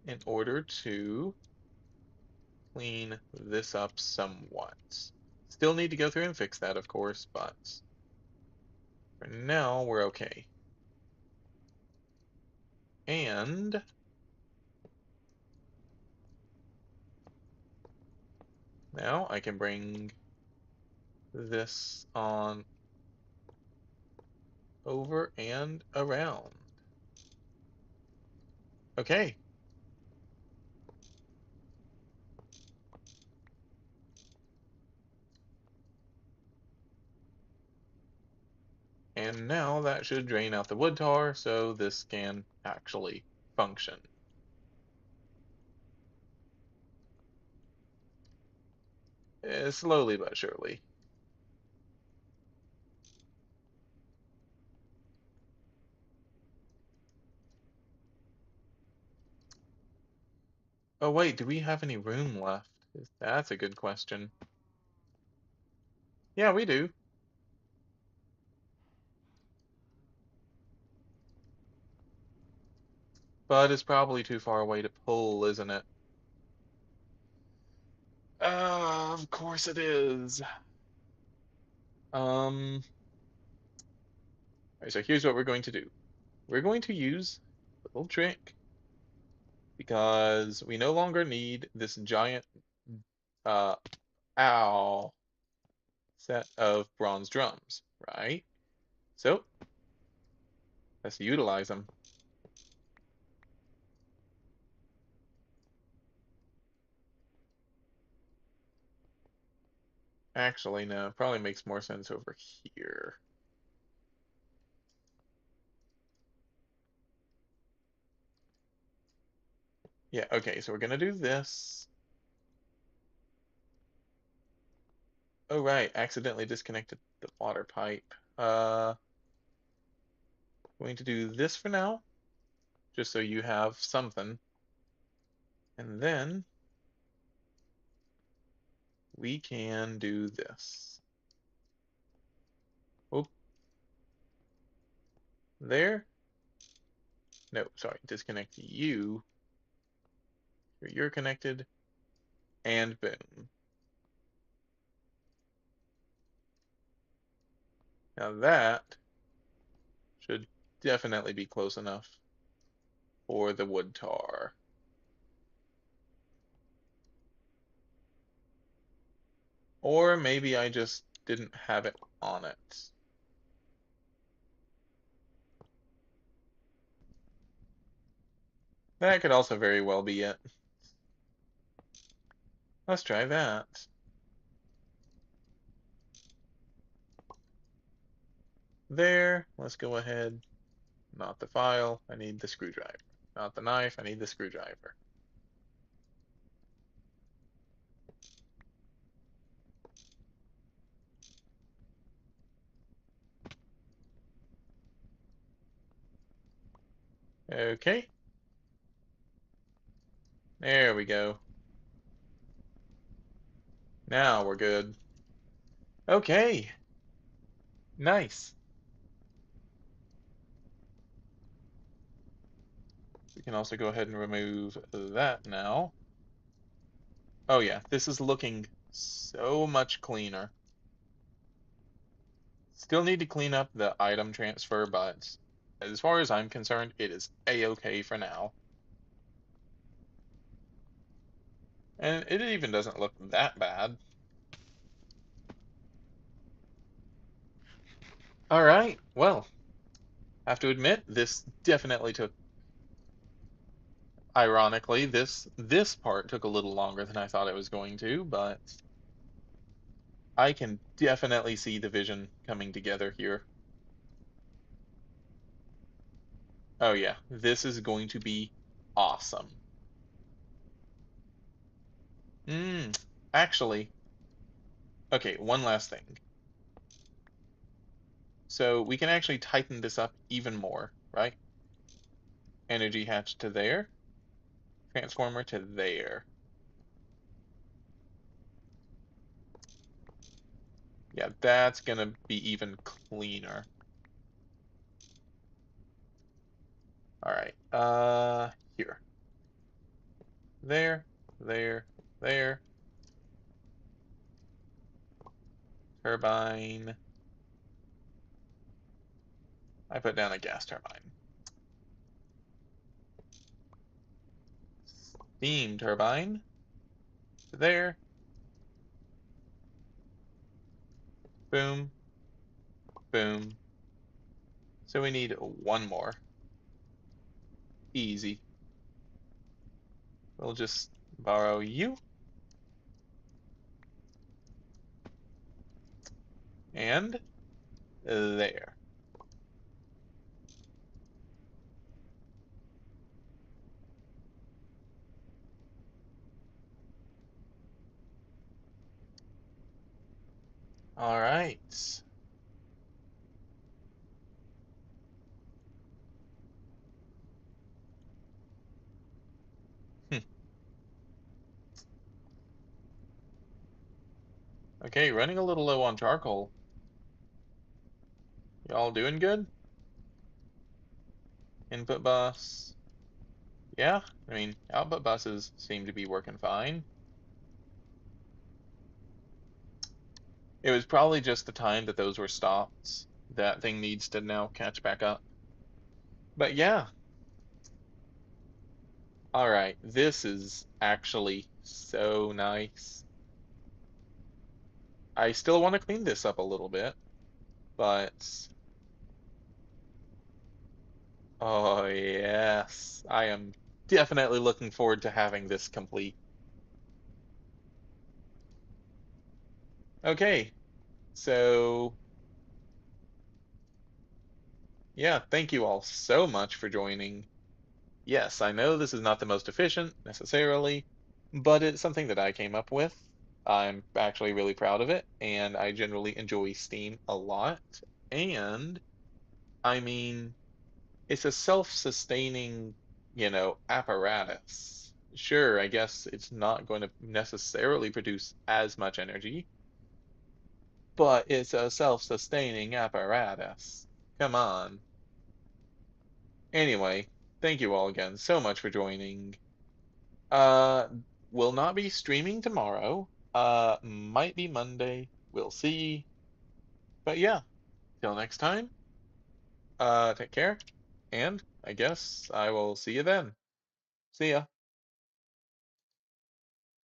in order to clean this up somewhat. Still need to go through and fix that, of course, but for now, we're okay. And now I can bring this on over and around. Okay. And now that should drain out the wood tar, so this can actually function. Slowly but surely. Oh wait, do we have any room left? That's a good question. Yeah, we do. But it's probably too far away to pull, isn't it? Of course it is. Alright, so here's what we're going to do. We're going to use a little trick because we no longer need this giant uh ow set of bronze drums, right? So let's utilize them. Actually, no, it probably makes more sense over here. Yeah, okay, so we're gonna do this. Oh right, accidentally disconnected the water pipe. Going to do this for now, just so you have something. And then we can do this. Oh, there. No, sorry, disconnect you. You're connected, and boom. Now that should definitely be close enough for the wood tar. Or maybe I just didn't have it on it. That could also very well be it. Let's try that. There, let's go ahead. Not the file, I need the screwdriver. Not the knife, I need the screwdriver. Okay, there we go. Now we're good. Okay, nice. We can also go ahead and remove that now. Oh yeah, this is looking so much cleaner. Still need to clean up the item transfer, but as far as I'm concerned, it is a-okay for now. And it even doesn't look that bad. All right, well, have to admit, this definitely took, ironically, this part took a little longer than I thought it was going to, but I can definitely see the vision coming together here. Oh yeah, this is going to be awesome. Hmm, actually, okay, one last thing. So we can actually tighten this up even more, right? Energy hatch to there, transformer to there. Yeah, that's gonna be even cleaner. All right, here. There, there, there. Turbine. I put down a gas turbine. Steam turbine. There. Boom, boom. So we need one more. Easy. We'll just borrow you. And there. All right. Hmm. Okay, running a little low on charcoal. Y'all doing good? Input bus. Yeah, I mean, output buses seem to be working fine. It was probably just the time that those were stopped. That thing needs to now catch back up. But yeah, all right. This is actually so nice. I still want to clean this up a little bit, but oh yes, I am definitely looking forward to having this complete. Okay, so yeah, thank you all so much for joining. Yes, I know this is not the most efficient necessarily, but it's something that I came up with. I'm actually really proud of it, and I generally enjoy Steam a lot. And I mean, it's a self-sustaining, apparatus. Sure, I guess it's not going to necessarily produce as much energy, but it's a self-sustaining apparatus. Come on. Anyway, thank you all again so much for joining. Uh, will not be streaming tomorrow. Might be Monday. We'll see. But yeah, till next time, take care, and I guess I will see you then. See ya.